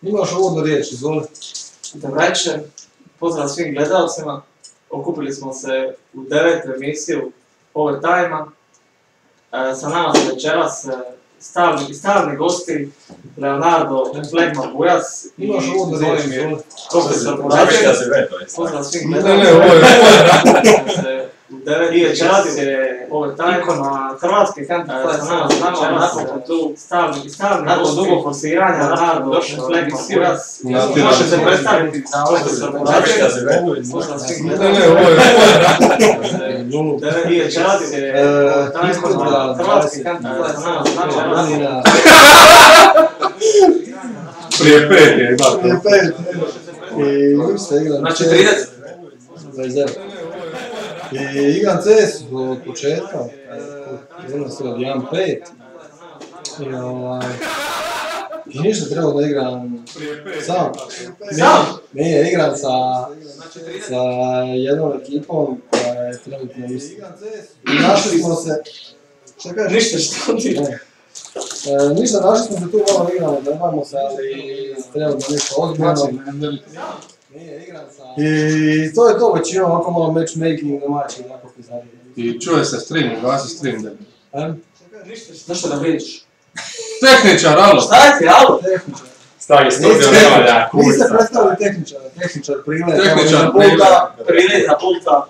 Imaš uvodnu riječ, izvoli. Dobro večer, pozdrav svim gledalcima. Okupili smo se u 9. emisiju Overtime-a. Sa nama su večeras stalni gosti Leonardo Flegma Bujas i Zvonimir profesor Porađe. Pozdrav svim gledalcima. I večeras je ikona Hrvatske kantar sa nama napokon tu nakon dugo forsiranja Leonardo Flegma Bujas. Može se predstaviti profesor Porađe. Pozdrav svim gledalcima. I večeras je ikona Hrvatske kantar sa nama Prije 5 je imao. Prije 5. I ništa igram. Znači 30. 29. I igram CS od početka. Igram se od 1.5. I ništa trebalo da igram sam. Nije, igram sa jednom ekipom koja je trenutno mislim. I našli smo se... Šta kažeš? Ništa što ti? Ništa, našli smo se tu malo igramo, trebamo se, ali trebamo nešto ozbiljno. I to je to, već imamo ovako malo matchmaking domaći, onako pizarije. I čuje se stream, glasi stream da bi. Zašto da vidiš? Tehničar, alo! Šta je ti, alo? Tehničar. Stavi studio, nema da kulica. Niste predstavili tehničar prilaz. Tehničar Prilaz na pulta.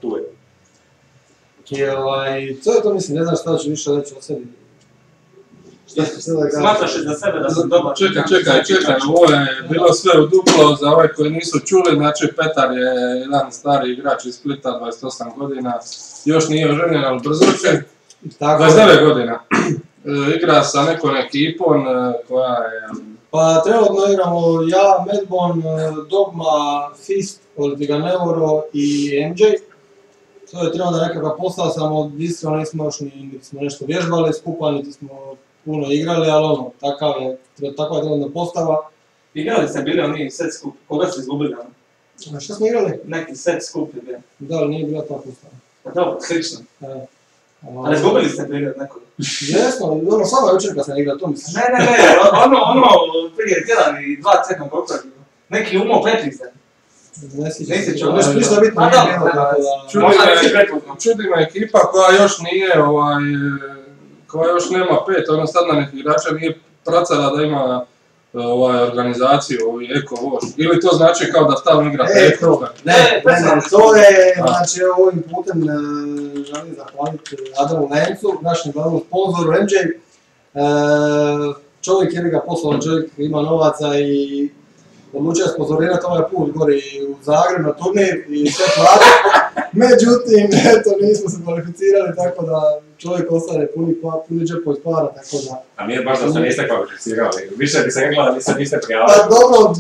Tu je. I to je to, mislim, ne znam šta ću više reći o sebi. Smatraš za sebe da sam dobar? Čekaj, ovo je bilo sve u duplo za ove koji nisu čuli, znači Petar je jedan stari igrač iz Splita, 28 godina, još nije oženjen, ali brzo će, 29 godina. Igra sa nekom ekipom koja je... Pa trenutno igramo ja, Medbon, Dogma, Fist, Politika Neuro i MJ. To je trenutno nekakav posao, samo iskreno nismo još niti smo nešto vježbali skupa, niti smo puno igrali, ali ono, takva je trenutna postava. Igrali ste bili oni set skup, koga ste izgubili? A šta smo igrali? Neki set skup je bio. Da, ali nije bila ta postava. Pa dobro, slično. Ali izgubili ste bili od nekoga? Jesmo, ono sama jučer kad sam igrao, to misliš? Ne, ono prije tjedan i 2 tjedna koliko je bilo. Neki umo Petrice. Ne sjećam. Nisi čuo? Ništa bitno nije bilo, tako da... Možda nisi prepoznao. Čudi me ekipa koja još nije, koja još nema 5, ono sad na nekih igrača nije pracala da ima organizaciju, Eko Voš. Ili to znači kao da stalno igra 5 kruga? Ne, to je, znači ovim putem želim zahvaliti Adamu Lencu, našem glavnom sponzoru MJ. Čovjek je ga poslovan, čovjek ima novaca i odlučio je sponzorirati ovaj put gori u Zagreb na turnir i sve plati. Međutim, eto, nismo se kvalificirali, tako da čovjek ostane puni džepovi para, tako da... A nije baš da se niste kvalificirali, više bi se rekla da se niste prijavili. Pa dobro,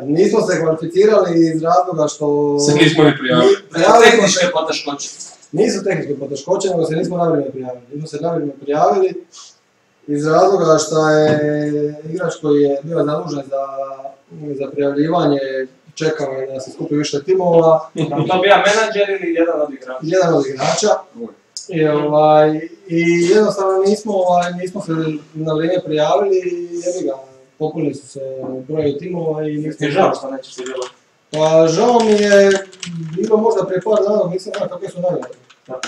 nismo se kvalificirali iz razloga što... Se nismo ni prijavili. Tehničke poteškoće. Nisu tehničke poteškoće, nego se nismo na vrijeme prijavili. Nismo se na vrijeme prijavili iz razloga što je igrač koji je bio zadužen za prijavljivanje, čekao je da se skupi više timova. To bio menadžer ili jedan od igrača? Jedan od igrača. I jednostavno nismo se na vrijeme prijavili i jebi ga, popunili su se broje timova i nismo... Ti žao što neće si bilo? Pa žao mi je bilo možda prije par dana, nisam znao kakve su nagrade.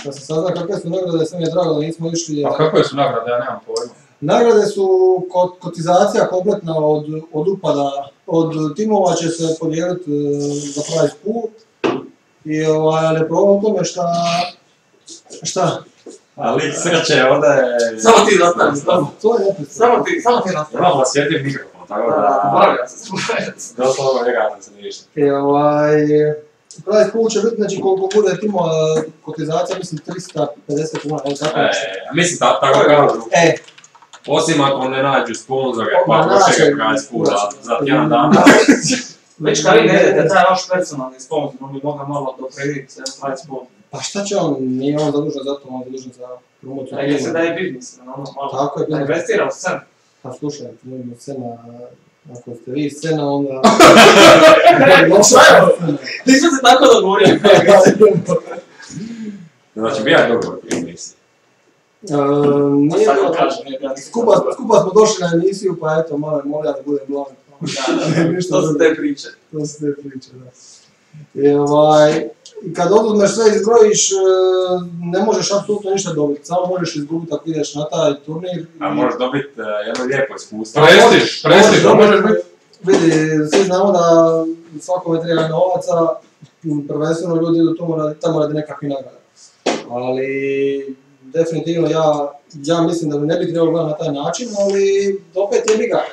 Da se sazna kakve su nagrade, sve mi je drago da nismo išli... A kakve su nagrade, ja nemam pojma. Nagrade su kotizacija kompletna od upada, od timova će se podijeliti za prize pool. Ali je problem u tome šta? Ali sreće, onda je... Samo ti nastavi, to je samo ti nastavi. Imamo osjetljiv mikrofon, tako da... Moram se slušajati. Doslovno ne gledam se ništa. Prize pool će biti, znači koliko bude timova kotizacija, mislim 350 kuna, ali tako nešto. Mislim, tako kao... Osim ako ne nađu sponzore, pa pošega prize poola za tjedan dana. Već kad vi ne idete, taj vaš personalni sponsor, on bi mogao malo doprediti prize pool. Pa šta će on, nije on zadužen za to, on zadužen za promociju. Nego se daje biznis, ono malo. Tako je, da investira u scenu. Pa slušaj, imamo scena, ako ste vi scena, onda... Nismo se tako dogovorili. Znači, bi ja dogovor prije misli. Nije Sad bilo, kažem, nije bilo nikakva skupa smo došli na emisiju, pa eto, malo je molja da budem glavni. To su te priče. To su te priče, da. I kad oduzmeš sve izbrojiš, ne možeš apsolutno ništa dobiti, samo možeš izgubiti ako ideš na taj turnir. A možeš dobiti jedno lijepo iskustvo. Prestiž, to možeš biti. Vidi, svi znamo da svakome treba novaca, prvenstveno ljudi idu tamo radi nekakvih nagrada. Ali definitivno ja mislim da ne bi trebalo gledati na taj način, ali opet je briga.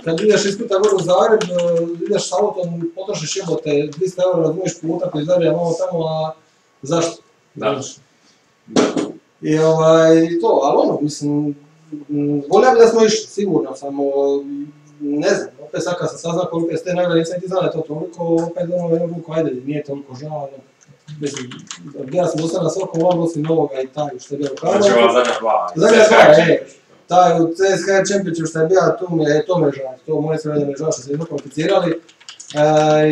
Kad ideš iz Splita gore u Zagreb, ideš s autom, potrošiš jebote 200 eura, razumiješ puta, pa izdarija malo tamo, a zašto? Da. I to, ali mislim, volio bi da smo išli, sigurno, samo ne znam, opet sad kad sam saznao koliko je s te nagrade, nisam ti znao da je to toliko, opet jednu ruku, ajde, nije toliko žao, mislim, ja sam dostao na svakom logu osim novoga i taj što je bio u Karlovcu. Znači ova zadnja dva. Zadnja dva, taj u CSKA Championship što je bio, to me žao, to moje sve da me žao što se jedno komplicirali.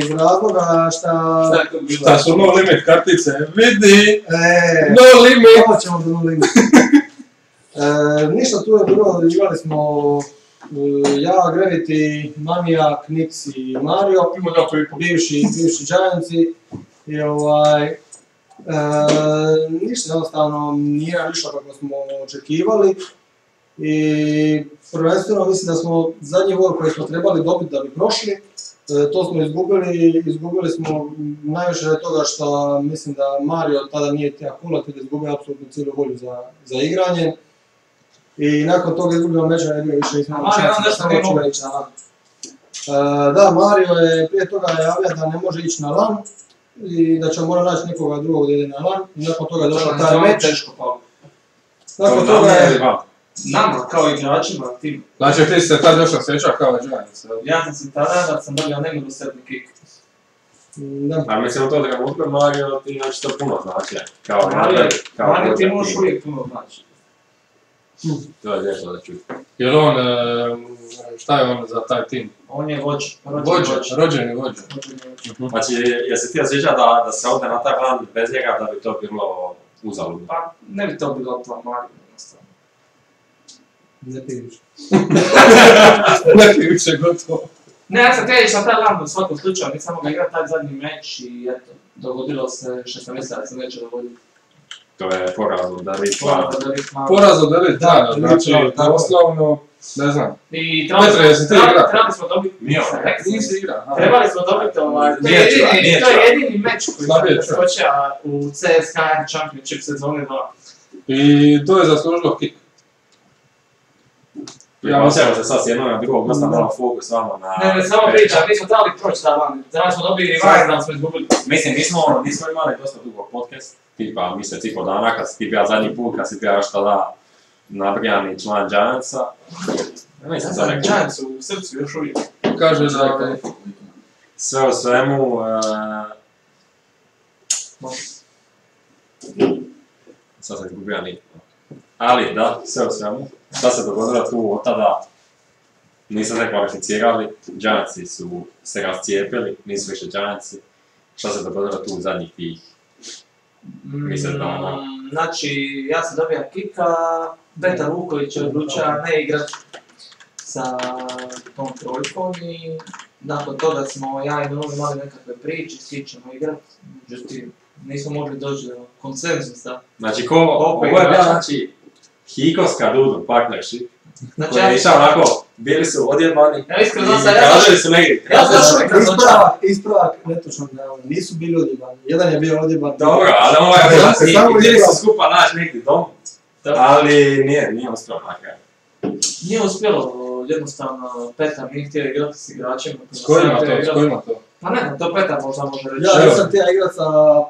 Iz razloga šta su no limit kartice, vidi, no limit! Ovo ćemo do no limit. Ništa tu je bilo, igrali smo ja, Gravity, Manijak, Nix i Mario, bivši Giantsi. I ništa jednostavno nije išlo kako smo očekivali. I prvenstveno mislim da smo zadnji gol koji smo trebali dobiti da bi prošli, to smo izgubili smo najviše od toga što mislim da Mario tada nije tija kulati da izgubio apsolutno cijelu volju za igranje. I nakon toga izgubljeno meča ne bio više nismo ići na LAN. Da, Mario je prije toga javio da ne može ići na LAN i da će mora naći nekoga drugog da ide na LAN i nakon toga je došao taj meč. Nakon toga je... Nama, kao igračima, tim. Znači ti se tad još osjećao kao Giants? Ja sam se tada da sam dobio nemilu sedmi kick. Da. A mislim to da ga uspio Mario, ti znači to puno znači. Mario ti možeš uvijek puno znači. To je lijepo da čuti. Jer on, šta je on za taj tim? On je vođa. Rođeni vođa. Znači, jesi ti osjećao da se ovdje na taj plan bez njega da bi to bilo uzaludno? Pa ne bi to bilo plan Mario, jednostavno. Ne piviš. Ne piviš je gotovo. Ne, ja sam htio ići na taj land u svakom slučaju, nisam mogao igrati taj zadnji meč i eto, dogodilo se što sam mislio da se neće dogoditi. To je poraz od David Poraz od David, da, znači, osnovno, ne znam. I trebali smo dobiti, nisi igrao. Trebali smo dobiti to je jedini meč koji sam preskočio u CSKA Championship sezone 2. I to je zaslužilo kick. Ja osjećamo se sad s jednog na drugog, dosta malo fokus vama na... Ne, samo pričam, mi smo trebali proći taj van, trebali smo dobiti revive da smo izgubili. Mislim, nismo imali dosta dugo podcast, tipa mjesec i pol dana, kad si ti bio zadnji put, kad si bio još tada nabrijani član Giantsa. Ja sam Giants u srcu još uvijek. Kaže da... Sve u svemu... Sad sam izgubio nit. Ali da, sve u svemu. Šta se dogodilo tu od tada? Nisu se kvalificirali, Giantsi su se rascijepili, nisu više Giantsi. Šta se dogodilo tu u zadnjih tih mjesec dana? Znači, ja sam dobio kika, Petar Vuković je odlučio ne igrat sa tom trojkom i nakon toga smo ja i Novi imali nekakve priče, svi ćemo igrat, međutim nismo mogli doći do konsenzusa. Znači, ovo je bio znači Hikovska Dudu partnership, koji je išao onako, bili su odjebani i kaželi su negdje. Ispravak netočnog navoda, nisu bili odjebani, jedan je bio odjeban. Dobro, ali ovo je bili su skupa naći negdje dom, ali nije uspjelo makar. Nije uspjelo, jednostavno Petar nije htio igrati s igračima. S kojima to? Pa ne, to Petar možda može reći. Ja nisam htio igrati sa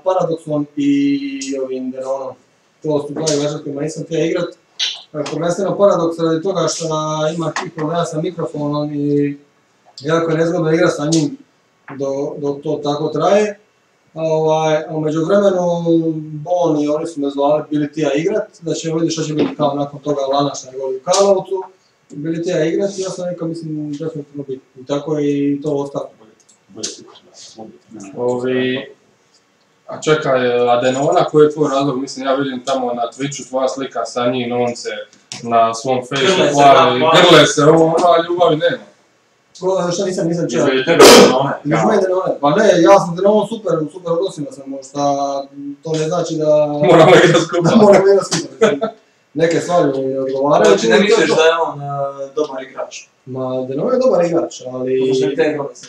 Paradoxom i ovim Deronom. To su dva igrača kojima nisam htio igrati. Prvenstveno Paradox radi toga što ima tih problema sa mikrofonom i jako je nezgodno igrati sa njim dok to tako traje. A među vremenu Bon i oni su me zvali bili ti ja igrat, da ćemo vidjeti što će biti kao nakon toga Lana što je govorio u Karlovcu. Bili ti ja igrat i ja sam rekao mislim definitivno biti. I tako je i to ostalo. A čekaj, Adenona, koji je tvoj razlog? Mislim, ja vidim tamo na Twitchu tvoja slika sa njim, on se na svom Facebooku hvali, grle se, a ljubavi nema. Šta nisam čeo? Između tebe i Denone. Između mene Denone. Pa ne, ja sam Denon super odnosima sam, možda to ne znači da... Moramo igrat skupa. Moramo igrat skupa. Neke stvari mi ne odgovaraju. Znači ne misliš da je on dobar igrač? Ma, Denon je dobar igrač, ali... Možda bi te igrali se.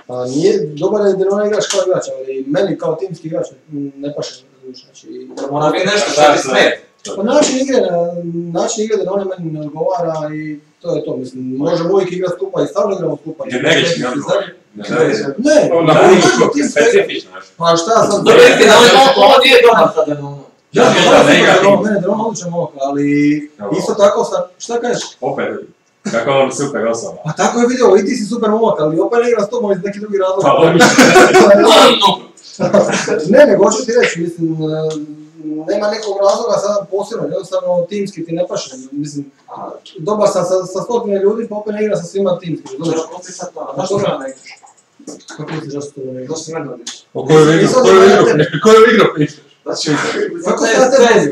Pa nije, dobar je Denon igrač kao igrač, ali meni kao timski igrač ne paše. Znači... Mora biti nešto što ti smeta. Pa način igre Denone meni ne odgovara i to je to, mislim, možemo uvijek igrati skupa i stavno igramo skupa. Generički odgovor. Ne, specifično. pa šta sad... Dobro, ovo nije dobar sa Denonom. Mene Denon odličan momak, ali isto tako sam, šta kažeš? Opet, kako on super osoba. Pa tako je vidio, i ti si super momak, ali opet ne igra s tobom iz neki drugi razlog. Pa on Ne, nego hoću ti reći, mislim, nema nekog razloga sada posebno, jednostavno timski ti ne paše, mislim, dobar sam sa stotine ljudi, pa opet ne igra sa svima timski, razumiješ? Kako ti sad to? Zašto ga ne igraš? Kako misliš zašto to ne igraš? Zašto mene odiš? O koju igru pišeš? Znači, Kako sad te vodim?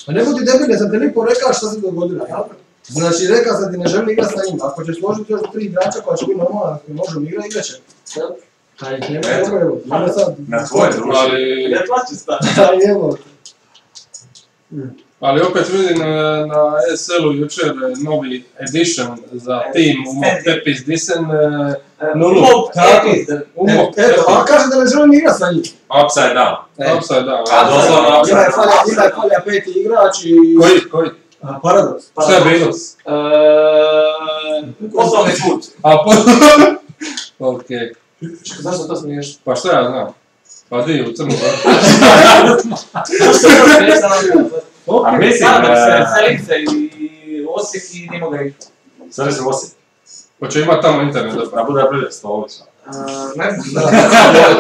Pa ne budi debil, sam te lipo rekao šta se dogodilo, jel? Znači, rekao sam ti ne želim igrati sa njim, ako ćeš složiti još 3 igrača koja će biti normalna, ako možemo igrati, igrat će. Kaj, nema dobro, evo, sad... Na tvoje društvo. ne plaći stati. Aj, evo. Ali opet vidim na ESL-u jučer novi edition za team Umok Tepis Disen 0. Umok Eto, a kaže da ne želim igrati sa njim. Upside down. Upside down. A doslovno upside down. Ima je falja peti igrač i... Koji? Paradoks. Šta je bilo? Poslovni put. Okej. Zašto to smiješ? Pa šta ja znam? Pa di u Crnu Goru. Zašto to smiješ da A mislim selim se i Osijek i nimo ga ići. Sada se Osijek. Hoće imat tamo internet da Da bude prilje stolica. Ne znam.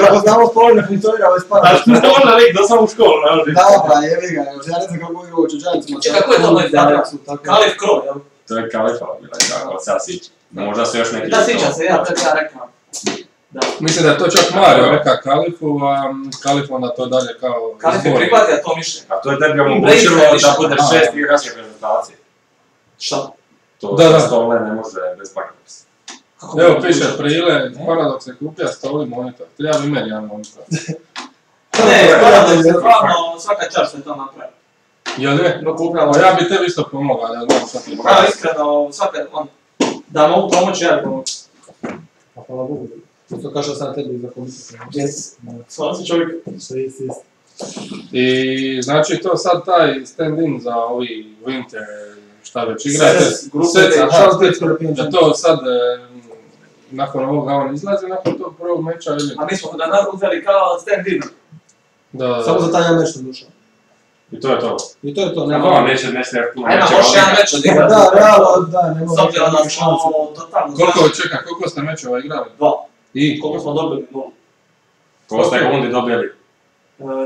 Kako znamo stoli ne funkcionira ovaj spad. Onda lik da sam u školu, ne? Da, pa jebi ga, ja ne znam kako je ovo Čuđanicima. Čekaj, kako je to Kalif Krov, jel? To je Kalifa, bila je tako, od sada sića. Možda se još neki... Da, sjećam se, ja, to ja rekao. Mislim da je to čak Mario reka Kalifu, a Kalif onda to dalje kao Kalif je prihvatio to mišljenje. A to je tebi omogućilo da bude 6 igračke prezentacije. Šta? To Da. stole ne može bez Paradox. Evo piše Prile, Paradox je kupio stoli monitor. Treba bi imati jedan monitor. Ne, Paradox je stvarno svaka čast je to napravio. Jel ne? No kupljamo. Pa ja bi tebi isto pomogao, da znam šta ti Pa iskreno, svaka, da mogu pomoći, ja bi pomoći. Pa hvala Bogu. To kaže sam tebi za komisiju. Yes. Stvarno si čovjek. Što je isti. I znači to sad taj stand-in za ovi Winter, šta već igrate? Da to sad, nakon ovoga on izlazi, nakon tog prvog meča ili? A mi smo da uzeli kao stand-in. Da. Samo za taj jedan meč što duša. I to je to. I to je to, Nema vam neće puno Ajmo, neće možeš jedan meč odigrati. Da, realno, da, nema S obzirom da smo totalno... Koliko ste mečeva igrali? 2. I? Koliko smo dobili? 0. Koliko ste gundi dobili? 6,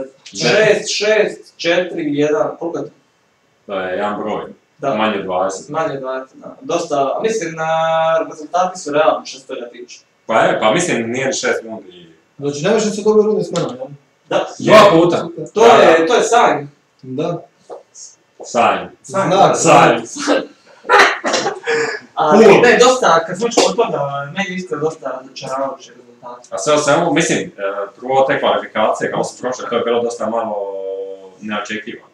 4, 1, koliko je to? To je jedan broj. Da. Manje 20. Manje 20, da. Dosta, mislim, rezultati su realni što se toga tiče. Pa mislim nije 6 gundi. Znači, ne više se dobio rudni s menom, jel? Da. 2 puta. To je sajn. Da. Sajn. Znak. Sajn. Ali ne, dosta, kad smo čuli od toga, meni isto dosta razočaravajući rezultati. A sve o svemu, mislim, prvo te kvalifikacije, kako su prošle, to je bilo dosta malo neočekivano.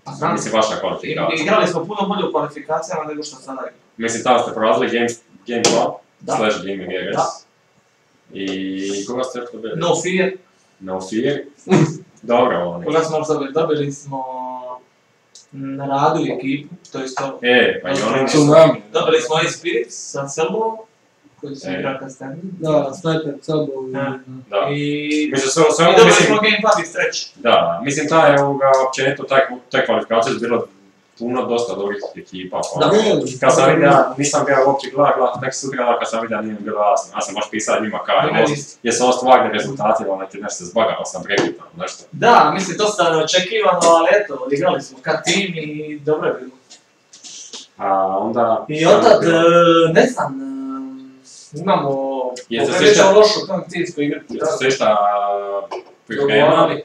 Pa znam, Mislim, baš na kvalifikacije. igrali smo puno bolje u kvalifikacijama nego što sada igramo. Mislim, tamo ste prolazili Game 2, Da. slash Gaming Areas. Da. I koga ste još dobili? No fear. No Fear. Dobro, oni. Koga smo dobili smo na radu i ekipu, to je isto. Pa i oni Tsunami. Dobili smo i Spirit sa Selbovom, koji su igra Kastani. Da, Sniper, Celbo Da. I Mislim, sve o svemu, dobili mislim, smo Game Pass treći. da, mislim, općenito, te kvalifikacije su bilo puno dosta dobrih ekipa. Da, Kad sam vidio, nisam bio uopće gledao, nek su igrala, kad sam vidio nije mi bilo jasno. Ja sam baš pisao njima jesu ovo stvarni rezultati, ali ti nešto se zbagao sam Brexitom, nešto. Da, mislim, dosta neočekivano, ali eto, odigrali smo kad tim i dobro je bilo. A onda... I otad, ne znam, imamo Jeste poprilično lošu kondicijsku igru. Jeste se išta pripremali,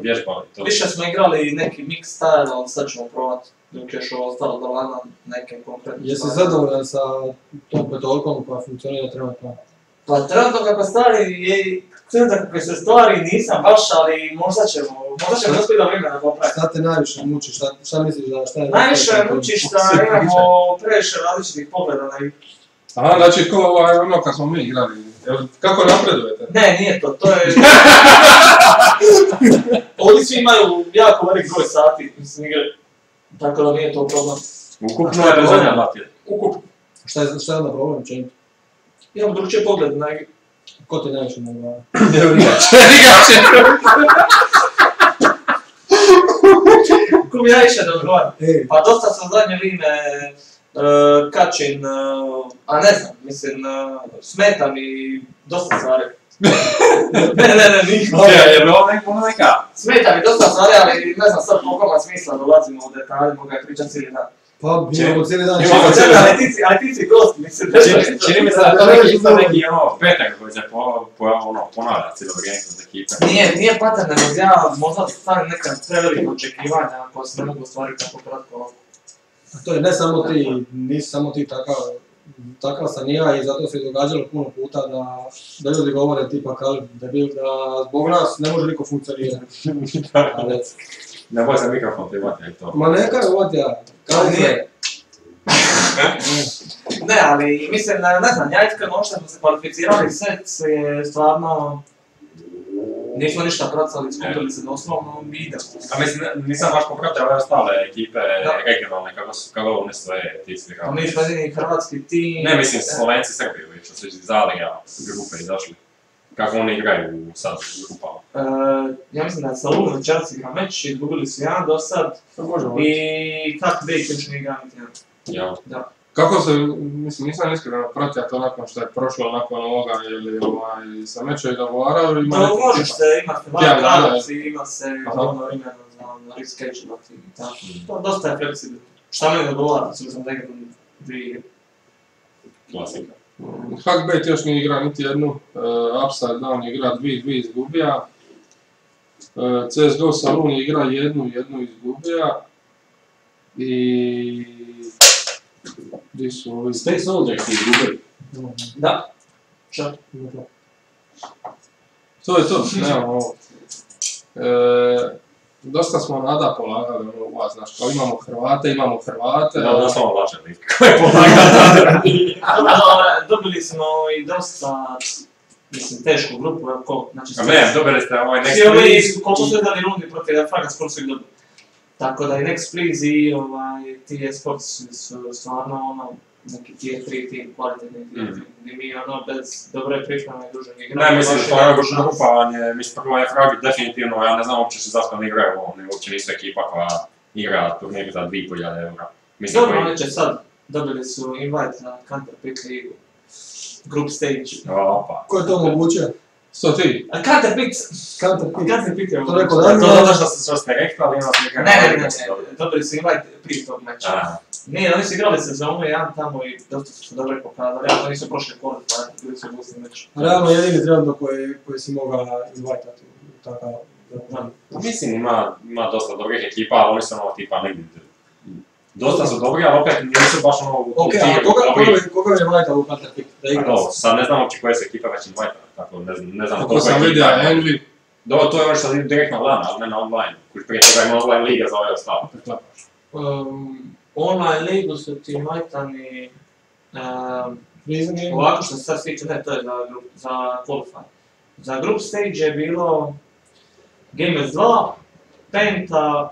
vježbali to. Više smo igrali neki mix style, ali sad ćemo probati dok još ovo ostalo do lana neke konkretne. Jesi zadovoljan sa tom petolkom koja funkcionira trenutno? Pa trenutno kako stvari je, trenutno kako se stvari nisam baš, ali možda ćemo uspjeti do vremena popraviti. Šta te najviše muči, šta misliš da šta je... Najviše muči što imamo previše različitih pogleda na igru. Aha, znači ko ono kad smo mi igrali, kako napredujete? Ne, nije to, to je... Ovdje svi imaju jako velik broj sati, mislim, igre. Tako da nije to problem. Ukupno je do zadnja 2 tjedna. Ukupno. Šta je onda problem, čim? Imamo drugčije pogled na igru. Ko ti najviše ne gleda? Ko mi najviše ne odgovara? Pa dosta sam zadnje vrijeme kačin, a ne znam, mislim, smeta mi dosta stvari. Ne, nikako. Je bilo neka? Smeta mi dosta stvari, ali ne znam sad koliko ima smisla dolazimo u detalje, mogu je pričati cijeli dan. Pa, imamo cijeli dan. Ali ti si gost, mislim. Čini mi se da to neki isto neki petak koji se ponavlja cijelo vrijeme kroz ekipe. Nije pattern, nego ja možda stavim neka prevelika očekivanja koja se ne mogu ostvariti tako kratko. To je ne samo ti, nisi samo ti takav sam i ja i zato se je događalo puno puta da ljudi govore tipa da zbog nas ne može niko funkcionirati. Ne boj se mikrofon ti uvati, to. Ma neka je uvati ja. Ne, ali mislim, ne znam, ja iskreno što smo se kvalificirali set je stvarno... Nismo ništa pracali, skupili se doslovno i idemo. A mislim, nisam baš popratio ove ostale ekipe regionalne, kako one stoje ti svi. A mi smo jedini hrvatski tim... Ne, mislim, Slovenci, Srbi, što su iz Zaliga grupe izašli. Kako oni igraju sad u grupama? Ja mislim da je Salun večeras igra meč, izgubili su jedan do sad. I kako Bejk još ne igra niti jedan. Ja. Kako se, mislim, nisam iskreno pratio to nakon što je prošlo nakon ovoga ili sa meča i dogovarao ili ima neki... Možeš se, ima se van Karlovci, ima se ono imeno za reschedule i tako. To dosta je fleksibilno. Šta meni dogovara, sam da igram 2 igre. Klasika. Hackbait još nije igra niti jednu, Upside Down igra 2-2 izgubija. CSGO Salon igra jednu izgubija. I... Gdje su ovi? Space Soldiers izgubili. Da. Šta? To je to, nemamo ovo. Dosta smo nada polagali u vas, znaš, kao imamo Hrvate... Da, samo lačan lik. Ko je polagao? Dobili smo i dosta, mislim, tešku grupu, znači... A ne, dobili ste ovaj Next Please. Please. Koliko su jedali rundi protiv Fraga, skoro su ih dobili. Tako da i Next Please i ti eSports su stvarno neki tier 3 tim, kvalitetni tier 3, gdje mi bez dobre pripreme i druženje igramo. Ne, mislim, to je grupavanje, mislim, prvo je Fragi definitivno, ja ne znam uopće zašto ne igraju ovo, oni uopće nisu ekipa koja igra turnir za 2.500 eura. Dobro, oni će sad, dobili su invite za Counterpick ligu, group stage. Opa. Ko je to omogućio? Što ti? Counterpick je To rekao omogućio. da? To zato što ste rekli, ali imate nekako... Ne, dobili su invite prije tog meča. Ne, oni su igrali sezonu jedan tamo i dosta su se dobro pokazali, ali nisu prošli qualifier, bili su gusti meč. Realno jedini trenutno koji si mogao invitati u takav... Mislim, ima dosta dobrih ekipa, ali oni su ono tipa negdje. Dosta su dobri, ali opet nisu baš ono u Ok, a koga je invitao u Counterpick da igra? Sad ne znam uopće koje su ekipe već invitao, tako ne znam Kako sam vidio, Envy. Dobro, to je ono što se direktno gleda, ali ne na online. Kuć prije toga ima online liga za ove ostalo. Online ligu su ti invitani... Ovako što se sad sviđa, ne, to je za qualifier. Za group stage je bilo Gamers 2, Penta,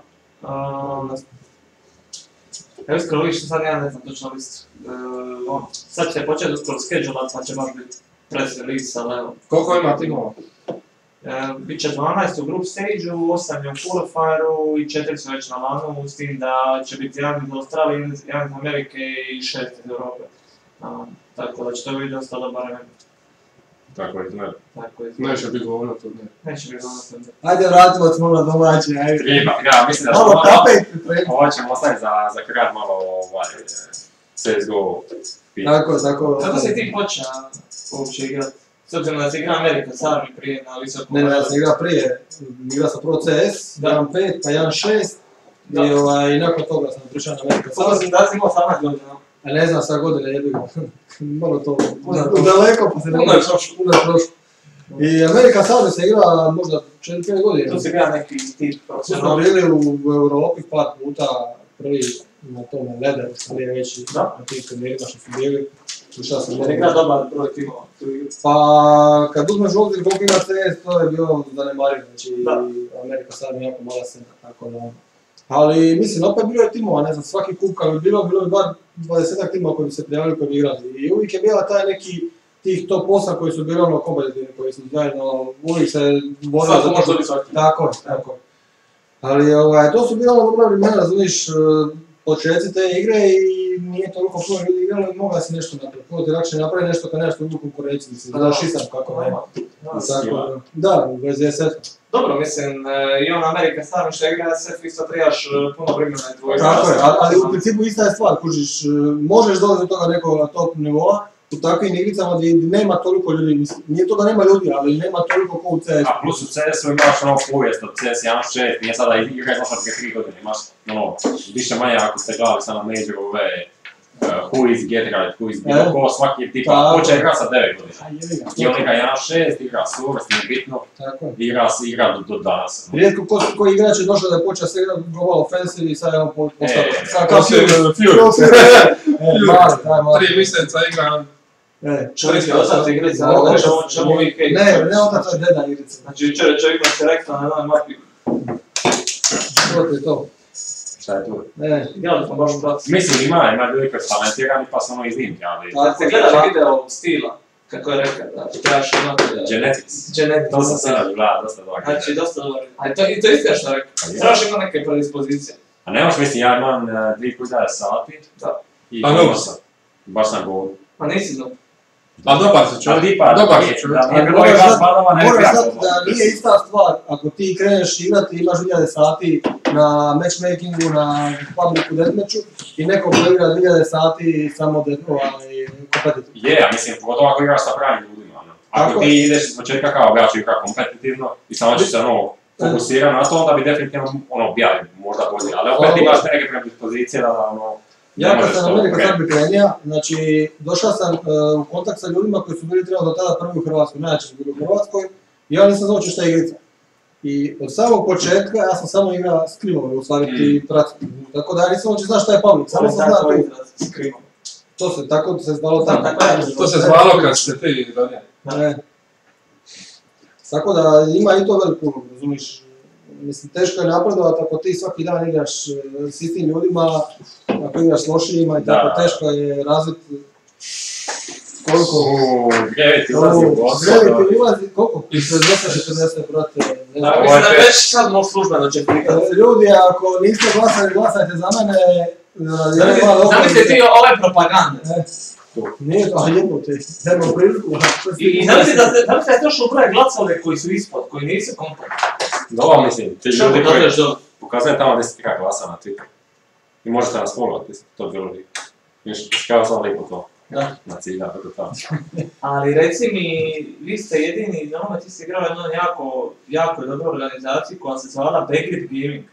evo iskreno vidiš, sad ja ne znam točno listu. Sad će početi uskoro schedulat, pa će baš biti press release, ali evo. Koliko ima timova? Biće 12 u group stage-u, 8 je u qualifieru i 4 su već na lanu, s tim da će biti jedan iz Australije, jedan iz Amerike i 6 iz Europe. Tako da će to biti dosta dobar event. Tako je izgleda. Neće biti govno turnir. Neće biti govno turnir. Ajde, vratimo smo na domaći, ajde. Treba, mislim da malo tapet pripremiti. Ovo ćemo ostaviti za kraj malo CSGO. Tako. Kako si ti počeo uopće igrati S obzirom da se igra Amerika s Army prije na visokom... Ne, ja sam igrao prije, igrao sam prvo CS, 1.5 pa 1.6 i nakon toga sam prišao na Amerika s Sada sam da si imao 18 godina. A ne znam, sad godine jebi ga. Malo to daleko pa se ne može puno trošku. I Amerika sad se igra možda 4-5 godina. Tu se igra neki tip Tu smo bili u Europi par puta, prvi na tome Leder, ali je već na tih turnirima što su bili. Ne igra dobar broj timova. Pa kad uzmeš u obzir koliko igra CS, to je bilo zanemarivo, znači Amerika sad je jako mala scena, tako da... Ali mislim, opet bilo je timova, ne znam, svaki kup kad bi bilo bi bar 20 timova koji bi se prijavili koji bi igrali. I uvijek je bila taj neki tih top 8 koji su bili ono kompetitivni, koji su zajedno, uvijek se borili za to. Tako. Ali to su bila dobra vremena, razumiješ, početci te igre i nije toliko puno ljudi igralo i mogla si nešto napraviti. Puno ti lakše napraviti nešto kad nemaš toliko konkurenciju, mislim, znaš isam kako nema. Da, u vezi SF. Dobro, mislim, i on Amerika stavim što igra SF isto trebaš puno vremena i tvoj. Tako je, ali u principu ista je stvar, kužiš, možeš dolaziti do toga nekog na top nivoa, u takvim igricama gdje nema toliko ljudi, mislim, nije to da nema ljudi, ali nema toliko ko u CS. A plus u CS-u imaš ono povijest od CS 1.6, nije sada igra znaš prije 3 godine, imaš ono, više manje ako ste gledali sad na Majorove, who is get right, who is bilo ko, svaki je tipa, hoće igra sa 9 godina. I on igra 1.6, igra Source, nije bitno, igra do danas. Rijetko koji igrač je došao da je počeo se igrati Global Offensive i sad je on postavio. Sad kao Fury. 3 mjeseca igra. Čovjek je otac igrica, čemu vi hejt? Ne otac je deda igrica. Znači jučer je čovjek nas je rekao na jednoj mapi. Što ti je to? Šta je tu? Gledali smo baš brat. Mislim ima ljudi koji su talentirani pa su ono iznimke, ali... Da ste gledali video stila, kako je rekao, da trebaš imati... Genetics. To sam sinoć gledao, dosta dobar. Znači, dosta dobar. A i to isto je što rekao. Trebaš imati neke predispozicije. A nemaš, mislim, ja imam 2,5 sati. Da. I novo sam. Baš sam gol. Pa nisi znao. A dobar si čovjek. Moraš znati da nije ista stvar ako ti kreneš igrati imaš 2000 sati na matchmakingu, na publicu deathmatchu i neko ko igra 2000 sati samo kompetitivno. Je, mislim, pogotovo ako igraš sa pravim ljudima. Ako ti ideš iz početka kao ja ću igrati kompetitivno i samo ću se fokusirati na to, onda bi definitivno bijali možda bolje, ali opet imaš neke predispozicije da ono... Ja kad sam Amerika sad bi krenija, znači došao sam u kontakt sa ljudima koji su bili trebali do tada prvi u Hrvatskoj, najjači su bili u Hrvatskoj i ja nisam znao šta je igrica. I od samog početka ja sam samo igrao skrimove, u stvari ti prati. Tako da ja nisam uopće znao šta je public, samo sam znao to. To se, tako se zvalo tamo. To se zvalo kad ste ti rodnje. Tako da ima i to veliku ulogu, razumiješ. Mislim, teško je napredovati ako ti svaki dan igraš s istim ljudima, ako igraš s lošijima i tako, teško je razviti koliko... Gravity ulazi u gosto. Gravity ulazi, koliko? 60-40, brate. Mislim da već sad možeš službeno će prikazati. Ljudi, ako niste glasali, glasajte za mene. Zamislite ti ove propagande. Nije to, jebote, nema priliku. I zamislite da ste još ubrali glasove koji su ispod, koji nisu kompletni. Dobro, mislim, ti ljudi koji pokazuje tamo 10 glasa na Twitteru. I možete nas followati, to bi bilo lijepo. Još kao sam lijepo to. Na cilja, tako tamo. Ali reci mi, vi ste jedini, ti si igrao jednu jako dobru organizaciju koja se zvala Backgrip Gaming.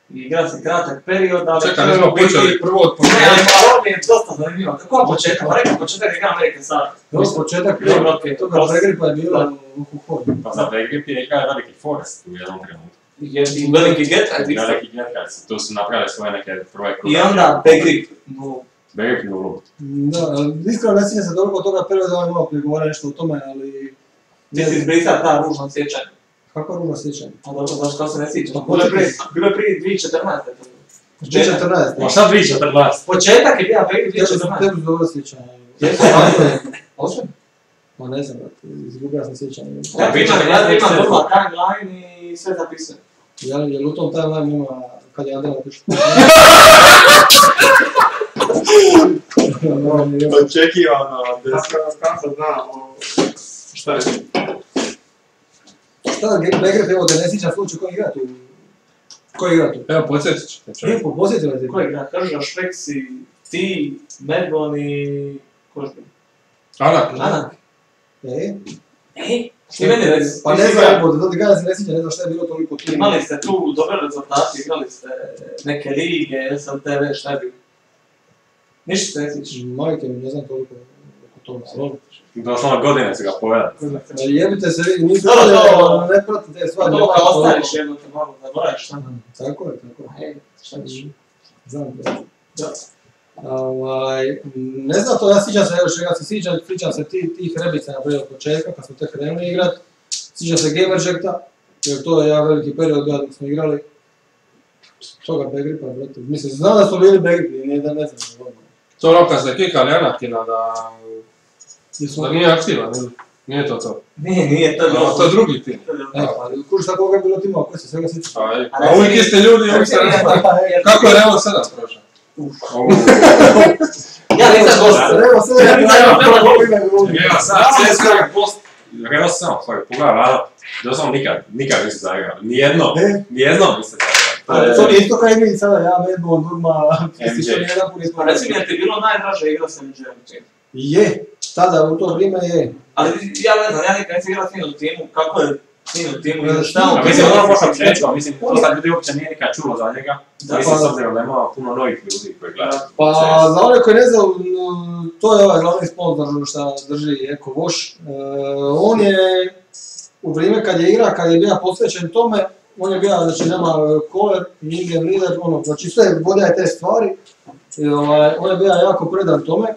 I igra se kratak period, ali... Čekaj, nismo počeli prvo od početka. Ne, ali ovo je dosta zanimljivo. Kako je početak? Pa rekao, početak igra Amerika sad. Početak prije toga Backgripa je bila u Huhodu. Pa za Backgrip je igra veliki Forest u jednom trenutku. I veliki Getright isto. Veliki Getright, tu su napravili svoje neke prve kruge. I onda Backgrip. Backgrip nulu. Da, iskreno ne sjećam se toliko toga perioda da imao prigovore nešto o tome, ali... Ti si izbrisao ta ružna sjećanja. Kako ružno sjećanje? Pa dobro, znaš kao se ne sjećam. Bilo je prije 2014. 2014? Ma šta 2014? Početak je bio Backgrip 2014. Tebi dobro sjećanje. Ozbiljno? Ma ne znam, izgubio sam sjećanje. Ja imam vrlo timeline i sve zapisujem. Jel u tom timeline ima kad je Andrela pišu? Očekivano, kako sam znao, šta je? Šta da Backgrip, evo, da ne sjećam slučaju ko igra tu? Ko igra tu? Evo, podsjetit ću. Lijepo, posjetila ti. Ko igra? Hrža, Špeksi, ti, Medbon i... Ko je? Anak. Anak. Ti meni reci, Pa ne znam, da ti kada se ne sjeća, ne znam šta je bilo toliko tu. imali ste tu dobre rezultate, igrali ste neke lige, SLTV, šta je bilo? Ništa se ne sjećaš. Majke mi, ne znam toliko oko toga. Doslovno godine su ga povedali. Jebite se, nisu ne prati te stvari. To kao ostaniš jedno te malo da boraš, šta? Tako je. Šta ćeš? Znam. Ne znam to, ja sjećam se, evo čega se sjećam se tih rebica na prije od početka, kad smo tek krenuli igrat. Sjećam se Gamerjecta, jer to je jedan veliki period dok smo igrali. Toga Begripa, brate. Mislim, znam da smo bili Begripi, ne znam. To ono kad ste kikali Anakina da nije aktivan, nije to. Nije to dobro. To je drugi tim. Pa kuži šta koga je bilo timova, koji se svega sjeća? A uvijek iste ljudi, uvijek se raspravljaju. Kako je Real 7 prošao? Ja nisam gosta. Real 7 Real 7, pogledaj, Vlada, doslovno nikad nisu zaigrali. Nijednom niste zaigrali. To je isto kao i mi sada, ja, Medbon, Dugma, Pa reci mi, je ti bilo najdraže igra sa MJ-om? Je, tada u to vrijeme je. Ali ja ne znam, ja nikad nisam igrao s njim u timu, kako je tim u timu i šta on... Mislim, ono možda početko, mislim, dosta ljudi uopće nije nikad čulo za njega. Mislim, s obzirom da ima puno novih ljudi koji gledaju. Pa, za one koji ne znaju, to je ovaj glavni sponsor što drži Eko Voš. On je, u vrijeme kad je igra, kad je bio posvećen tome, on je bio, znači, nama caller i in-game leader, znači sve vodio te stvari. On je bio jako predan tome.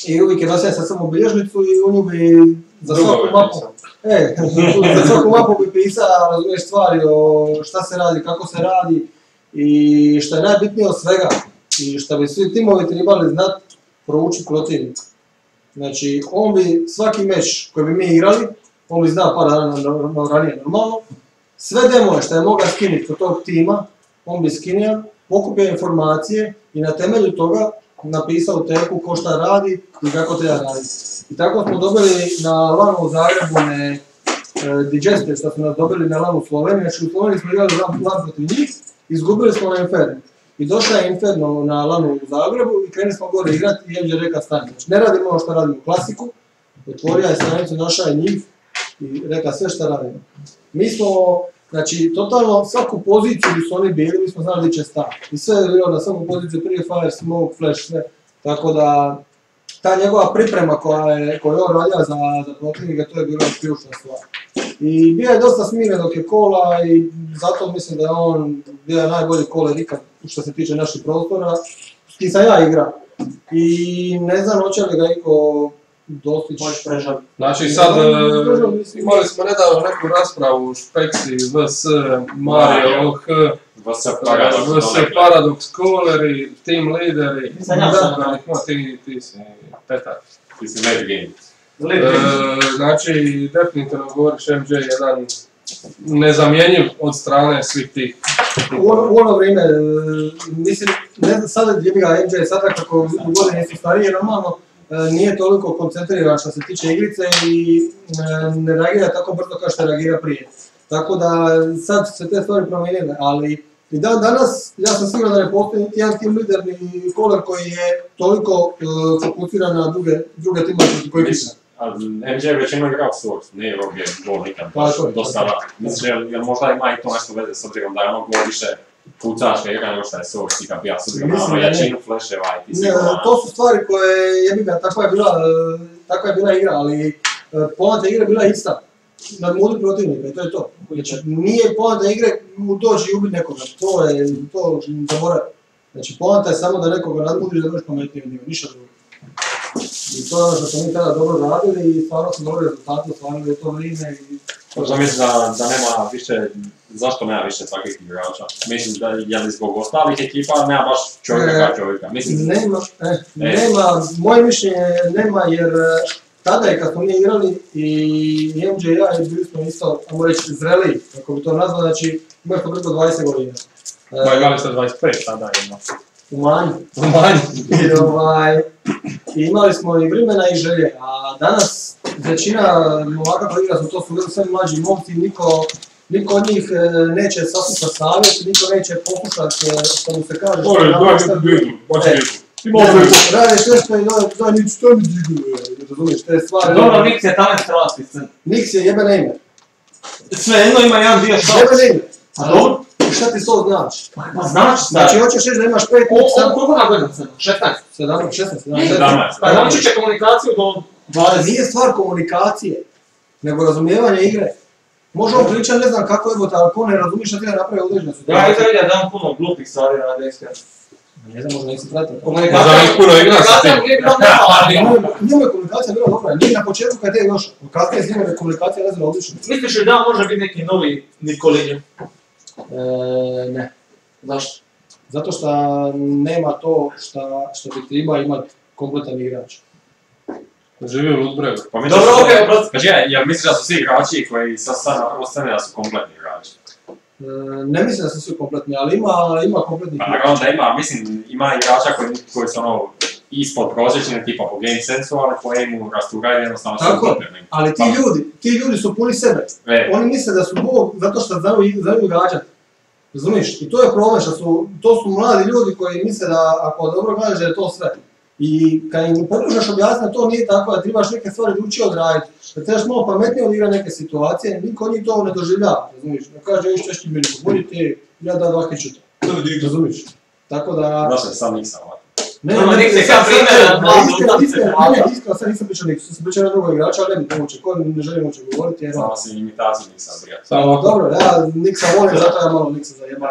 I uvijek je nosio sa sobom bilježnicu i u nju bi za svaku mapu bi pisao, razumiješ, stvari o šta se radi, kako se radi i što je najbitnije od svega i što bi svi timovi trebali znati proučiti protivnik. Znači, on bi svaki meč koji bi mi igrali, on bi znao par dana ranije normalno, sve demove što je mogao skinuti kod tog tima, on bi skinio, pokupio informacije i na temelju toga napisao teku ko šta radi i kako treba raditi. I tako smo dobili na lanu u Zagrebu Digeste, što smo nas dobili na lanu u Sloveniji, znači u Sloveniji smo igrali lan protiv njih, izgubili smo na Inferno. I došla je Inferno na lanu u Zagrebu i krenuli smo gore igrati i MJ reka stani. Znači ne radimo ono što radimo u klasiku, otvorio je stranicu, našao je njih i reka sve što radimo. Mi smo, znači, totalno svaku poziciju gdje su oni bili, mi smo znali gdje će stati. I sve je bilo na svaku poziciju, prije fire, smoke, flash, sve. Tako da, ta njegova priprema koju je on radio za protivnika, to je bila ključna stvar. I bio je dosta smiren dok je kola i zato mislim da je on bio najbolji koler ikad što se tiče naših prostora. S kim sam ja igrao. I ne znam hoće li ga iko dostići. Znači sad imali smo nedavno neku raspravu Špeksi, VS, Mario, H, VS Paradox, Koleri, Team Leaderi, ti si Petar. Ti si Late Game. Znači definitivno govoriš MJ jedan nezamjenjiv od strane svih tih. U ono vrijeme, mislim, ne znam sada gdje bi ga MJ sada kako u godine su starije, normalno nije toliko koncentriran što se tiče igrice i ne reagira tako brzo kao što reagira prije. Tako da sad se te stvari promijenile, ali i dan danas ja sam siguran da ne postoji niti jedan team leader ni caller koji je toliko fokusiran na druge timove koji pisa. MJ već ima igrao Source, nije Rogue Ball nikad, do sada. Mislim, jer možda ima i to nešto veze s obzirom da je ono gol više pucačka igra nego što je Source i kad bija s obzirom na ono jačinu flasheva i ti si gola. To su stvari koje, jebiga, takva je bila igra, ali poanta igre je bila ista. Nadmudri protivnika i to je to. Znači, nije poanta igre doći i ubiti nekoga, to zaboravi. Znači, poanta je samo da nekoga nadmudri da budeš pametniji od njega, ništa drugo. I to je ono što smo mi tada dobro radili i stvarno smo dobri rezultati ostvarili u to vrijeme. Možda mislim da nema više, zašto nema više takvih igrača? Mislim da je li zbog ostalih ekipa nema baš čovjeka kao čovjeka? Nema, moje mišljenje nema jer tada je kad smo mi igrali i MJ i ja bili smo isto, ajmo reći, zreliji, kako bi to nazvao, znači imali smo preko 20 godina. Pa imali ste 25 tada jedno. U manju. I imali smo i vremena i želje, a danas većina ovakav koji igra to su sve mlađi momci, niko od njih neće saslušati savjet, niko neće poslušati što mu se kaže. Radiš nešto i da nič to mi diguje, razumiješ, te stvari... Dobro, Nix je talent hrvatski scen. Nix je jebene ime. Svejedno ima jedan dio šta. Jebene ime. A dobro? I šta ti to znači? Pa znači šta? Znači hoćeš reći da imaš 5 Nixa... Koliko na godinu sad? 16? 17. Pa naučit će komunikaciju do 20. Nije stvar komunikacije, nego razumijevanje igre. Može on pričati ne znam kako je, ali ako ne razumiješ da ti da napravi određene situacije. Ja izgleda da imam puno glupih stvari na desku. Ne znam, možda nisi pratio. Komunikacija nije bila nema, Njima komunikacija bila dobra, nije na početku kad je došao. Kasnije s njima je komunikacija razila odlično. Misliš li da može biti neki novi Nikolinja? Ne. Zašto? Zato što nema to što bi treba imati kompletan igrač. Živi u Ludbregu. Pa mi Dobro, okej, oprosti. Znači, ja mislim da su svi igrači koji sad na prvo scene da su kompletni igrači. Ne mislim da su svi kompletni, ali ima kompletnih Pa igrača. naravno da ima, mislim, ima igrača koji su ono ispod prosječne tipa po game sensu, ali po aimu rasturaju jednostavno su kompletni. Ali ti ljudi su puni sebe. Oni misle da su Bog zato što znaju gađati. Razumiješ? I to je problem što to su mladi ljudi koji misle da ako dobro gledaš da je to sve. I kad im pokušaš objasniti da to nije tako, da trebaš neke stvari drugčije odraditi, da trebaš malo pametnije odigrati neke situacije, niko od njih to ne doživljava, razumiješ? Da kaže, viš češći meni budite, ja da 2 kičuta. Razumiješ? Tako da... Znaš da sam Nixa ovako. Ne, Nix je kao primjer, iskreno, sad nisam pričao Nixu, sam pričao na drugog igrača, ali ne bi moguće, ko ne želim uopće govoriti jer... Samo si imitaciju Nixa brijati. Dobro, ja Nixa volim, zato ja malo Nixa zajebam.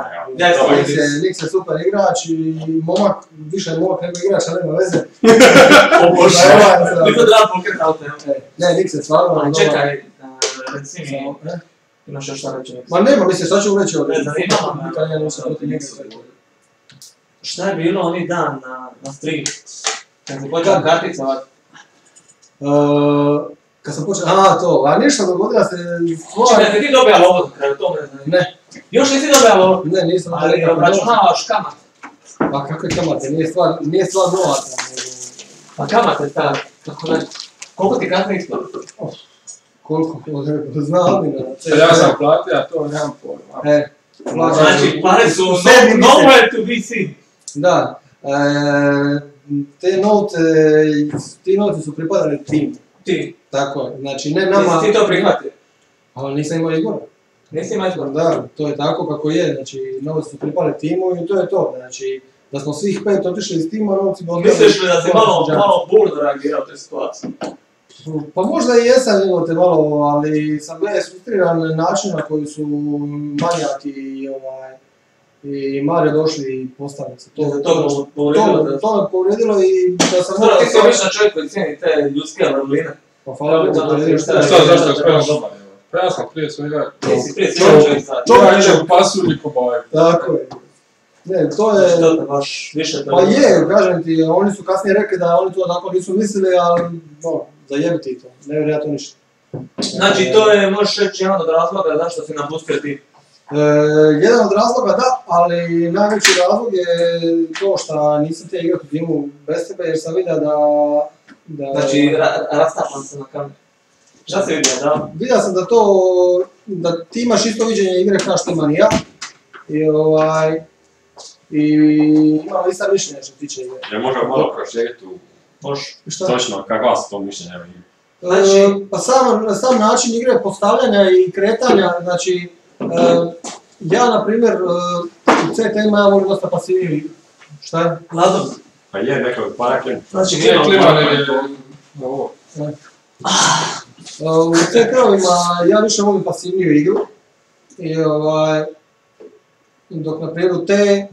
Nix je super igrač i momak, više je momak nego igrač, ali nema veze. Niko da pokret auto. Ne, Nix je stvarno dobar. Čekaj, reci mi, imaš još šta reći Nix? Ma nema, mislim, šta ću reći ovdje? Ne, zanima me. Nikad ja nisam protiv Nixa. Šta je bilo oni dan na streamu? Kad se počela kartica ovak? Kad sam počeo, to, a ništa dogodila se stvar... Čekaj, ti dobija lovo do kraju, to me zanima. Ne. Još nisi dobija lovo? Ne, nisam. Ali obračunavaš kamat. Pa kakve kamate, nije stvar novaca. Pa kamate ta, kako ne? Koliko ti karta isplati? Koliko? Zna Albina. Ja sam platio, a to nemam pojma. Znači, pare su nowhere to be seen. Da. Ti novci su pripadali timu. Ti. Tako je, znači ne nama... Nisi ti to prihvatio? Ali nisam imao izbora. Nisi imao izbora? Da, to je tako kako je, znači novci su pripali timu i to je to. Znači, da smo svih 5 otišli iz tima, novci bi odgledali... Misliš li da si malo burno reagirao u toj situaciji? Pa možda i jesam imao te malo, ali sam gledao frustriran način na koji su Manjak i Mario došli i postavili se. To me povrijedilo i da sam... Ti si običan čovjek koji cijeni te ljudske vrline. Pa hvala Bogu, to je Šta, zašto je spremno dobar? Pa ja sam prije svega... Ti si prije svega čovjek za... Ja idem u pasulji ko bavim. Tako je. Ne, to je... To te baš više... Pa je, kažem ti, oni su kasnije rekli da oni to tako nisu mislili, ali zajebiti to, nevjerojatno ništa. Znači to je, možeš reći, jedan od razloga zašto si napustio tim? Jedan od razloga da, ali najveći razlog je to što nisam te igrati u timu bez tebe jer sam vidio da... Znači, rastapan se na kameru. Šta si vidio, da? Vidio sam da ti imaš isto viđenje igre kao što imam i ja. I imamo ista mišljenja što tiče igre. Ja možemo malo proširiti tu točno kakva su to mišljenja igre. Znači, pa sam način igre, postavljanja i kretanja, znači ja na primjer u CT-ima ja volim dosta pasivniju igru. Šta je? Ladom. Pa je, neko je paraklin. Znači, Nije kliman je ovo. U CT-ovima ja više volim pasivniju igru. I dok na primjer u te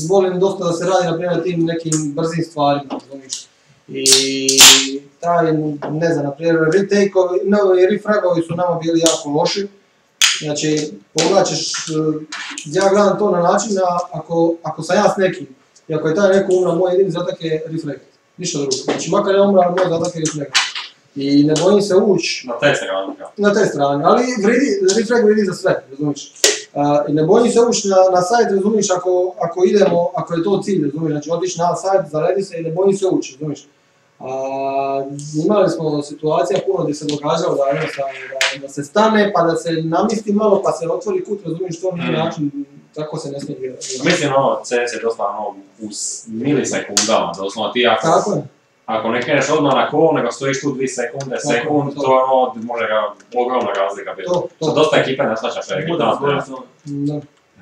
volim dosta da se radi na primjer tim nekim brzim stvarima, znaš. I taj, ne znam, na primjer retakeovi, refragovi su nama bili jako loši. Znači, pogledaćeš, ja gledam to na način da ako sam ja s nekim, i ako je taj neko umra, moj jedini zadatak je reflekt, ništa drugo. Znači, makar je umra, moj zadatak je reflekt. I ne bojim se ući na te strane, ali reflekt vridi za sve, razumiješ. I ne bojim se ući na sajt, razumiješ, ako je to cilj, razumiješ, znači otići na sajt, zaredi se i ne bojim se ući, razumiješ. Imali smo situacija puno gdje se događalo da se stane pa da se namisti malo pa se otvori kut, razumiješ, to nije način tako se ne smije igrati. Mislim, CS je dosta u milisekundama, doslovno ti Tako je. ako ne kreneš odmah na kol, nego stojiš tu 2 sekunde, sekund, to je može ga ogromna razlika biti. Što dosta ekipe ne shvaća što je ekipa.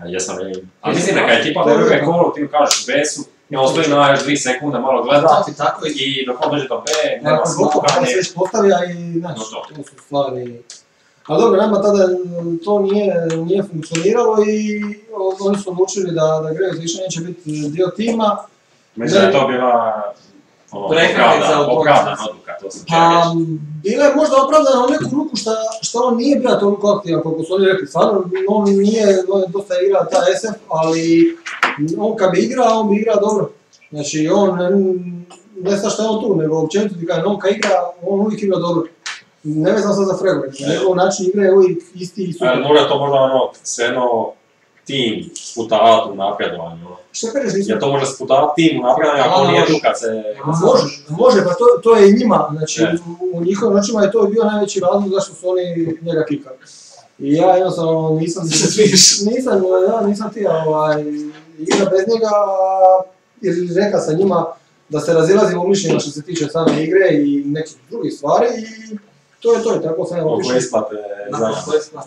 Jesam vidim. A mislim neka ekipa ne vjeruje kolu, ti mu kažeš besu, i on stoji na još 2 sekunde, malo gleda, i dok on dođe do B, nema smukanje. Tako se već postavlja i znaš, to su stvari. Ali dobro, nama tada to nije funkcioniralo i oni su odlučili da Graves više neće biti dio tima. Mislim da je to bila opravdana odluka, to sam htio reći. Bila je možda opravdana u neku ruku što on nije bio toliko aktivan, koliko su oni rekli. Stvarno, on dosta igrao ta SF, ali on kad bi igrao, on bi igrao dobro. Znači, on ne zna što je on tu, nego općenito ti kažem, on kad igra, on uvijek igra dobro. Ne vezam sad za Fregu, njegov način igre je uvijek isti i super. Možda to možda svejedno tim sputavati u napredovanju. Što kažeš, nisam? Jer to može sputavati tim u napredovanju ako nije tu kad se... Može, pa to je i njima, znači u njihovim očima je to bio najveći razlog zašto su oni njega kikali. I ja jednostavno nisam htio igra bez njega, jer rekao sam njima da se razilazimo u mišljenja što se tiče same igre i nekih drugih stvari i to je to, tako sam ja opišao. Oko isplate zajedno.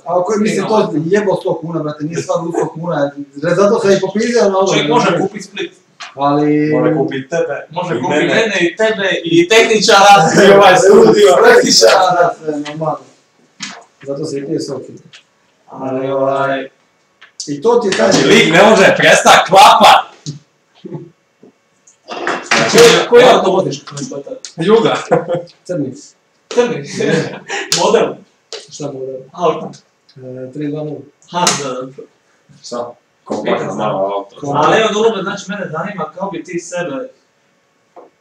A ako je mislim to jebo 100 kuna, brate, nije stvar u 100 kuna, zato sam i popizio na ono. Čovjek može kupiti Split. Ali... Može kupiti tebe. Može kupiti mene i tebe i tehničara i ovaj studio. Tehničara, sve normalno. Zato se i pije soki. Ali i to ti je taj... Znači, lik ne može prestati klapat! Koji auto vodiš? Juga. Crni. Crni. Model. Šta model? Auto. 320. Ha, da. Šta? Kompaktno malo auto. Ali evo dobro, znači mene zanima kao bi ti sebe,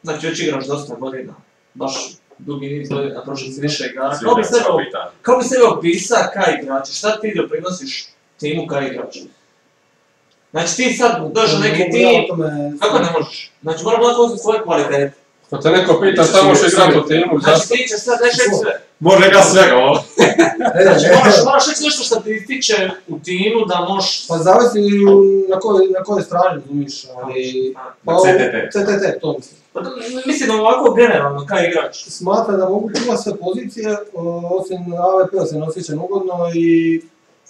znači već igraš dosta godina, baš dugi niz godina, prošli si više igara, kao bi sebe opisao kao igrač, šta ti doprinosiš timu kao igrač? Znači ti sad dođeš u neki tim, kako ne možeš? Znači moram gledati svoje kvalitete. Kad te neko pita šta možeš igrati u timu, znači ti će sad reći sve. Može ga svega ovo. Znači moraš reći nešto što ti tiče u timu da možeš... Pa zavisi na kojoj strani umiš, ali... CTT, to mislim. Pa mislim ovako generalno, kao igrač. Smatram da mogu čuvati sve pozicije, osim AVP-a se ne osjećam ugodno i...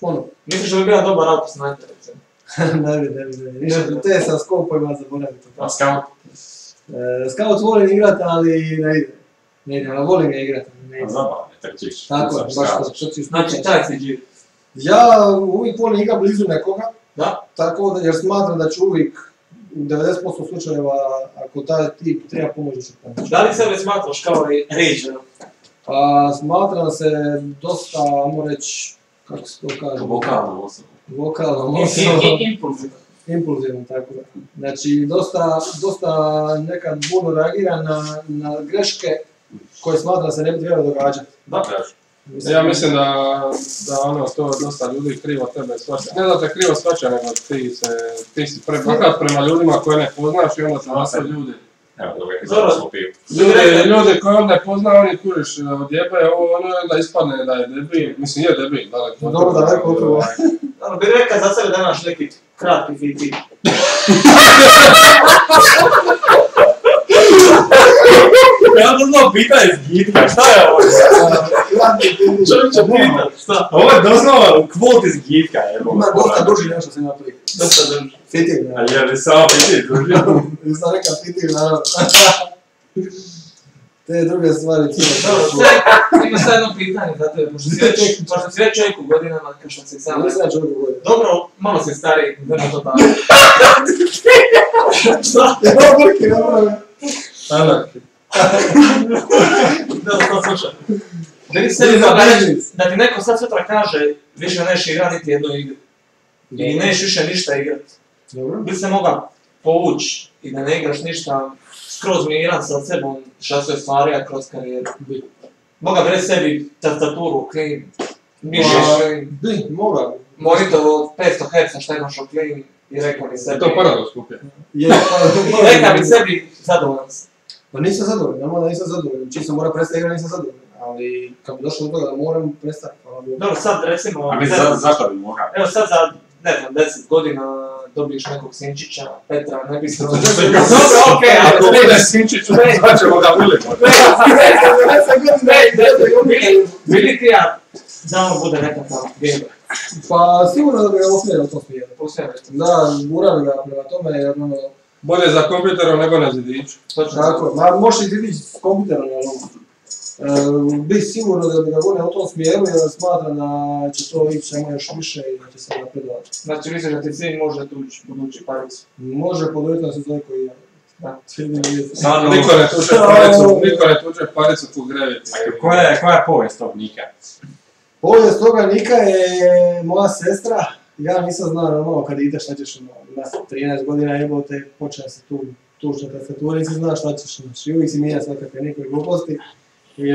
ono. Misliš da bi bila dobar auto snajper, recimo? Ne bi. Više te sa skopovima zaboraviti. A scout? Scout volim igrat, ali ne ide, ali volim ga igrat. Zabavno, trčiš. Tako je, baš to. Znači, taj si dživ. Ja uvijek volim igrat blizu nekoga, da? Tako da, jer smatram da ću uvijek u 90% slučajeva, ako taj tip treba pomoći, da ću pomoći. Da li sebe smatraš kao rager? Pa smatram se dosta, ajmo reći, kako se to kaže? Vokalno osobno. Impulzivno, tako da. Znači, dosta nekad burno reagira na greške koje smatram da se ne bi trebalo događati. Da. Ja mislim da ono to dosta ljudi krivo tebe shvaća. Ne da te krivo shvaća, nego ti si prebahat prema ljudima koje ne poznaš i onda se nastaju ljudi. Evo, dobro, smo piju. Ljudi koje onda ne pozna, oni kuriš odjebe, ono onda ispadne da je debil, mislim je debil, daleko. Dobro, daleko od toga. Bi rekao za sebe da imaš neki kratki fiti. Ja to znao pitanje iz gitka, šta je ovo? Čovječe pita, šta? Ovo je doslovno kvot iz gitka, evo. Ima dosta duži nešto sam napravio. Dosta duži. Fitig, a je li samo fitig duži? Nisam rekao fitig, naravno. Te druge stvari cijelo. Dobro, ima sad jedno pitanje za tebe, pošto si već čovjek u godinama, kao što si sam... Nisam čovjek u godinama. Dobro, malo si stariji, nema to tako. Šta? Dobro. Da slušaj. Da ti neko sad sutra kaže, više neš igrati niti jednu igru. I neš više ništa igrati. Bi se mogao povući i da ne igraš ništa skroz miran sa sebom šta se ostvarija kroz karijeru. Moga bi reći sebi tastaturu, clean, mišić clean. Moga. Monitor 500 Hz šta imaš o clean i rekao bi sebi... To paradoks kupio. Rekao bi sebi zadovoljan sam. Pa nisam zadovoljan, normalno da nisam zadovoljan. Čim sam mora prestati igrati nisam zadovoljan. Ali kad bi došlo do toga da moram prestati, hvala Bogu. Dobro, sad recimo... A mi zašto bi mogao? Evo sad za ne znam, 10 godina dobiješ nekog Sinčića, Petra, ne bi se Dobro, okej, ako bude Sinčić, zvaćemo ga Milipo. Bili ti ja da on bude nekakav gamer. Pa sigurno da bi ga usmjerio u tom smjeru. Usmjerio. Da, gurali ga prema tome jer Bolje za kompjuterom nego na zidiću. tako, ma možeš i zidić s kompjuterom, bi sigurno da bi ga gurali u tom smjeru jer smatram da će to ići samo još više i da će se napredovati. Znači misliš da ti sin može tući budući Paricu? Može podojiti na sezoni koji je. Da, Niko ne tuče paricu tu greviti. Koja je povijest tog Nika? Povijest toga Nika je moja sestra. Ja nisam znao normalno kad ideš šta ćeš na 13 godina jebote, počeo se tu tući na tastaturi, nisi znaš šta ćeš i uvijek si mijenja svakakve nikoj gluposti. I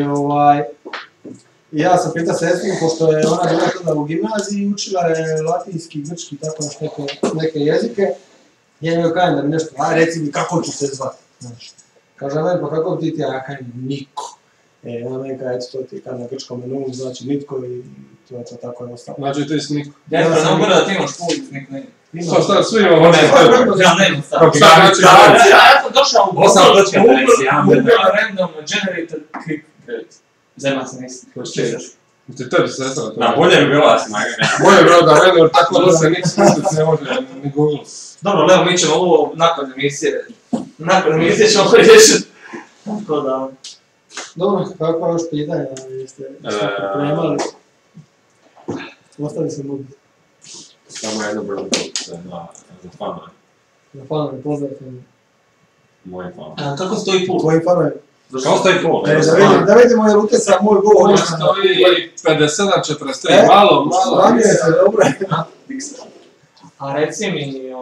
ja sam pitao sestru, pošto je ona bila tada u gimnaziji, učila je latinski, grčki, tako neke jezike. Ja mi kažem da mi nešto, reci mi kako ću se zvati, znaš. Kaže meni, pa kako ti ja kažem Niko. Ona meni kaže, eto to ti kad na grčkom menu znači nitko i to je to tako je ostalo. Znači ti si Niko. Ja sam bolje da ti imaš povijest nickname. Šta, svi imamo nešto. Ja ne imam stav. Ja sam došao u Google random generator click rate. Zajma se nisi. Ti tebi sestra to. Da, bolje bi bilo da si nagrada. Bolje bi bilo da Renor tako da se niks mislic ne može ni Google. Dobro, Leo, mi ćemo ovo nakon emisije. Nakon emisije ćemo riješiti. Tako da... Dobro, kako još pitanja jeste pripremali? Ostali se mogu. Samo jedno brzo za fana. Na fanove, pozdrav fanove. Moj fan. Kako stoji pul? Tvoji fanove? Kao stoji pol? Da vidimo jer utjeca moj govor. Ovo stoji 57-43, malo. Ranije se, dobro. A reci mi,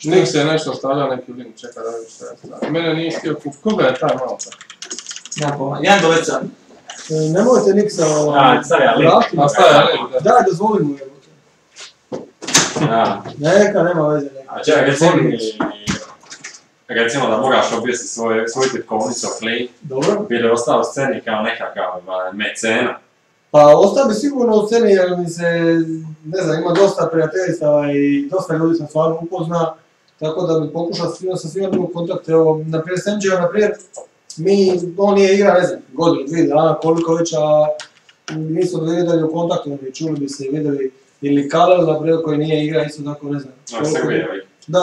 Niks je nešto stavljao neki link, čeka da vidim što je stavljao. Mene nije htio kup. Koga je taj malo tako? Ja pojma, jedan do već sad. Nemojte Niksa stavlja link. A stavlja link, da. Daj, dozvoli mu je. Neka, nema veze. A čekaj, recimo da moraš objesti svoju tipkovnicu Clay, bi li ostao u sceni kao nekakav mecena? Pa ostao bi sigurno u sceni jer mi se, ne znam, ima dosta prijateljstava i dosta ljudi sam stvarno upozna, tako da bi pokušao sa svima biti u kontaktu. Evo, naprijed s MJ-om, on nije igra, ne znam, godinu, 2 dana, koliko već, a nismo bili dalje u kontaktu, čuli bi se i vidjeli, ili Kalel, naprijed, koji nije igra, isto tako, ne znam. Da,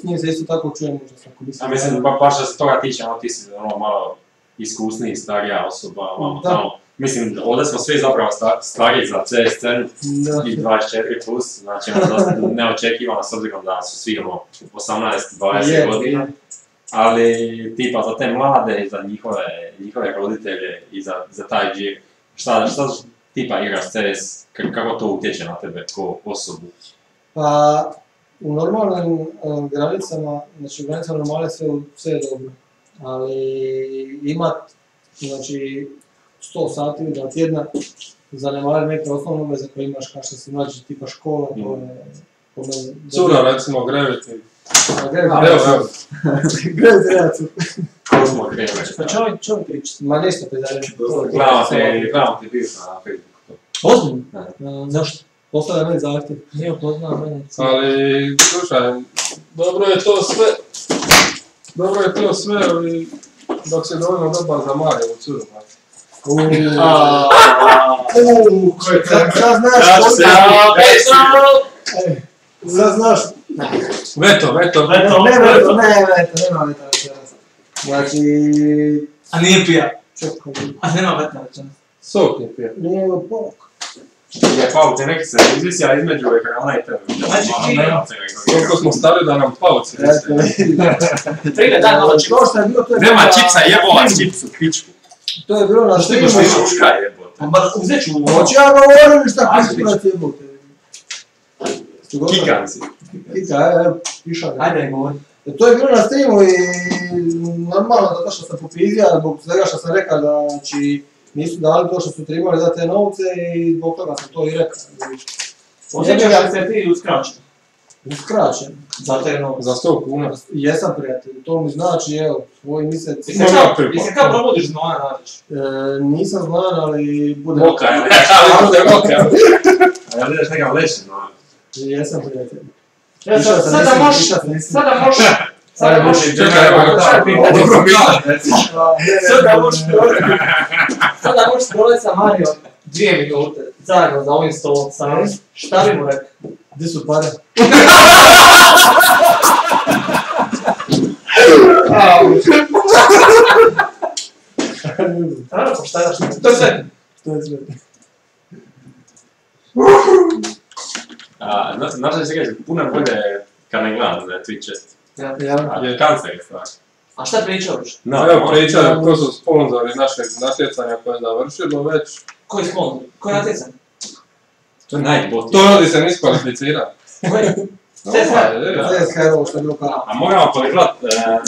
s njim se isto tako čujem možda svako mislim. A mislim, baš da se toga tiče, ti si malo iskusniji, starija osoba, mislim, ovdje smo svi zapravo stariji za CS scenu i 24+, znači dosta neočekivano s obzirom da su svi 18-20 godina, ali tipa za te mlade i za njihove roditelje i za taj džir, šta tipa igraš CS, kako to utječe na tebe kao osobu? Pa, u normalnim granicama, znači u granicama normale sve je dobro, ali imat, znači 100 sati na tjedna, zanemariti neke osnovne obveze koje imaš kao što si mlađi tipa škola, to je po meni... Cura recimo, Gravity. Gravity nema cura. Kozmo Gravity. Pa čovjek pričati. Ma ništa pizarje. Gledam ti bio na Facebooku. Ozbiljno? Zašto? Postavlja meni zahtjev. Nije upoznao mene. Ali, slušaj, dobro je to sve, ali dok se dovoljno dobar za Mariju curu. Sad znaš... Veto. Nema veta večeras. Znači... A nije pija. A nema veta večeras. Sok je pija. Nije ovo polak. Je pauce, neki se izvisija između ekrana i tebe. Znači ti... Koliko smo stali da nam pauci visi. Prije dan malo čipsa. Nema čipsa, jebova čipsu, pičku. To je bilo na streamu. Što imaš uška jebote. Pa uzet ću... Hoće ja govorim šta piškurac jebote. Kikan si. Kika, pišan. Ajde, govori. To je bilo na streamu i normalno zato što sam popizija, zbog svega što sam rekao da nisu dali to što su trebali za te novce i zbog toga sam to i rekao. Osjećaš se ti uskraćen? Uskraćen. Zato je novo. Za 100 kuna. Jesam prijatelj, to mi znači, evo, svoj mjesec. Mislim kao probudiš Znojana Radić? Nisam znan, ali bude... Moka je, ali bude moka. A ja vidiš nekam leći, no. Jesam prijatelj. Sada možeš... Čekaj, evo, Sada možeš proleti sa Marijom 2 minute, zajedno za ovim stolom sami. Šta bi mu rekao? Gdje su pare? Naravno, poštajaš. To je sve. To je sve. Znaš da će reći, puno bolje kad ne gledam na Twitch čest. Ja. Kancer je stvar. A šta pričao još? Evo pričaju ko su sponzori našeg natjecanja koje je završilo već. Koji sponzor? Koji natjecan? To je najbolje. To rodi se niskvalificira. Koji? CSK je ovo što je bilo kao. A moramo poliglat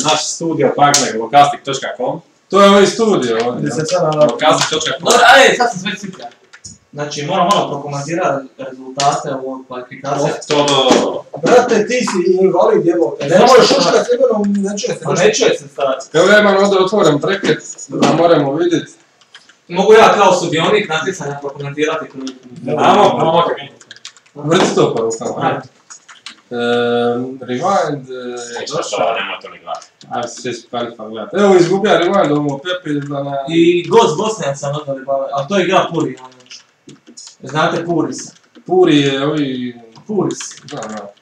naš studio partner lokastik.com. To je ovaj studio ovdje. Gdje se sada... Lokastik.com. Dobro, ajde, sad sam sve ciplja. Znači, moram malo prokomentirati rezultate u kvalifikacije. Brate, ti si invalid jebote. Ne možeš ušta slibenom, ne čuje se. Pa ne čuje se stvar. Evo ja imam ovdje otvoren breket, da moramo vidjeti. Mogu ja kao sudionik natjecanja prokomentirati priliku. Amo, Vrti to pa rukama. Rewind je došao. Nema to ni gledati. Ajde se svi kvalifa gledati. Evo izgubija Rewind, ovo Pepi da na... I gost Bosnijaca odali bave, ali to je igra Puri. Znate Purisa? Puri je ovi... Puris. Da.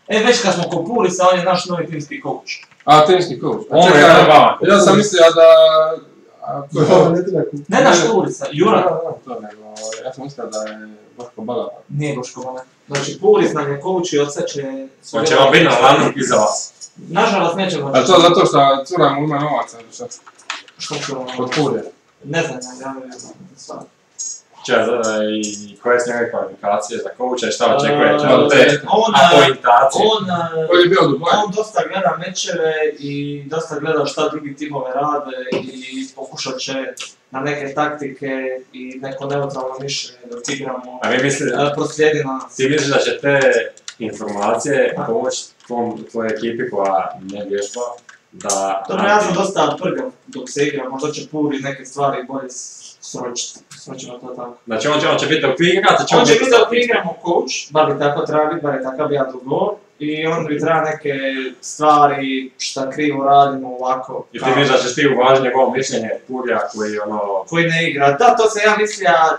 Već kad smo ko Purisa, on je naš novi timski coach. A, timski coach. On je jedan bava. Ja sam mislio da... Ne naš Purisa, Jura. To nego, ja sam mislio da je Boško Balava. Nije Boško Balava. Znači Puris nam je coach i od sad će... Hoće vam biti na lanu iza vas. Nažalost neće moći. A to zato što cura mu ima novaca, šta? Što ću... Od Purije. Ne znam, ja ne znam. I koje su njegove kvalifikacije za coacha i šta očekuje te On je bio u Dubaju. On dosta gleda mečeve i dosta gleda šta drugi timove rade i pokušat će na neke taktike i neko neutralno mišljenje dok igramo. A vi mislite, proslijedi nas. ti misliš da će te informacije pomoći tvojoj ekipi koja ne vježba da... Dobro, ja sam dosta prgav dok se igra, možda će Puri neke stvari bolje sročiti. Sročimo to tako. Znači on će biti okvirat, on će biti da okviramo coach, bar bi tako treba biti, bar je takav ja dogovor. I on bi treba neke stvari šta krivo radimo ovako. I ti misliš da ćeš ti uvažiti njegovo mišljenje Purija koji koji ne igra. Da, to se ja mislija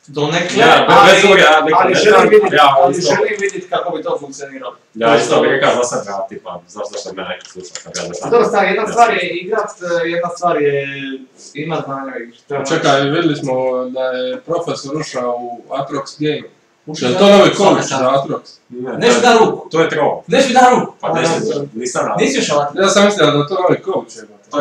donekle, ali želim vidjeti kako bi to funkcioniralo. Ja isto bih rekao za sebe, tipa, zašto što me neko sluša kad ja došao. Dobro, stvar, jedna stvar je igrat, jedna stvar je imat znanja u igri. Čekaj, vidjeli smo da je profesor ušao u Atrox Game. Je to novi coach za Atrox? Neš mi da ruku. To je troll. Neš mi da ruku. Pa nisam rad. Nisi još Alatin. Ja sam mislio da je to novi coach.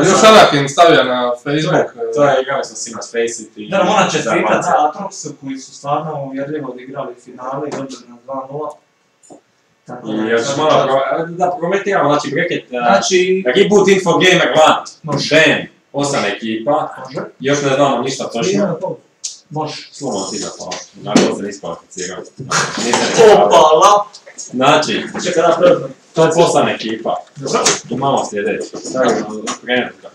Još Alatin stavlja na Facebook. To je igrali smo s njima Faceit i... Da, moram čestitat za Atroxu koji su stvarno uvjerljivo odigrali finale i dobili na 2-0. I još malo da prometiramo, znači bracket, Reboot Info Gamer Land, Dan, 8 ekipa, još ne znamo ništa točno. Može. Slobodno ti da hvala, naravno se niskvalificirao. Opala! Znači, čekaj da prvi. To je 8 ekipa. Imamo sljedeći. Krenutka.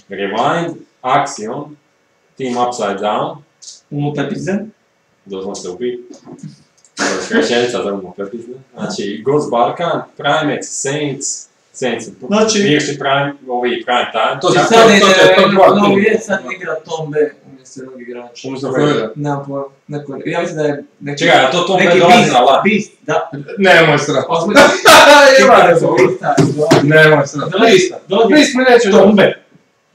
Rewind, Axiom, Team Upside Down. Umo Pepizden. Doslovno se ubi. Skraćenica za Umo Pepizden. Znači, Ghost Balkan, Primates, Saints, bivši Prime, ovi Prime Time. To je Novi je sad igra Tom B umjesto drugih igrača. Umjesto kojega? Nemam pojma, neko, ja mislim da je neki... Čekaj, a to Tom B dolazi na lan? Beast, da. Nemoj srat. Nemoj srat. Beast mi neće Tom B.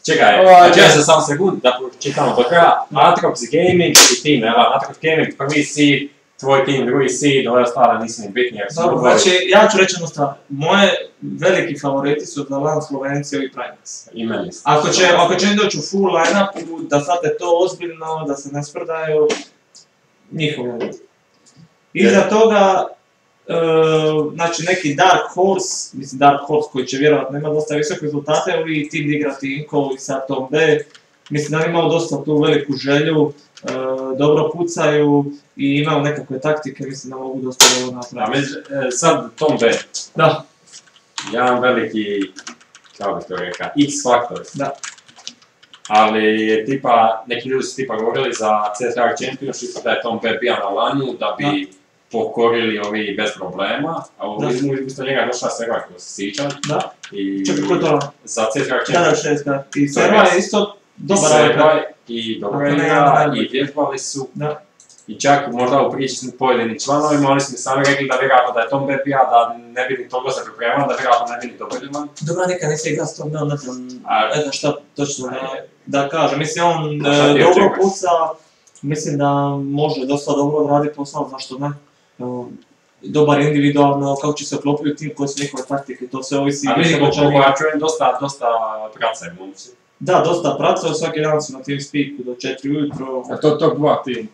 Čekaj, čekaj se sam sekund da čitamo do kraja. Atrox Gaming i Team, Atrox Gaming prvi seed, tvoj tim drugi seed, ove ostale nisu ni bitni. Dobro, znači ja ću reći jednu stvar. Moje veliki favoriti su za LAN Slovenci i Primates. I meni. Ako će im doći u full line-upu, da shvate to ozbiljno, da se ne sprdaju, njihov je. Iza toga, znači neki Dark Horse, mislim Dark Horse koji će vjerojatno imati dosta visoke rezultate, ovi tim igrati Inko i sad Tom B. Mislim da je imao dosta tu veliku želju, dobro pucaju i imaju nekakve taktike, mislim da mogu dosta dobro napraviti. Sad Tom B. Da. Jedan veliki, kako bih to rekao, X-faktor. Da. Ali tipa, neki ljudi su tipa govorili za CSR Championship da je Tom B bio na lanju, da bi pokorili ovi bez problema, a umjesto njega je došla Servaj koji se sjećam. Da. I čekaj, ko je to? Za CSR Championship. Da. I Servaj je isto dobar Servaj i dobra igra, i vježbali su. Da. I čak možda u priči s pojedinim članovima, oni su mi sami rekli da vjerojatno da je Tom B bija, da ne bi ni toliko se pripremali, da vjerojatno ne bi ni dobili van. Dobro, nekad nisi igra s Tom B, ne znam šta točno da kažem. Mislim, on dobro puca, mislim da može dosta dobro odraditi posao, zašto ne. Dobar individualno, kako će se uklopiti u tim koji su njihove taktike, to se ovisi... A vidim koliko ja čujem dosta pracaju momci. Da, dosta pracaju, svaki dan su na TeamSpeaku do 4 ujutro. A to je top 2 tim.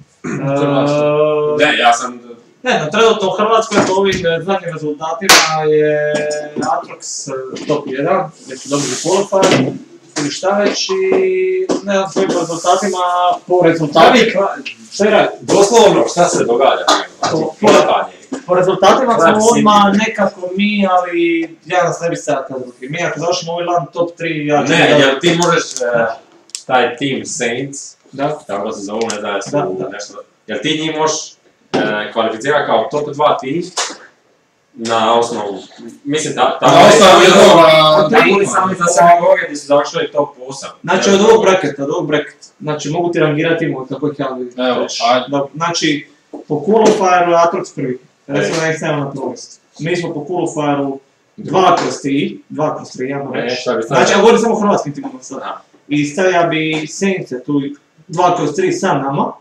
Ne, ja sam... Ne, trenutno u Hrvatskoj po ovim zadnjim rezultatima je Atrox top 1, gdje su dobili qualifier ili šta već i ne znam svojim rezultatima, po rezultatima... Šta je radi? Doslovno, šta se događa? Po rezultatima smo odmah nekako mi, ali ja nas ne bi sad kazao. Mi ako završimo ovaj LAN top 3, ja ću... Ne, jer ti možeš taj team Saints, da, tako se zovu, ne znam da su nešto... Jer ti njih možeš kvalificirati kao top 2 tim na osnovu... Mislim da... Na osnovu jednoga... Oni sami za sebe govore gdje su završili top 8. Znači od ovog bracketa, znači mogu ti rangirati imamo tako ih ja vidim. Evo, ajde. Znači, po qualifieru je Atrox prvi. Recimo da ih stavimo na prvo mjesto. Mi smo po qualifieru 2/3, ja bih reći. Znači, ja govorim samo o hrvatskim timama sad. I stavija bi Saints tu 2/3 sa nama.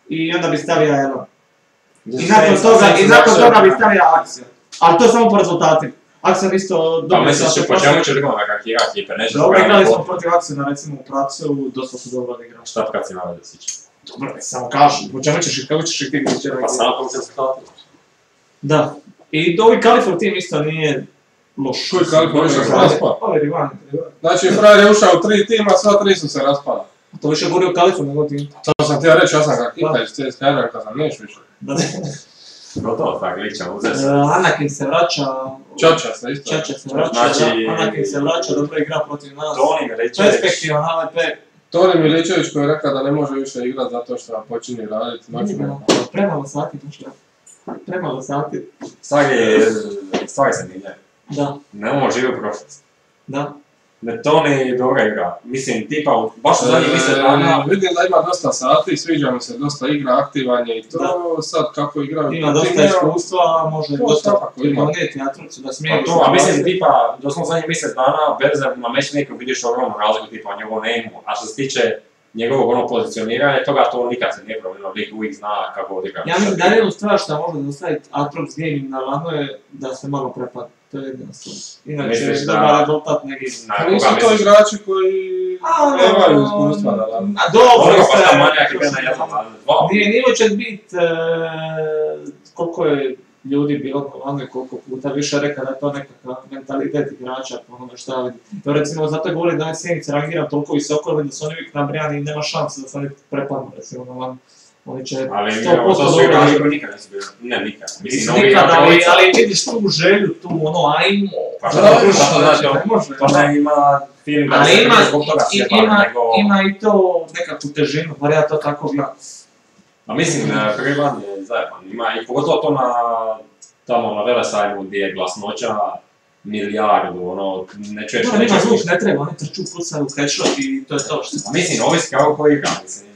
I onda bi stavija jedan. I nakon toga bi stavija Akcija. Ali to samo po rezultatima. Akcija isto dobro. Pa misliš, po čemu će likoma kakira ekipe? Dobro, igrali smo protiv Akcija, recimo u Pracu, dosta su dobro igrali. Šta kad si malo da siće? Dobro, samo kažem, po čemu ćeš, kako ćeš ih ti gdje Pa samo kako se skratili. Da. I ovi Kalifor tim isto nije loš. Koji Kalifor više se raspao? Ovi Rivani. Znači, frajer je ušao u 3 tima, sva 3 su se raspala. To više govori o Kalifor nego tim. To sam htio reći, ja sam ga kita iz CSKR, kad sam neš više. Da. Gotovo, tak, lik ćemo uzeti. Anakin se vraća. Čača se isto. Čača se vraća, znači, da. Anakin se vraća, dobro igra protiv nas. Toni Miličević. Perspektivan HVP. Toni Miličević koji je rekao da ne može više igrat zato što počini raditi. Premalo sati, došlo. Premalo sati. Stvari se mijenjaju. Da. Ne možemo živjeti u prošlosti. Da. Ne, Toni dobra igra. Mislim, tipa, baš u zadnjih mjesec dana... Vidim da ima dosta sati, sviđa mi se dosta igra, aktivan je i to, sad kako igraju... Ima dosta iskustva, može dosta donijeti Atroxu da smije... Pa to, a mislim, tipa, doslovno zadnjih mjesec dana, bez na matchmakeru vidiš ogromnu razliku, tipa, u njegovom name-u, a što se tiče njegovog ono pozicioniranja, toga to nikad se nije promijenilo, lik uvijek zna kako odigra. Ja mislim da je jednu stvar što može dostaviti Atrox Gaming na lanu je da se malo prepada. To je jedina stvar. Inače je dobar rezultat neki... Nisu to igrači koji nemaju iskustva da lanu. A dobro, pa ta manjak je na jednom lanu. Nije će biti koliko je ljudi bilo na lanu i koliko puta više rekao da je to nekakav mentalitet igrača po onome što ja vidim. To recimo zato je govorim da je Sjenice rangiran toliko visoko da su oni uvijek nabrijani i nema šanse da se oni prepadnu recimo na lanu. Oni će 100% su igrači koji nikad nisu bili. Ne, nikad. Mislim, nikad, ali vidiš tu želju, tu ono, ajmo. Pa što znači, to ne ima film da se zbog toga sjepa, nego... Ima i to nekakvu težinu, bar ja to tako gledam. A mislim, Privan je zajeban, ima i pogotovo to tamo na Velesajmu gdje je glasnoća milijardu, ono, ne čuješ... No, nema zvuk, ne treba, oni trču, pucaju, headshot i to je to što... A mislim, ovisi kako koji igra, mislim.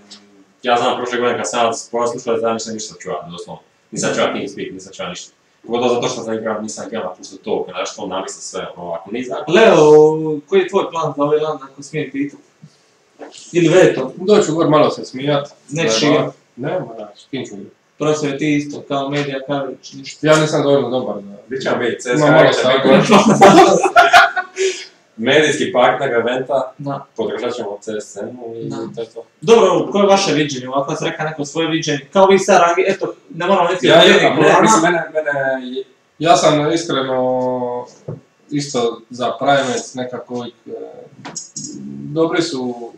Ja znam prošle godine kad sam poslušao da nisam ništa čuo, doslovno. Nisam čuo TeamSpeak, nisam čuo ništa. Pogotovo zato što sam igrao, nisam igrao napusto to, kada što namisli sve, ono, ako nisam... Leo, koji je tvoj plan za ovaj land, ako smijem pitati? Ili Veto? Doću gore malo se smijat. Nećeš igrat? Nema, da, s kim ću igrat. Profesor je ti isto, kao medija coverage, ništa. Ja nisam dovoljno dobar da... Gdje ćemo biti? Ima malo CSKA medijski partner eventa, podržat ćemo CSN-u i to je to. Dobro, koje je vaše viđenje? Ovako vas reka neko svoje viđenje. Kao vi sad rangi, eto, ne moramo niti Ja sam iskreno isto za Primates nekako dobri su...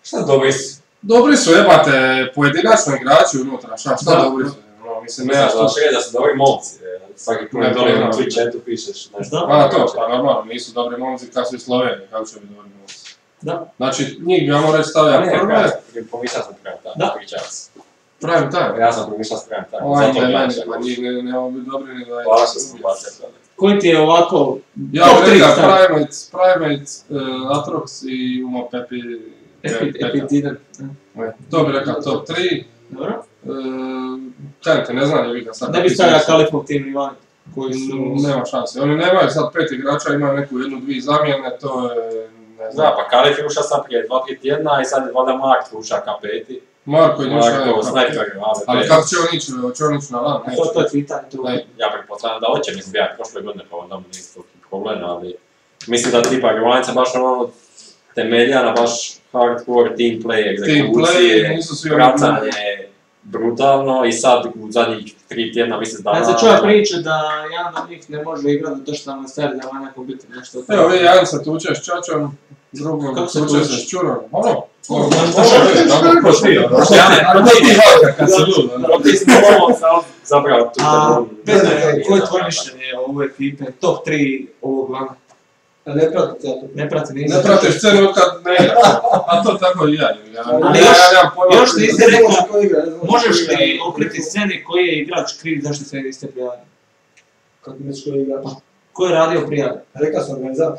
Šta dobri su? Dobri su, jebate, pojedinačno igrači unutra, šta dobri su. Mislim, ne znaš da su dobri momci. Svaki put dole na Twitch chatu pišeš nešto. A to, pa normalno, nisu dobri momci kao su i Sloveniji, kako će biti dobri momci. Da. Znači, njih bi ja morao reći stavljati prve. Pomišljao sam prime time, pričao sam. Prime time? Ja sam pomišljao s prime time. Ovaj ne meni, pa njih ne mogu biti dobri ni da je. Hvala što sam bacio. Koji ti je ovako ja bih rekao Primate, Atrox i Uma Pepi. Epididar. To bih rekao top 3. Dobro. Kažete, ne znam je vi ga sad. Ne bi stavio Kalifov tim Ivani, koji su... Nema šanse. Oni nemaju sad 5 igrača, imaju neku 1-2 zamjene, to je... Ne znam. Da, pa Kalif je ušao sam prije 2-3 tjedna i sad je valjda Mark ušao ka peti. Marko je ušao Marko, snajper, ali kako će on ići? Hoće on ići na LAN? To je pitanje tu. Ja pretpostavljam da hoće, mislim ja prošle godine pa onda mu nije toliki problem, ali... Mislim da tipa Grovanjica baš ono temelja na baš hardcore team play, egzekucije, pracanje, brutalno i sad u zadnjih 3 tjedna mjesec dana... Ja se čuva priča da jedan od njih ne može igrati zato što nam je stari da ima nekom biti nešto... Evo vi jedan se tuče s Čačom, drugom tuče se s Čurom. Ono? Što je tako ko ti, ono? Ti valka kad se lud, ono? Ti smo ovo zapravo tu da... Petre, koje je tvoje mišljenje o ovoj ekipe, top 3 ovog lana? Ne pratite ja to. Ne prati, nisam. Ne pratiš scenu od kad ne igra, a to tako i ja. Ali još nisi rekao, možeš li okriti sceni koji je igrač kriv zašto se niste prijavili? Kako misliš koji je igrač? Ko je radio prijave? Rekao sam organizator.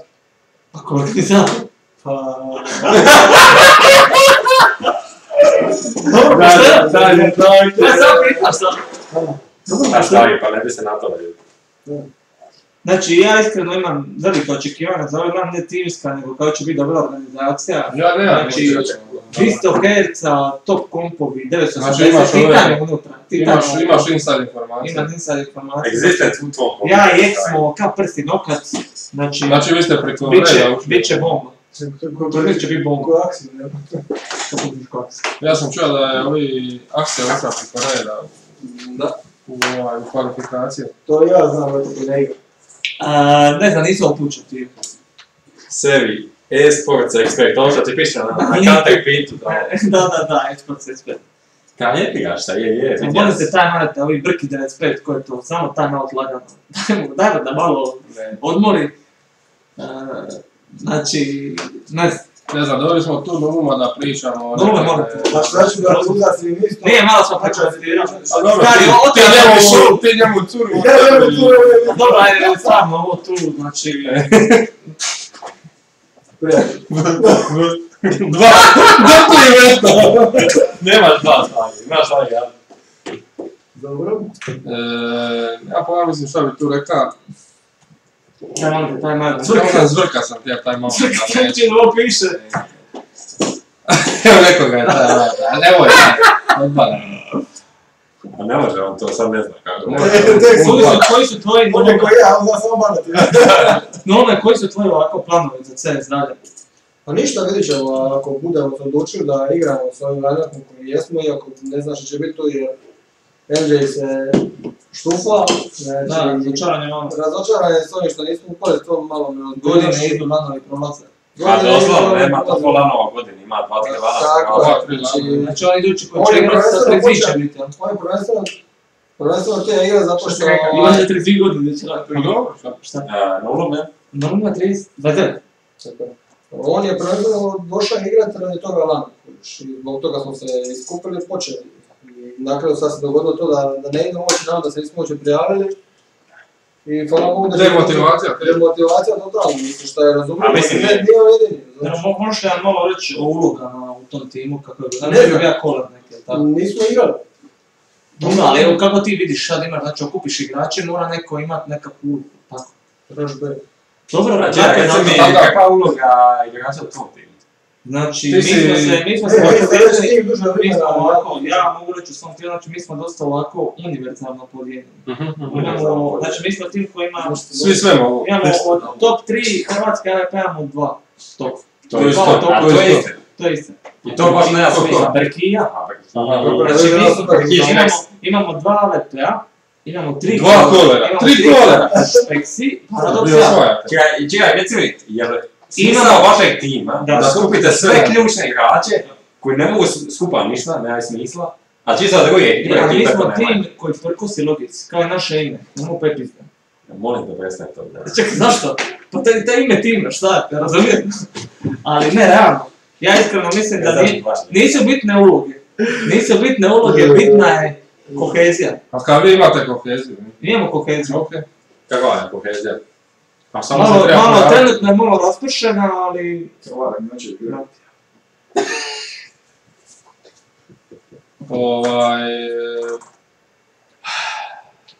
Pa ko je organizator? Pa... Dobro, šta je? Ja sam pritaš sad. A stavi, pa ne bi se na to vidio. Znači, ja iskreno imam velike očekivanja za ovaj lan, ne timska, nego kao će biti dobra organizacija. Ja nemam znači, 300 Hz, top kompovi, 980, znači, imaš Titan je unutra. Imaš inside informacije. Imam inside informacije. Existence u tom. Ja i Ek smo kao prsti nokac, znači vi ste preko reda ušli. Biće bomba. To će biti bomba. Koju akciju nema? Ja sam čuo da je ovi akcija ušla preko reda u kvalifikacije. To ja znam, ali to ne igra. Ne znam, nisam upućen ti. Sevi, e-sports expert, ovo što ti piše na counter pitu. Da, e-sports expert. Kaj ne pigaš sa, je. Molim se time-out, ovi brki 95, ko je to, samo time-out lagano. Dajmo da malo odmori. Znači, ne znam, dobili smo tu Nuluma da pričamo. Nuluma morate. Znači da razugasi i nisto. Nije, malo smo pričali. A dobro, ti njemu curu. Dobro, ajde, stvarno ovo tu, znači... Dva, gotovi veto! Nemaš dva stvari, imaš dva jedan. Dobro. Ja pa mislim šta bi tu rekao. Ja molim te, time-out. Zvrka sam ti ja time-out. Zvrka ti ovo piše. Evo nekoga je time-out, ali evo je odbala. A ne može, on to sad ne zna kako. Koji su tvoji... On je koji ja, on zna samo banati. Nome, koji su tvoji ovako planovi za CS dalje? Pa ništa, vidit ćemo ako budemo se odlučili da igramo s ovim line-upom koji jesmo, iako ne znam što će biti tu jer MJ se štufa. Da, razočaran je malo. Razočaran je s ovim što nismo upali, to malo me odgodio. Godine idu lanovi prolaze. Pa doslovno, nema to po lanova godini, ima 2-3 lana. Tako, znači oni idući koji će igrati sa 32 će biti. On je prvenstveno te igra zato što... Ima 32 godine će lako igrati. Dobro, Šta? Nulum, ne? Nulum ima 29. On je prvenstveno došao igrati radi toga lana. Zbog toga smo se iskupili i počeli. Na kraju sad se dogodilo to da ne idemo moći nam, da se nismo moći prijavili. I hvala Bogu da je demotivacija totalno, mislim što je razumljivo, nije jedini. Možeš jedan malo reći o ulogama u tom timu, kako je bilo, ne bi ja kolar neke, tako? Nismo igrali. Dobro, ali evo kako ti vidiš sad imaš, znači okupiš igrače, mora neko imat nekakvu ulogu, tako? Ražbe. Dobro, kakva uloga igrača u tom timu? Znači, mi smo se ovako, ja mogu reći u svom timu, znači mi smo dosta ovako univerzalno podijeljeni. Znači mi smo tim koji ima... Svi sve mogu. Imamo od top 3 Hrvatske AVP imamo 2 top. To je isto. To je isto. I to baš nema smisla. Berkija. Znači imamo 2 AVP-a. Imamo 3 kolera. 3 kolera! Speksi, paradoksija. Čekaj, reci mi, jel smisao vašeg tima da skupite sve ključne igrače koji ne mogu skupa ništa, nema smisla, a čisto da druge ekipe Ja, mi smo to tim nemaju. koji prkosi logici, kao i naše ime, nemamo pepizda. Molim da prestane to. Čekaj, zašto? Pa to je ime tima, šta, razumijem? Ali ne, realno. Ja iskreno mislim da nisu bitne uloge. Nisu bitne uloge, bitna je kohezija. A kad vi imate koheziju? Imamo koheziju. Ok. Kakva je kohezija? A samo se Malo, treba malo pojaviti. trenutno je malo raspršena, ali...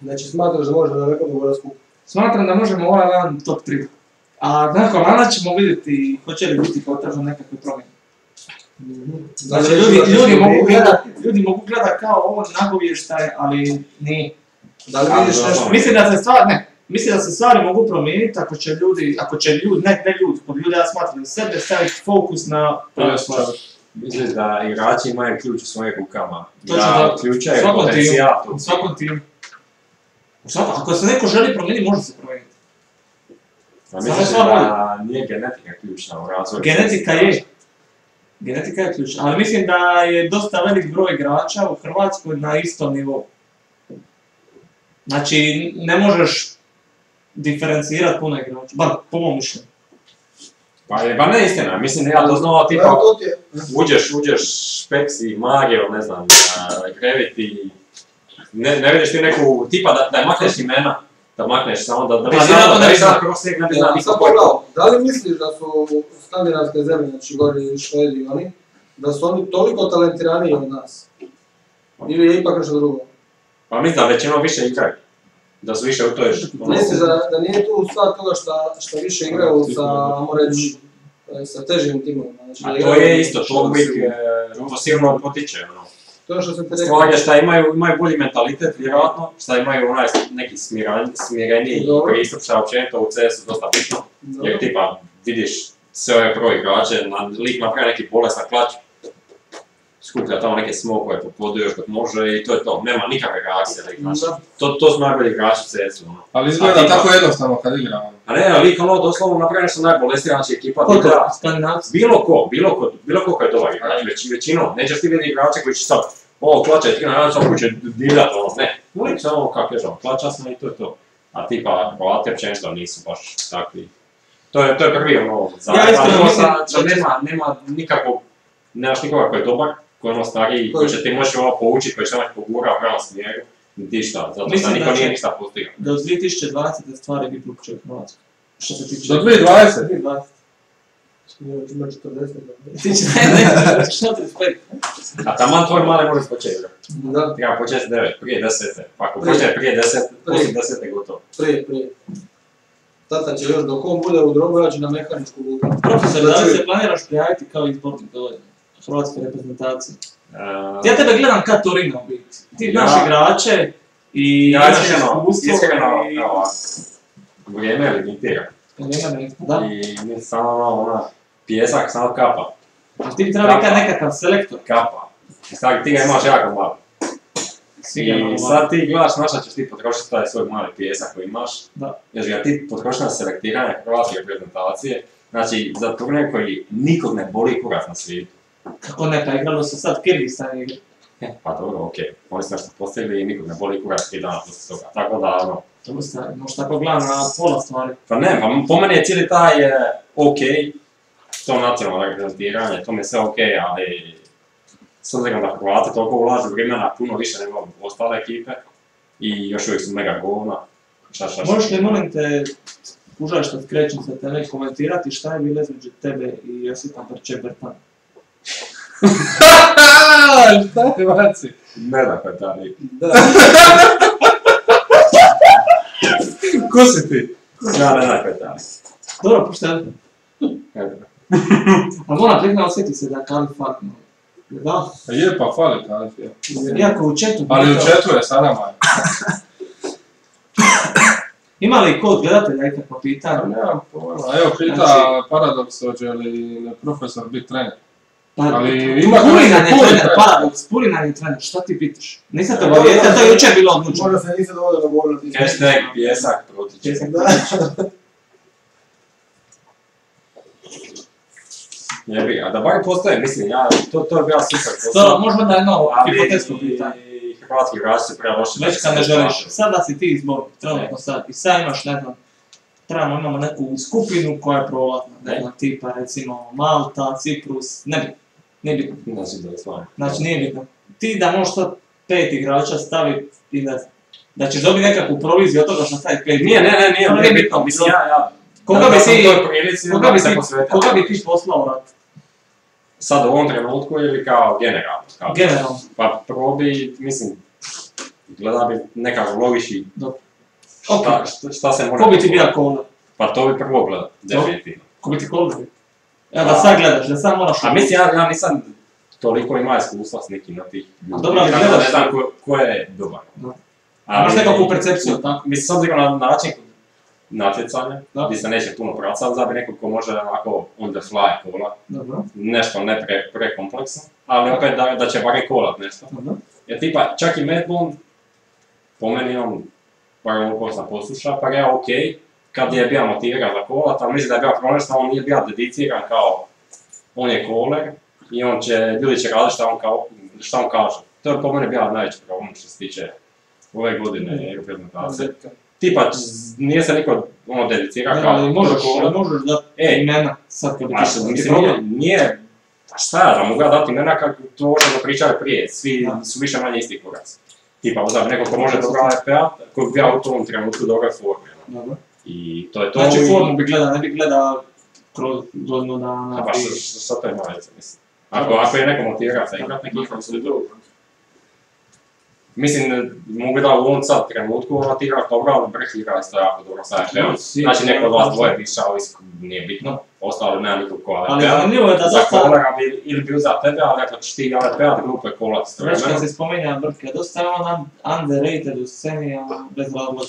Znači smatraš da može na rekordu gore skup? Smatram da možemo ovaj jedan top 3. A nakon lana ćemo vidjeti hoće li biti potrebno nekakve promjene. Znači, ljudi mogu gledat kao ovo nagovještaj, ali nije. Da li vidiš nešto? Mislim da se stvari mogu promijeniti ako će ljudi, kod ljudi ja smatram sebe staviti fokus na prve stvari. Misliš da igrači imaju ključ u svojim rukama, Točno da tako. uključaju potencijal. U svakom timu. Ako se neko želi promijeniti, može se promijeniti. A misliš da nije genetika ključna u razvoju? Genetika je ključna, ali mislim da je dosta velik broj igrača u Hrvatskoj na istom nivou. Znači, ne možeš diferencirati puno igrača, bar po mom mišljenju. Pa ne istina, mislim da ja to znao tipa uđeš Špeksi, Mario, ne znam, Greviti, ne vidiš ti neku tipa da makneš imena, da makneš samo da bi znao prosjek, ne bi znao niko koji. Da li misliš da su skandinavske zemlje, znači gori Švedi i oni, da su oni toliko talentiraniji od nas? Ili je ipak nešto drugo? Pa mislim da većinom više igraju. Da su više u toj... Misliš da nije tu stvar toga što više igraju sa, ajmo reći, sa težim timovima? A to je isto, to uvijek sigurno potiče. To je što sam te rekao. Stvar je šta imaju bolji mentalitet, vjerojatno, šta imaju onaj neki smireniji pristup, šta općenito u CS-u dosta bitno. Jer tipa vidiš sve ove prvo igrače, lik napravi neki bolestan klač, skuplja tamo neke smokove, popoduje još dok može i to je to, nema nikakve reakcije da igrače. To su najbolji igrači CS-u. Ali izgleda tako jednostavno kad igramo. A ne, lik ono doslovno napravi nešto najbolestirajuća ekipa. Ko to? Skandinavci? Bilo ko je dobar igrač, većinom. Nećeš ti vidjeti igrače koji će sad, klačaj 3 na 1, koji će divljati, ne. Uvijek samo kako kažem, klača smo i to je to. A tipa, Hrvati općenito nisu baš takvi. To je prvi nema nikakvog, nemaš nikoga koji je dobar, koji je stariji, koji će ti moći poučiti, koji će moći pogurati u pravom smjeru, niti šta, zato što niko nije ništa postigao. Do 2020. stvari bi drugčije u Hrvatskoj. Što se tiče... Do 2020? 2020. Ima 40. Ti će ne, što 35? A taman tvoj mali može početi igrati. Da. Treba početi s 9, prije 10. Pa ako počne prije 10, poslije 10 gotovo. Prije. Tata će još dok on bude u drogu, ja ću na mehaničku luku. Profesor, da li se planiraš prijaviti kao izbornik dole hrvatske reprezentacije? Ja tebe gledam kad Torino u biti. Ti znaš igrače i imaš iskustvo i... Vrijeme je limitira. Da. I mi samo pijesak, samo kapa. A ti bi trebao biti nekakav selektor. Kapa. I sad ti ga imaš jako malo. I sad ti gledaš na šta ćeš ti potrošiti taj svoj mali pijesak koji imaš. Jer ga ti potrošiš na selektiranje hrvatske reprezentacije. Znači, za turnir koji nikog ne boli kurac na svijetu. Kako ne, pa igralo se sad Kirgistan igre. Pa dobro, okej. Oni su nešto postavili i nikog ne boli kurac 3 dana poslije toga. Tako da, možda tako gledam na pola stvari. Pa ne, pa po meni je cijeli taj okej. To nacionalno reprezentiranje, to mi je sve okej, ali s obzirom da Hrvati toliko ulažu vremena puno više nego ostale ekipe i još uvijek su mega govna. Možeš li, molim te, užaj što krećem sa tebe, komentirati šta je bilo između tebe i Josipa Brče-Bertana? Šta je baci? Ne da Petani. Ko si ti? Ja ne da Petani. Dobro, puštaj. A moram priznao, osjeti se da Kalif fali. Da? Je pa fali Kalif, je. Iako u četu... Ali u četu je sa nama. Ima li kod gledatelja ikakva pitanja? Nemam pojma. Evo pita Paradoks, hoće li profesor biti trener. Ali ima Pulinan je trener, Paradoks, Pulinan je trener, šta ti pitaš? Nisam te obavijestio, to je jučer bilo odlučeno. Možda se nisam dovoljno govoriti. Hashtag pijesak protiče. Jebi, a da bar postoje, mislim, to je bila super To posao. možda da je novo, Ali hipotetsko pitanje. i hrvatski igrači su pre loši. Već kad ne želiš, sada si ti izbor, trenutno sad, i sad imaš, ne znam, imamo neku skupinu koja je prolazna, ne znam, tipa recimo Malta, Ciprus, nije bitno. Znači nije bitno. Ti da možeš sad 5 igrača staviti i da ćeš dobiti nekakvu proviziju od toga što stavi 5. Nije bitno, mislim Koga bi ti poslao rat? Sad u ovom trenutku ili kao generalno? Generalno. Pa prvo bi, mislim, gleda bi nekako logički šta se mora... Ko bi ti bio Kola? Pa to bi prvo gleda, definitivno. Ko bi ti Kola? Ja da sad gledaš, da sad moraš... A mislim, ja nisam toliko ima iskustva s nekim na tih ljudi. Dobro, ali gledaš... Ne znam ko je dobar. Imaš nekakvu percepciju, tako? Mislim, s obzirom na način natjecanja, gdje se neće puno pracati, da bi neko ko može onako on the fly kola, nešto ne prekompleksno, ali opet da će bar i kolat nešto. Jer tipa, čak i Matt Bond, po meni on, bar ovo ko sam poslušao, pa je okej, kad je bio motiviran za kolat, ali mislim da je bio problem što on nije bio dediciran kao, on je koler i ljudi će raditi šta on kaže. To je po meni bio najveći problem što se tiče ove godine reprezentacije. Tipa, nije se niko dedicira kao... Ali možeš dati imena sad kad bi ti što ti problem? Nije, šta ja znam, mogu dati imena kako to možemo pričali prije, svi su više manje isti kurac. Tipa, uzam neko ko može dobro AFP-a, koji bi bio u tom trenutku dobre forme. I to je to... Znači formu bi gleda, ne bi gleda kroz godinu dana... Pa što to ima veze, mislim. Ako je neko motiviran za igrat, neki igrat su dobro. Mislim, mogu da u ovom sad trenutku ti igra dobro, ali Brh igra isto jako dobro sa AFP-om. Znači neko od vas dvoje bi išao, nije bitno, ostalo nema nikog ko AFP-a. Ali zanimljivo je da za kolera ili bi uzao tebe, ali ako ćeš ti AFP-a, da glupo je kolat s vremenom. Već kad se spominja Brh, je dosta on underrated u sceni, bez razloga.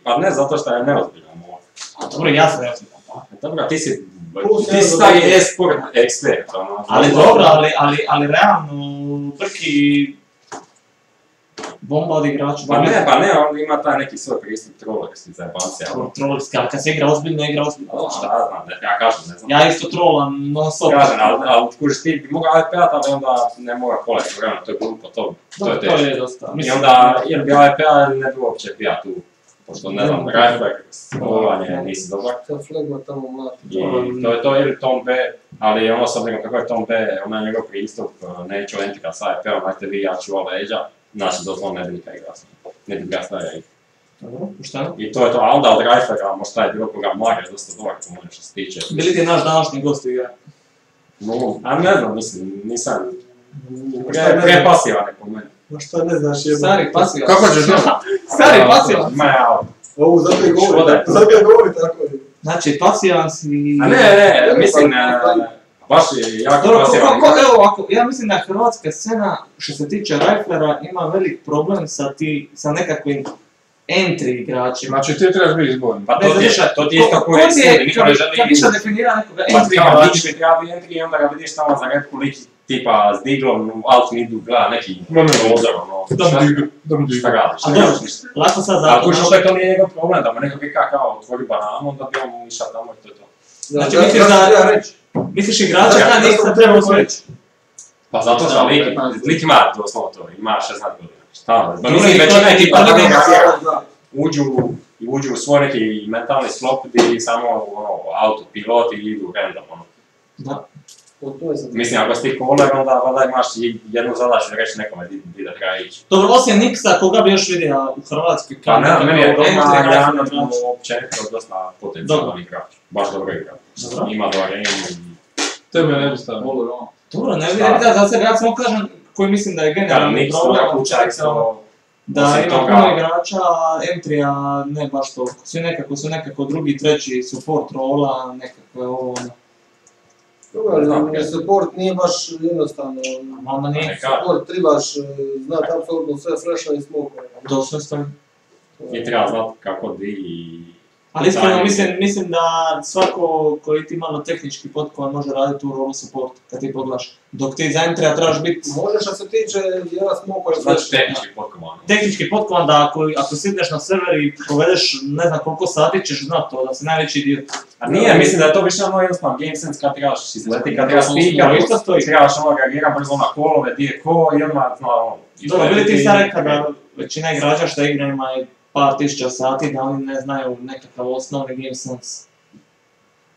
Pa ne zato što je neozbiljan moj. A dobro, ja sam neozbiljan. Dobro, ti si stari e-sport ekspert. Ali dobro, ali realno, Brki bomba od igrača. Pa ne, on ima taj neki svoj pristup trollerski za jebancija. Trollerski, ali kad se igra ozbiljno, igra ozbiljno. Šta ja znam, ja kažem, ne znam. Ja isto trollam non stop. Kažem, ali kužiš ti bi mogao AFP-at, ali onda ne mora koleti vremena, to je glupo, to je teško. To je dosta. I onda, ili bi AFP-a ili ne bi uopće bija tu. Pošto ne znam, Rajflek, spolovanje nisi dobar. Ta flegma tamo mlati. I to je to, ili Tom B, ali ono s obzirom kako je Tom B, ona je njegov pristup, neću entika s AFP-om, ajte vi, ja ću leđa. Znači, doslovno ne bi nikad igrao s njim. Ne bi ga stavio igru. I to je to, a onda od Rajfleka možda je bilo koga Mare dosta dobar, po mene što se tiče. Bili ti naš današnji gost igra? A ne znam, mislim, nisam... Prepasivan je po meni. Ma šta ne znaš jeba? Stari pasivan. Kako ćeš dobro? Stari pasivan. Ma ja, Ovo zato i govori tako je. Znači, pasivan si... A ne, mislim, baš je jako pasivan. Evo ovako, ja mislim da hrvatska scena, što se tiče Rajflera, ima velik problem sa nekakvim entry igračima. Znači ti trebaš biti izborni. Pa to ti je isto koji sudi, niko ne želi... Kad više definira nekoga Pa entry kao, igrača. Lich bi treba biti entry i onda ga vidiš tamo za repku lik tipa s diglom u alt-midu gleda neki prozor, šta radiš, ne radiš ništa. Lako sad Ali zato. kuš opet to nije njegov problem, da mu neko pika kao otvori bananu, onda bi on išao tamo i to je to. Znači misliš igrača kad nisam trebao sveći? Pa zato što lik ima doslovno to, ima 16 godina. Šta? Mislim, većina je tipa da uđu u svoj neki mentalni sklop gdje samo autopilot i idu random. Da. Mislim, ako si ti koler, onda valjda imaš jednu zadaću da reći nekome di da treba ići. Dobro, osim Nixa, koga bi još vidio u Hrvatskoj? Pa ne, meni je Dogma Janan općenito dosta potencijalni igrač. Baš dobro igra. Ima dobar aim i... Tebe ne bi stavio. Dobro, ne vidim da za sebe, ja samo kažem koji mislim da je generalni problem u Čajcao. Da ima puno igrača, entry-a ne baš toliko. Svi su nekako drugi, treći support rola, nekakve ovo ono. Dobro, ali support nije baš jednostavno. Malo nije. Support trebaš znati apsolutno sve flasha i smoke. Doslovno. I treba znati kako di i Ali iskreno mislim da svako koji ti malo tehnički potkovan može raditi u rolu support kad ti pogledaš. Dok ti za entry trebaš biti... Možeš što se tiče dijela smoke. Znači tehnički potkovan. Tehnički potkovan da ako sidneš na server i povedeš ne znam koliko sati ćeš znat to, da si najveći dio. A nije, mislim da je to više ono jednostavno game sense kad trebaš izleti, kad trebaš spika, trebaš ono reagira brzo na kolove, di je ko i odmah ono... Dobro, bili ti sad rekao da većina igrača što igra ima par tisuća sati, da oni ne znaju nekakav osnovni game sense.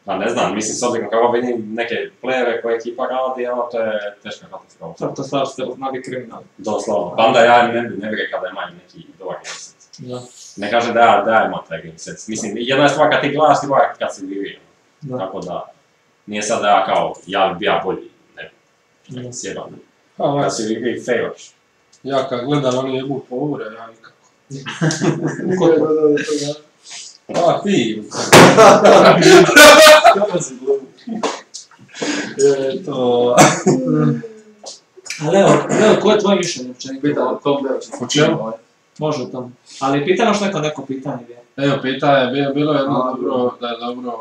Pa ne znam, mislim s obzirom kako vidim neke playere koje ekipa radi, ono to je teška katastrofa. To stvar ste zna biti kriminalni. Doslovno, pa onda ja ne bi rekao da imaju neki dobar game sense. Da. Ne kaže da ja imam taj game sense. Mislim, jedna je stvar kad ti gledaš, ti gledaš kad si vidio. Tako da, nije sad da ja kao, ja bi ja bolji, ne sjebam. Kad si igri failaš. Ja kad gledam oni jebu po ure, ja nikako. Ko je gledao do toga? A ti! Kako si gledao? To... Ali evo, koje je tvoje mišljenje općenito? Pitao, top deo će. Po čemu? Može o tom. Ali pitamo što neko pitanje je. Evo, pitanje, bilo je jedno dobro, da je dobro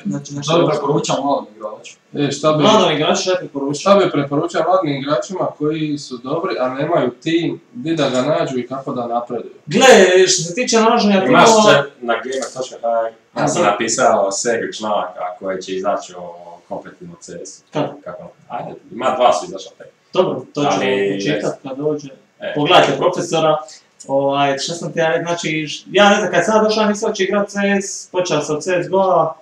Znači, Što bi preporučao mladim igračima? Šta bi... Mladom igraču što bi preporučao? Šta bi preporučao mladim igračima koji su dobri, a nemaju tim, gdje da ga nađu i kako da napreduju? Gle, što se tiče nalaženja timova... Imaš na gamer.hr, ja sam napisao seriju članaka koje će izaći o kompetitivnom CS-u. Kako? Ajde, ima 2 su izašla tek. Dobro, to ćemo počitat kad dođe. Pogledajte profesora. Što sam ti ja reći, znači, ja ne znam, kad sam došao nisam hoće igrat CS, počeo sam od CSGO-a,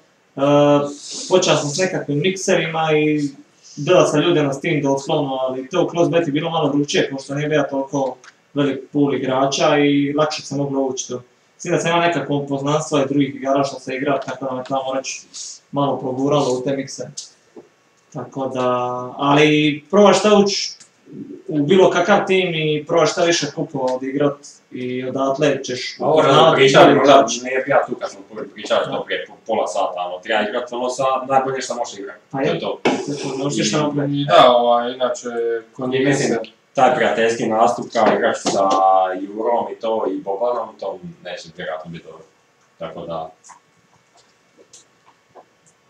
počeo sam s nekakvim mikserima i gledao sam ljude na Steam doslovno, ali to u close beti bilo malo drugčije, pošto nije bio toliko velik pool igrača i lakše se moglo ući to. Mislim da sam imao nekakvo poznanstvo i drugih igara što se igra, tako da me tamo reći malo proguralo u te mikse. Tako da, ali probaš šta ući u bilo kakav tim i probaš šta više kupova odigrat i odatle ćeš upoznavati. Pričali, možda nije ja tu kad smo pričali to prije pola sata, ali treba igrat ono sa najbolje što možeš igrat. Pa je, to. Možeš šta napraviti. Da, inače... I mislim, taj prijateljski nastup kao igrač sa Jurom i to i Bobanom, to neće vjerojatno biti dobro. Tako da...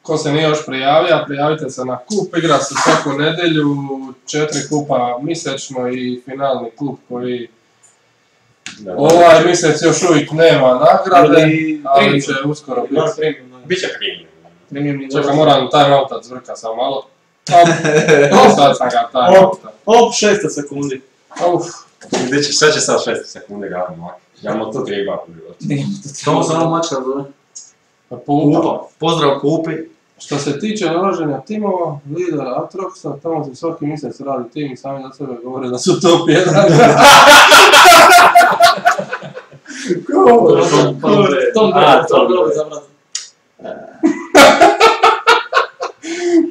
Ko se nije još prijavio, prijavite se na kup, igra se svaku nedjelju, 4 kupa mjesečno i finalni kup koji ovaj mjesec još uvijek nema nagrade, ali će uskoro biti. Biće premium. Čekaj, moram timeoutat zvrka samo malo. Sad sam ga timeoutat. 6 sekundi. Sve će sad 6 sekundi gledam, ja mu to treba bilo. Samo se ono mačka zove. Pupa. Pozdrav Pupi. Što se tiče nalaženja timova, lidera Atroxa, tamo se svaki mjesec radi tim i sami za sebe govore da su top 1. Tom dobro zabrat.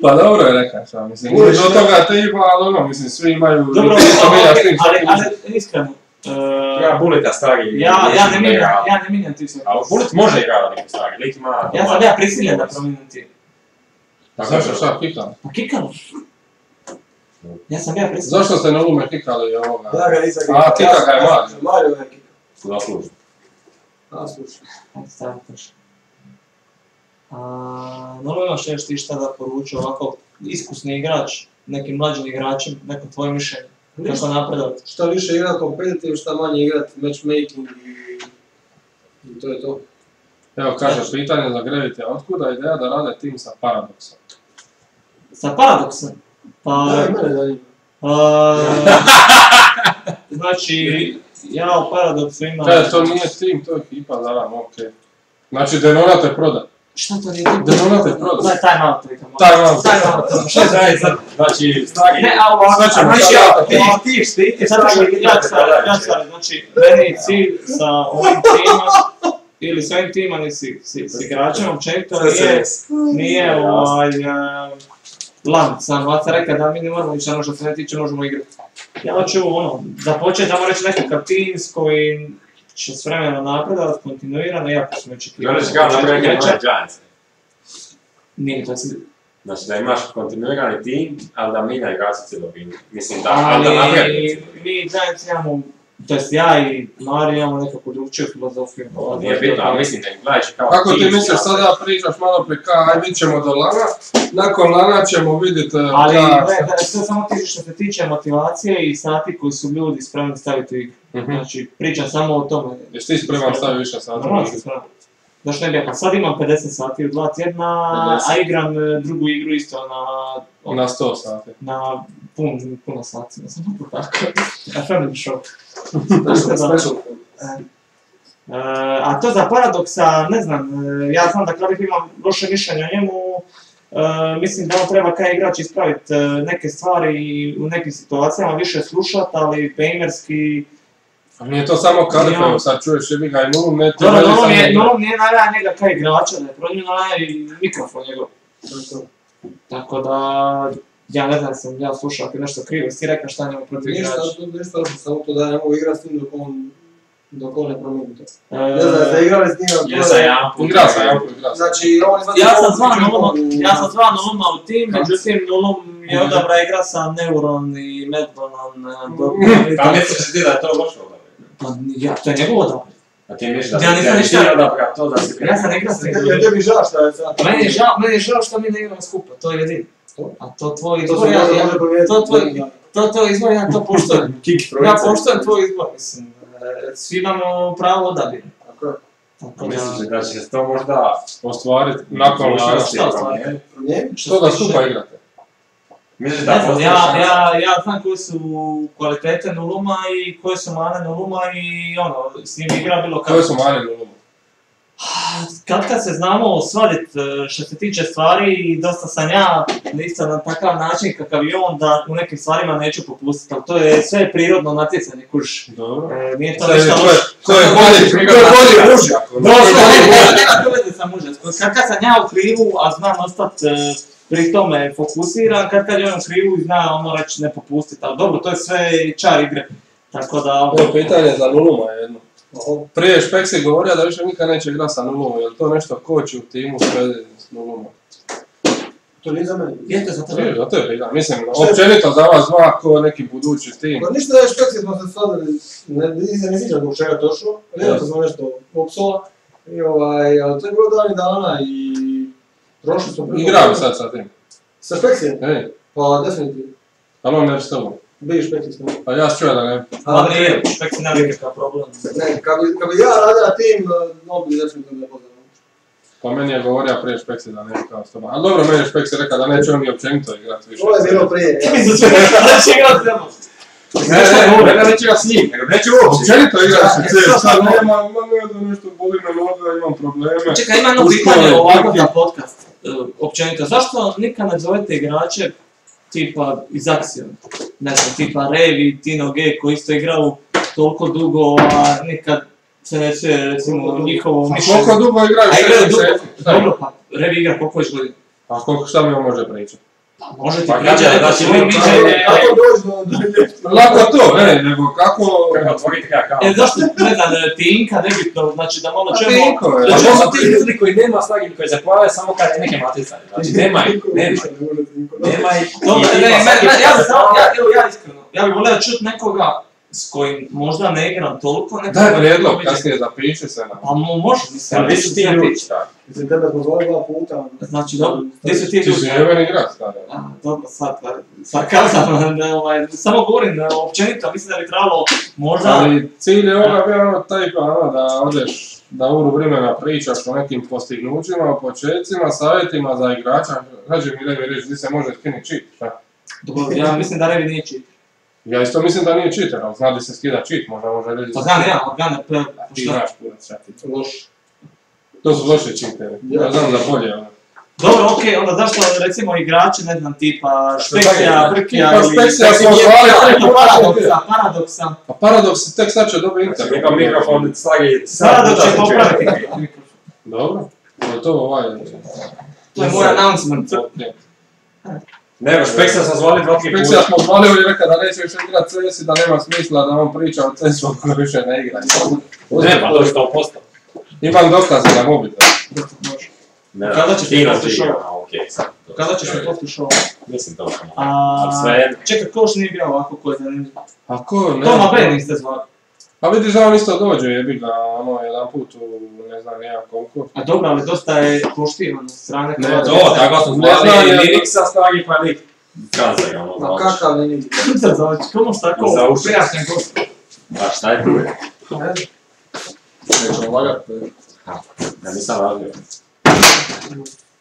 Pa dobro je rekao šta, mislim, nije do toga tima, ali ono, mislim, svi imaju... Dobro, ali iskreno. Ja Bulita stari... Ja ne mijenjam ti sve. Ali Bulit može igrati neki stari, lik ima... Ja sam prisiljen da promijenim ti. Zašto šta, kikam? Pa kikam. Ja sam prisiljen. Zašto ste na lume kikali ovoga? Ja ga nisam kikao. A, kika ga je Mario. Mario ga je kikao. Zaslužno. Zaslužno. Ajde, stavim točno. Normalno imaš još ti šta da poruču ovako iskusni igrač, nekim mlađim igračem, neko tvoje mišljenje, kako napredovati. Šta više igrat competitive, šta manje igrat matchmaking i to je to. Evo kaže pitanje za Gravity, otkuda je ideja da rade tim sa Paradoxom? Sa Paradoxom? Pa... Da, mene zanima. Znači, ja u Paradoxu imam... To nije tim, to je ekipa, naravno, okej. Znači, Denona te proda. Šta to nije tim? Denona te proda. Daj, time out, rekamo. Time out. Šta je sad? Znači, stari... Ne, a ovako, Ti štiti znači, meni je cilj sa ovim timom, ili s ovim timom, ili s igračem, općenito nije lan, sam Vaca rekao da mi ne moramo ići ono što se ne tiče, možemo igrati. Ja hoću započeti, damo reći nekakav tim s kojim će s vremena napredovati, kontinuirano, iako smo očekivali. Želiš kao napraviti nove Giants? Nije to cilj. Znači da imaš kontinuirani tim, ali da mijenja igrači cijelo tim. Mislim da ali napraviti. mi Giants imamo to jest ja i Marija imamo nekakvu drugčiju filozofiju. Nije bitno, ali mislim da gledajući kao... Kako ti misliš sada pričaš malo prije aj mi ćemo do lana, nakon lana ćemo vidjeti... Ali sve samo tiče što se tiče motivacije i sati koji su ljudi spremni staviti u igru. Znači pričam samo o tome. Jesi ti spreman staviti više sati? Normalno sam spreman. Zašto ne bi, pa sad imam 50 sati u 2 tjedna, a igram drugu igru isto na 100 sati. Na puno sati, ne znam to tako. A family show. Special. A to za Paradoksa, ne znam, ja znam da Kravik ima loše mišljenje o njemu, mislim da on treba kao igrač ispraviti neke stvari i u nekim situacijama više slušati, ali gamerski... Nije to samo Kalifev, sad čuješ jebi ga i Nulum, ne ti dobro, Nulum nije najvaja njega kao igrača, da je promijenio i mikrofon njegov. Tako da, ja ne znam, sam ja slušao ako je nešto krivo, jesi ti rekao šta njemu protiv igrača? Ništa, samo to da ne mogu igrati s tim dok on ne promijeni to. Ne znam, ste igrali s njim? Ja sam igrao. Znači, ja sam zvao Nuluma u tim, međutim Nulum je odabra igra sa Neuron i Medbonom. Pa misliš ti da je to loše odabra? Pa ja, to je njegov odabra. A ti misliš da ti odabra to da si ja sam igra s njim. Tebi žao šta je sad? Meni je žao što mi ne igramo skupa, to je jedino. A to tvoj izbor, to izbor, ja to poštujem. Ja poštujem tvoj izbor, mislim. Svi imamo pravo odabira. Misliš da će se to možda ostvariti nakon što da skupa igrate? Misliš da postojiš? Ja znam koje su kvalitete Nuluma i koje su mane Nuluma i ono, s njim igra bilo kako. Koje su mane Nuluma? Kad se znamo svadit što se tiče stvari i dosta sam ja isto na takav način kakav je on da u nekim stvarima neću popustiti, ali to je sve prirodno natjecanje, kuš. Dobro. Nije to ništa loše. To je bolji mužjak. Nema to veze sa mužjak. Kad sam ja u krivu, a znam ostati pri tome fokusiran, kad je on u krivu i zna ono reći ne popustiti, ali dobro, to je sve čar igre. Tako da... Ovo je pitanje za Nuluma jedno. Prije Špeksi govorio da više nikad neće igrati sa Nulumom, je li to nešto koči u timu s Nulumom? To nije za mene. Jeste za tebe? Za tebe, da. Mislim, općenito za vas dva ko neki budući tim. Pa ništa da je Špeksi smo se svadili, ne sviđam zbog čega točno, vjerojatno smo nešto popsula, ali to je bilo davnih dana i prošli smo preko... Igrali sad sa tim? Sa Špeksijem? Pa definitivno. Ali on ne s tobom? Biji Špeksi s tobom. Pa ja čuo da ne. Pa nije, Špeksi nema nikakav problem. Ne, kad bi ja radio na tim, on bi definitivno ne poznao. Pa meni je govorio prije Špeksi da ne igrao s tobom. Ali dobro, meni je Špeksi rekao da neće on i općenito igrati više. To je bilo prije. Neće igrati s tebom. Ne neće igrati s njim, nego neće uopće. Općenito igrati s sad nema nešto boli me noga, imam probleme. Čekaj, ima jedno pitanje ovako za podcast. Općenito, zašto nikad ne zovete igrače tipa iz Axiom? Ne znam, tipa Revi, Tino G koji isto igrao toliko dugo, a nikad se ne čuje recimo njihovo mišljenje. A koliko dugo igraju? Dobro, pa Revi igra koliko već godina. A koliko šta mi on može pričati? Pa može ti pričati, znači moj mišljenje... Kako doći do... Lako to, nego kako... Kako otvoriti kakav? Zašto, ne znam, Tinka, nebitno, znači da malo čujemo... Tinko je. Znači, to su ti ljudi koji nema snagi, koji se pojave samo kad je neke maticanje. Znači, nema ih. Dobro, ja iskreno, ja bih volio čuti nekoga s kojim možda ne igram toliko, daj prijedlog, kasnije zapiši se na... Pa može, mislim. Ali vi su ti ljudi, šta? Mislim, tebe smo zvali 2 puta. Znači, dobro, gdje su ti ljudi? Ti si jeveni igrač, stvarno. Dobro, sad kazam, samo govorim općenito, mislim da bi trebalo možda... Ali cilj je ovoga bio taj da odeš, da uru vremena pričaš o nekim postignućima, o početcima, savjetima za igrača. Kaži mi Revi reći, gdje se može skiniti cheat, šta? Dobro, ja mislim da Revi nije cheat. Ja isto mislim da nije cheater, ali zna di se skida cheat, možda može reći... Pa znam ja, organe, ti znaš kurac, šta ti to. Loš. To su loše cheateri, ja znam da bolje ono. Dobro, okej, onda zašto recimo igrači, ne znam, tipa Špeksija, Brkija ili... Špeksija smo zvali... Paradoksa. Pa Paradoks tek sad će dobiti internet. Neka mikrofon slagi... Paradoks će popraviti mikrofon. Dobro, to ovaj... To je moj announcement. Ne, Špeksija smo zvali 2-3 puta. Špeksija smo zvali i rekao da neće više igrati CS i da nema smisla da on priča o CS-u koji više ne igra. Ne, pa to je 100%. Imam dokaze na mobitel. Kada ćeš mi poslati show? Okej, sad. Kada ćeš mi poslati show? Mislim to ćemo. Ali sve... Čekaj, ko što nije bio ovako, ko je zanimljiv? A ko? Toma B niste zvali. A vidiš da on isto dođe, jebi ga, ono, jedan put u, ne znam, jedan koliko. A dobro, ali dosta je poštivan od strane Ne, Hrvatske. To, tako smo Ne znam, zvali ja- Liniksa snagi pa lik. Kancer, ono, Ma znači. kakav Linik? Znači, komu šta tako Za uši. prijašnjem gostu? A šta je tu? Ne znam. Nećemo lagat. Ja nisam radio.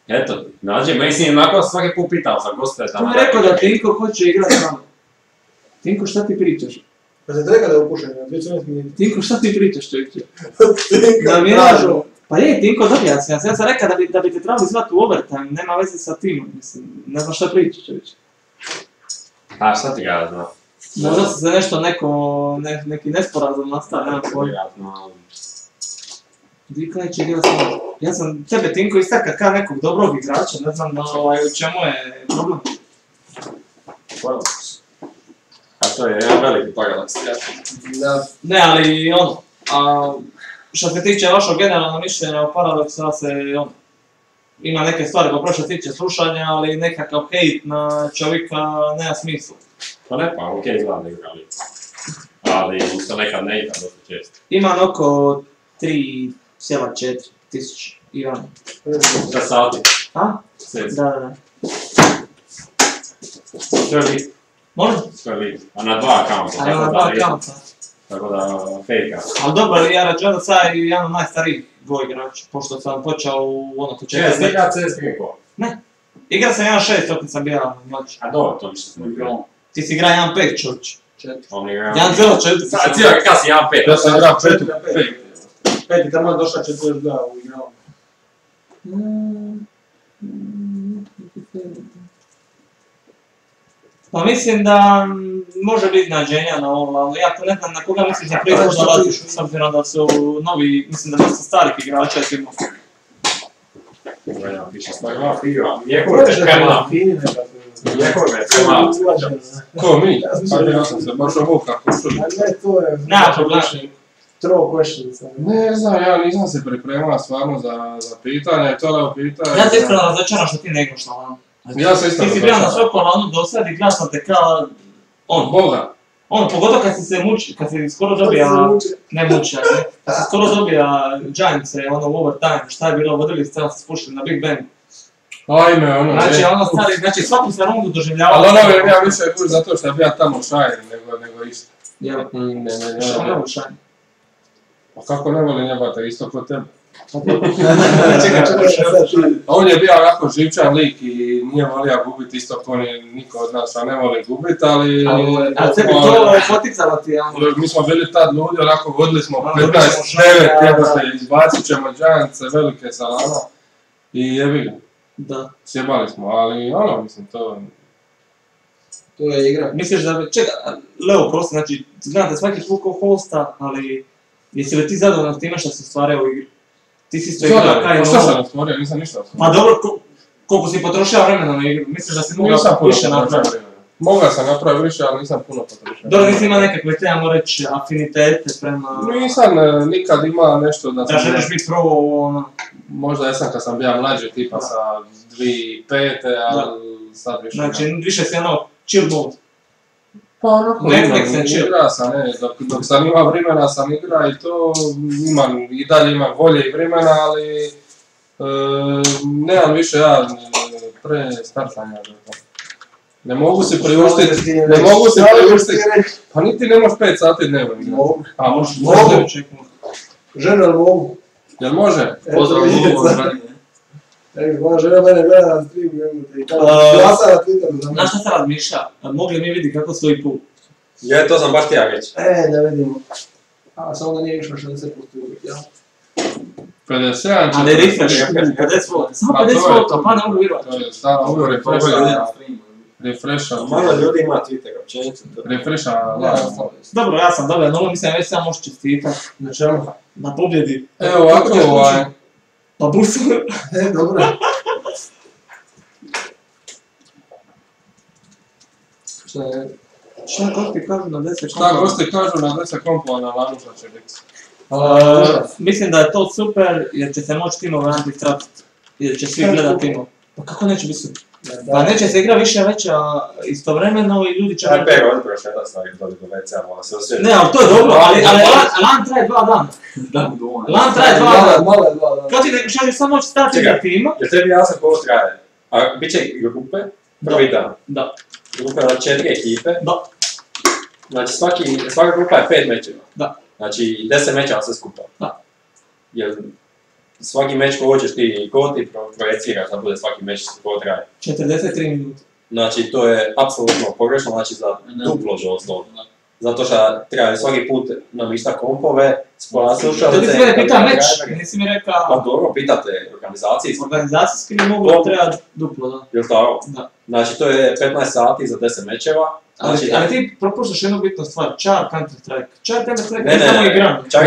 Eto, nađe, meni si onako svaki put pitao sam goste Ko mi je rekao da Tinko hoće igrat s nama? Tinko, šta ti pričaš? Pa se treba da je upušen, na 2 minuta. Tinko, šta ti pričaš, čovječe? Da mi kažu. Pa je, Tinko, dobija se. Ja sam rekao da bi te trebali zvati u overtime, nema veze sa timom, mislim. Ne znam šta pričaš, čovječe. A šta ti ga zna? Možda se nešto neki nesporazum nastavio, nema pojma. Vjerojatno. Dika neće igrat s nama. Ja sam tebe, Tinko, istakao kao nekog dobrog igrača, ne znam u čemu je problem. A to je jedan veliki paradoks. Da. Ne, ali ono, što se tiče vašeg generalnog mišljenja o Paradoksa se ono, ima neke stvari dobro što se tiče slušanja, ali nekakav hejt na čovjeka nema smisla. Pa ne pa, okej, znam da igrali. Ali to nekad ne igra dosta često. Ima oko 3,4 tisuće Ivana. 4 sati. A? Sec. Da. To je lik. Može? To je lik. A na 2 akaunta. A ima 2 akaunta. Tako da, fejka. Ali dobro, ja računam sad i jedan od najstarijih dvoigrača, pošto sam počeo u ono početak. Čekaj, snega CS3 Igra sam 1.6 dok sam bio mlađi. A dobro, to ništa smo igrali. Ti si igra 1.5 čovječ. On igra... 1.04. Sad cijela kakav si 1.5. Ja sam igrao 5. Peti, tamo je došla 42 u igrao. Pa mislim da može biti nađenja na ovo, ali ja ne znam na koga mislim da prije možda dolazi, s obzirom da su novi, mislim da dosta starih igrača timo. Gledam, piše stvarno piva. Mjehove te krema. Fini nekako. Mjehove te krema. Ko mi? Pa ja sam se baš obuka kušuli. Ne, to je... Nema problema. Throw questions. Ne znam, ja nisam se pripremao stvarno za pitanja i to je pitanje. Ja te iskreno razočaram što ti ne igraš na lanu. Ja sam isto Ti si bio na svakom lanu do sad i gledao sam te kao... Od Boga. Pogotovo kad si se muči, kad si skoro dobija... Ne muči, ali kad si skoro dobija Giants, u overtime, šta je bilo, vodili ste se spuštili na Big Ben. Ajme, ono Znači, je. znači svaku se rundu doživljavao. Ali ono je, ja više je zato što je bio tamo šajer nego isto. Jel? Ne. Što ne ušanje? Pa kako ne volim jebate, isto kod tebe. Čekaj, A on je bio onako živčan lik i nije volio gubiti isto ko niko od nas, a ne voli gubiti, ali... A tebi to poticalo ti, ja? Mi smo bili tad ljudi, onako vodili smo 15-9, Ja, jebate, izbacit ćemo Giantse, velike salama i jebi ga. Da. Sjebali smo, ali ono, mislim, to... To je igra. Misliš da bi, čekaj, Leo, prosto, znači, znate svaki put ko hosta, ali jesi li ti zadovoljan s time što se stvaraju u igri? Ti si isto igrao kaj Pa šta sam stvorio, nisam ništa stvorio. Pa dobro, koliko si potrošio vremena na igru, misliš da si mogao Nisam puno više napraviti? potrošio. Mogao sam napraviti više, ali nisam puno potrošio. Dobro, nisi imao nekakve, trebamo reći, afinitete prema... Nisam nikad imao nešto da Da želiš biti pro, ono... Možda jesam kad sam bio mlađi, tipa sa 2005. ali sad više Znači, više si ono chill mode. Pa onako, Netflix and chill. igra sam, ne, dok sam imao vremena sam igra i to i dalje imam volje i vremena, ali nemam više ja pre startanja za to. Ne mogu si priuštiti, pa niti nemaš 5 sati dnevno igrati. Mogu. A možeš, Mogu. Žena li mogu? Jel može? Pozdrav, Moja žena mene gleda na streamu i kaže, glasa na Twitteru za mene. Znaš šta sam razmišljao? Mogli mi vidi kako stoji pul. Je, to sam baš ti ja reći. Da vidimo. A samo da nije išlo 60% jel? 57, Ali refresh, 50 volta, samo 50 volta, pa ne mogu vjerovati. To je stava, ovo refresha, Malo ljudi ima Twitter, općenito. refresha, Dobro, ja sam dobro, no mislim već sam možeš čestitat Na čemu? na pobjedi. Evo ovako, Pa busu. Dobro. Šta je? Šta gosti kažu na 10 šta gosti kažu na 10 kompova na lanu što će biti? Mislim da je to super jer će se moći timove antitratiti. Jer će svi gledat timov. Pa kako neće biti super? Pa neće se igra više veća istovremeno i ljudi će... Aj, pego, ovdje prošeta stvari, to bi do WC-a, mora se osvijeti. Ne, ali to je dobro, ali LAN traje 2 dana. LAN traje 2 dana. Kad ti ne želiš samo moći stati za tima? Jer tebi jasno koliko traje. A bit će grupe, prvi dan. Da. Grupa od 4 ekipe. Da. Znači svaka grupa je 5 mečeva. Da. Znači 10 mečeva sve skupa. Da. Jer svaki meč ko hoćeš ti, ko ti projeciraš da bude svaki meč ko traje. 43 minuta. Znači to je apsolutno pogrešno, znači za duplo doslovno. Zato što treba svaki put namišta kompove, spora slušalice... To ti sve pita meč, nisi mi rekao... Pa dobro, pitate organizacijski. Organizacijski bi moglo treba duplo, da. Jel' tako? Da. Znači to je 15 sati za 10 mečeva. Znači, ali ti propuštaš jednu bitnu stvar, čar Counter-Strike. Čar Counter-Strike ne, je samo igrano. Čak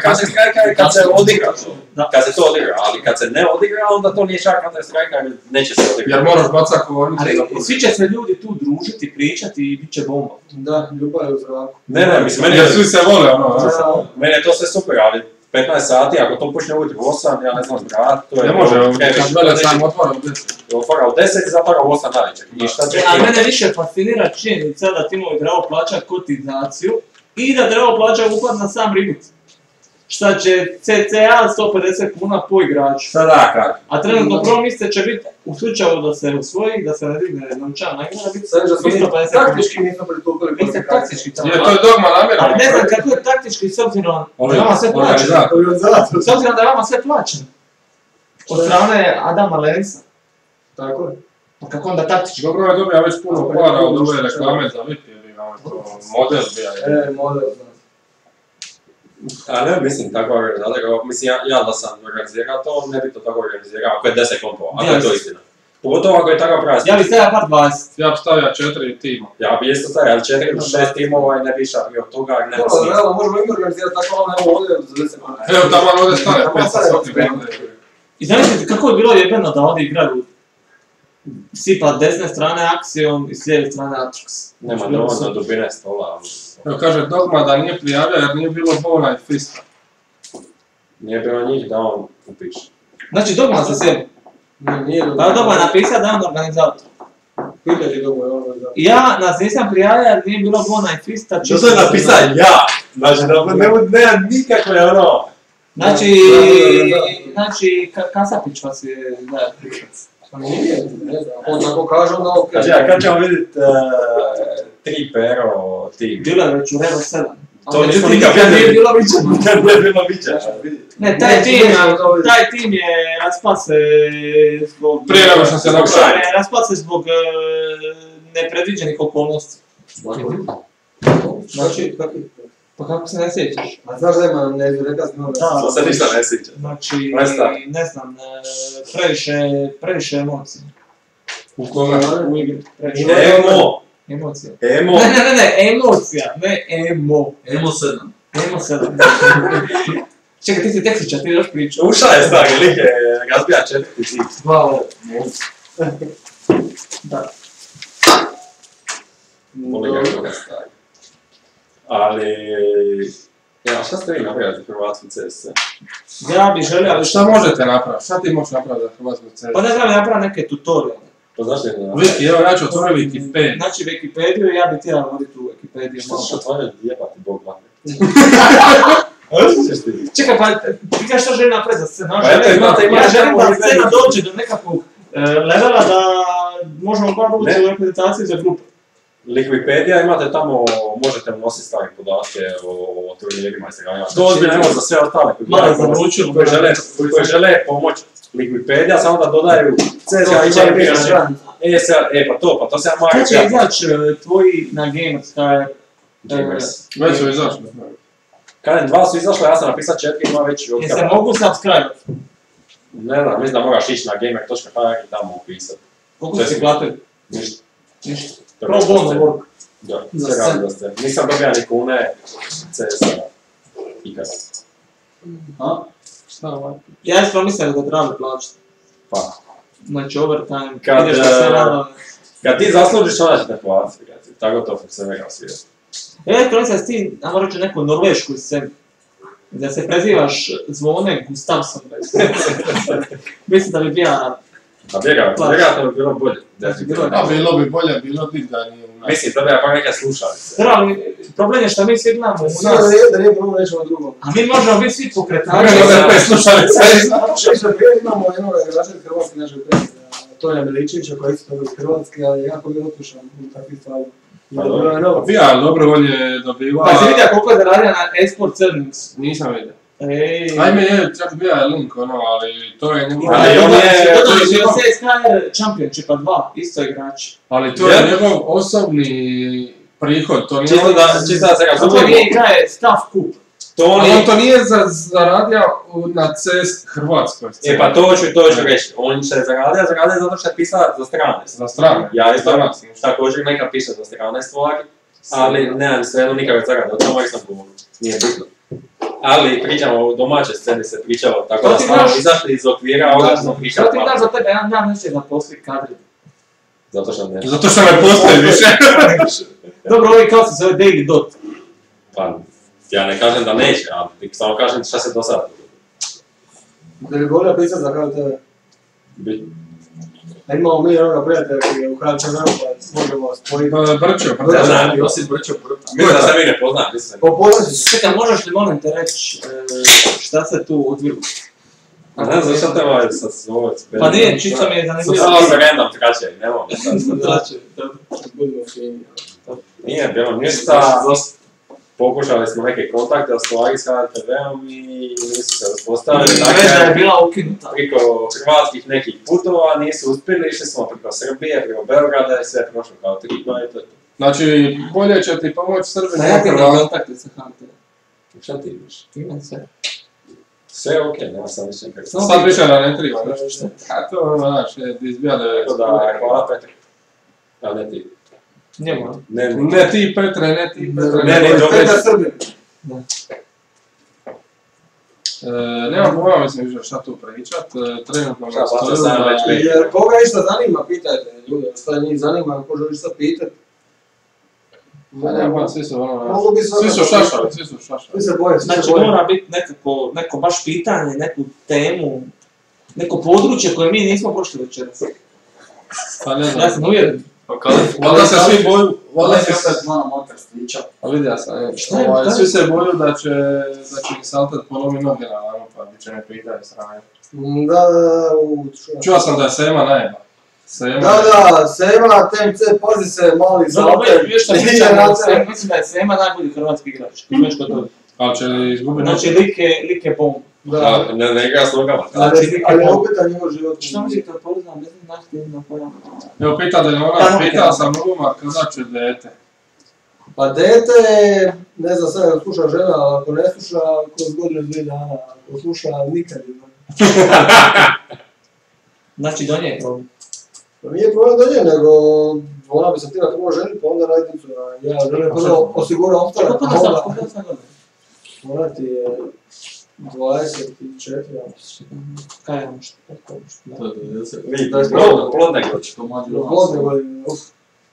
Counter-Strike je kad se odigra. Kad se to odigra, ali kad se ne odigra, onda to nije čak Counter-Strike, jer neće se odigrati. Jer moraš bacat kovonicu. Ali svi će se ljudi tu družiti, pričati i bit će bomba. Da, ljubav je u zraku. Ne, mislim, Jer svi se vole, ono. Mene je to sve super, ali 15 sati, ako to počne ujutro u 8, ja ne znam zbrat, to je... Ne može, kad vele sam otvara u 10. Otvara u 10 i zatvara u 8 navečer. A mene više fascinira činjenica da timovi trebaju plaćati kotizaciju i da trebaju plaćati uplat na sam reboot. Šta će CCA 150 kuna po igraču. Sada kad? A trenutno prvo mjesto će biti, u slučaju da se usvoji, da se ne digne novčana nagrada, biti 150 kuna. Taktički nismo pritupili. Vi ste taktički tamo. Jer to je dogma namjerno. Ali ne znam kako je taktički s obzirom da vama sve plaćeno. S obzirom da je vama sve plaćeno. Od strane Adama Lenisa. Tako je. Pa kako onda taktički? Dobro je dobija već puno para od ove reklame za VIP, jer imamo to model bija. Model, znam. A ne, mislim, tako organizacija, mislim, ja da sam organizirao to, ne bi to tako organizirao, ako je 10 kompova, ako je to istina. Pogotovo ako je takav prazni. Ja bi stavio par 20. Ja bi stavio 4 tima. Ja bi isto stavio, ali 4 do 6 timova i ne bi išao od toga, ne bi smisla. Realno, možemo im organizirati tako, ali evo ovdje za 10 kuna. Evo tamo ovdje stane 5 svaki bende. I zamislite kako je bilo jebeno da ovdje igraju sipa desne strane Axiom i s lijeve strane Atrox. Nema dovoljno dubine stola. Evo kaže Dogma da nije prijavio jer nije bilo bona i fista. Nije bilo njih da on upiše. Znači Dogma se sjeli. Nije Pa je Dogma napisao da je on organizator. Pitati dobro je ono da. Ja nas nisam prijavio jer nije bilo bona i fista. To je napisao ja! Znači da nema nikakve ono... Znači Kasapić vas je gledao. Pa nije, ne znam. On tako kaže onda ok. Znači, a kad ćemo vidjeti 3 pero tim? Bilo je već u Revo 7. To nismo nikad vidjeli. Nije bilo viđeno. Kad nije bilo viđeno. Ne, taj tim je raspad se zbog... Prije nego što se napravio. Raspad se zbog nepredviđenih okolnosti. Znači, Pa kako se ne sjećaš? a znaš da ima neka znova? To se ništa ne sjeća. Znači, Prestavi. ne znam, previše emocija. U koga? U igri. Previše emocija. Emo! Ne, emocija, ne emo. Emo 7. Emo 7. Čekaj, ti si Teksića, ti još pričao. Ušao je stari, lik je razbija 4 zid. Hvala. Da. Voli ga koga stari. Ali... Ja, šta ste vi napravili za Hrvatsku CS? Ja bih želio, ali Šta možete napraviti? Šta ti možeš napraviti za Hrvatsku CS? pa ne znam napraviti neke tutoriale. Pa zašto je napravili? Viki, evo ja ću otvoriti Wikipedia. Znači Wikipediju, ja bih htjela voditi u Wikipediju Šta malo. ćeš otvoriti jebati Bog vatre? Čekaj, pa ti kažeš što želim napraviti za scenu? Pa eto, imate Ja želim da tamo scena dođe do nekakvog levela da možemo bar ući u reprezentaciju za grupu. Liquipedija imate tamo, možete unositi stvari podatke o turnirima i svega. To ozbiljno evo za sve ostale koji žele pomoć Liquipedija, samo da dodaju CSGA i Champions. Pa to se ja Kad će izaći tvoji na Gamers? Već su izašli. Kad 2 su izašle, ja sam napisao 4, ima već i Jel se mogu subscribe? Ne znam, mislim da moraš ići na gamer.hr i tamo upisati. Koliko si platili? Ništa. Ništa. Pro bono work. Da, sve radi da ste. Nisam dobija ni kune CS-a ikada. Šta ovaj? Ja sam mislio da trebali plaćati. Pa. Znači overtime, Kad, ideš na sve radove. Kad ti zaslužiš, onda će te platiti. Tako to funkcionira svijet. Elektronica si ti, ajmo reći, neku norvešku scenu. Da se prezivaš Zvone Gustavsson. Mislim da bi bija A vjerojatno bi bilo bolje. A bilo bi bolje, bilo bi da nije u nas. Mislim, treba pa neke slušalice. Problem je što mi svi gledamo u nas, Da nije problem nečemo drugom. a mi možemo biti svi pokretači. Možemo bez slušalice. Imamo jednog igrača iz Hrvatske, našeg prijatelja, Tonja Miličevića, koji isto iz Hrvatske, ali jako je otušan u takvih stvari. Bija, dobro, on je dobivao... Pa si vidio koliko je zaradio na Esport Crnix? Nisam vidio. Ej. Ajme je, čak bija je link ono, ali to je njegov... Ali on je... To je CSKA Championshipa 2, isto igrač. Ali to je njegov osobni prihod, to nije... Čisto da se To razumijemo. nije igraje stav kup. Ali on to nije zaradio na CS Hrvatskoj. Pa to ću reći. On će zaradio zato što je pisao za strane. Za strane. Ja isto također neka piše za strane stvari, ali nemam svejedno nikakve zarade, o tome sam govorio. Nije bitno. Ali pričamo o domaćoj sceni se pričalo, tako da smo izašli iz okvira, ovdje smo pričali. Što ti daš za tebe, ja neće zaposliti kadri. Zato što ne. Zato što ne postoji više. Dobro, ovaj kao se zove Daily Dot. Pa, ja ne kažem da neće, ali samo kažem šta se do sada dogodilo. Da bi govorio pisat za HTV. A imamo mi jednoga prijatelja koji je u HTV, pa možemo spojiti. Brčo, Ne znam, Josip Brčo. mislim da se vi ne poznam, mislim. Popolazi se. Čekaj, možeš li molim te reći šta se tu odvilo? A ne znam zašto treba sad zovec. Pa nije, čisto mi je zanimljivo. Samo se random trače, ne mogu. Znači, Budemo fini. Nije bilo ništa. Pokušali smo neke kontakte ostvari s HTV-om i nisu se uspostavili. mreža je bila ukinuta. Priko hrvatskih nekih putova nisu uspjeli, išli smo preko Srbije, preko Beograda i sve prošlo kao 3 2 i to je to. Znači, bolje će ti pomoći Srbi Na jakim nego kontakte sa HT? Šta ti imaš? Imam sve. Sve je okej, nema sad više nekako. Sad više da ne triba, nešto. A to ono, znaš, je izbijade... Tako da, hvala Petru. A ne ti. Njemu. Ne ti Petre, ne ti Petre. Ne, Petar dobro. Srbin. Nemam pojma, mislim, više šta tu pričat. Trenutno Šta, nas bacio stoju sam da... već već. Jer koga išta zanima, pitajte ljude, šta njih zanima, ako želiš sad pitat. Pa nema pojma, svi su ono... Mogu bi Svi su šašali, svi su šašali. Svi se boje, svi Znači se boje. mora biti neko baš pitanje, neku temu, neko područje koje mi nismo prošli večeras. Pa ne Ja znam. sam uvjeren. Valjda se svi boju, valjda Valjda se... se opet malo motor sliča. Pa vidio sam, Šta je? svi se boju da će ih saltat polomi noge na vama, pa bit će ne pitanje sranje. Da, Čuo sam da je Sema najeba. Sema. Da, Sema, TMC, pazi se, mali Dobro, zatem. još što pričamo, mislim da je Sema najbolji hrvatski igrač. Kuzmečko to. Ali će izgubiti Znači lik je bomb. Da, Ne igra s nogama. ali opet je njegov život. Što mislite o poznam, ne znam znaš ti jedna pojama. Evo pita da je ona, pitao sam Ruma kada će dete. Pa dete, ne znam sad ako sluša žena, ali ako ne sluša, kroz godinu 2 dana, ako sluša, nikad je. Znači do nje je problem. Pa nije problem do nje, nego ona bi se htjela prvo ženiti, pa onda raditi djecu. Ja želim prvo osigura opstanak, Koliko pa onda... koliko sam godina? Ona ti je 24, ja mislim. Kaj ja možda, tako možda. Plodne goće. To mlađe Do godine godine, uf.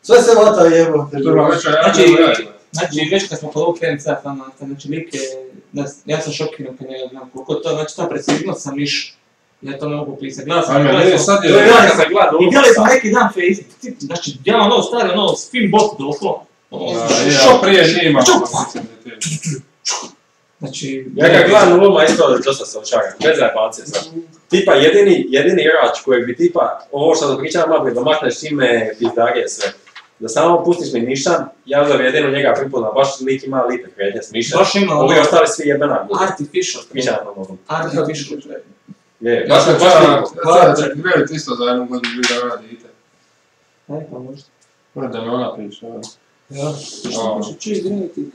Sve se vata jebo. Turba već ja Znači, već kad smo kod ovog KMC-a fan nasta, znači lik je, ja sam šokiran kad njega gledam, koliko to, znači ta predsjednost sam miš, ja to ne mogu pisati, gledao sam, sad je... i gledali smo neki dan Facebook, znači, ja ono stari, ono, spin bot doslovno, Ja, prije njima. znači, Ja kad gledam Luma isto dosta se očaram, bez zajebancije sad. Tipa jedini igrač kojeg bi tipa, ovo što da pričam, malo da makneš ime, pizdarije sve. Da samo pustiš mi nišan, ja da bi jedino njega pripuna, baš lik ima lipe kretnje s nišan. baš ima Ovi ostali svi jebena gudu. artificial, Nišan na nogom. artificial, Je, Ja baš sam baš čak gledati isto za jednu godinu dvije da radi dite. ne, pa možda. Da mi ona priča. Ja, što će igrati,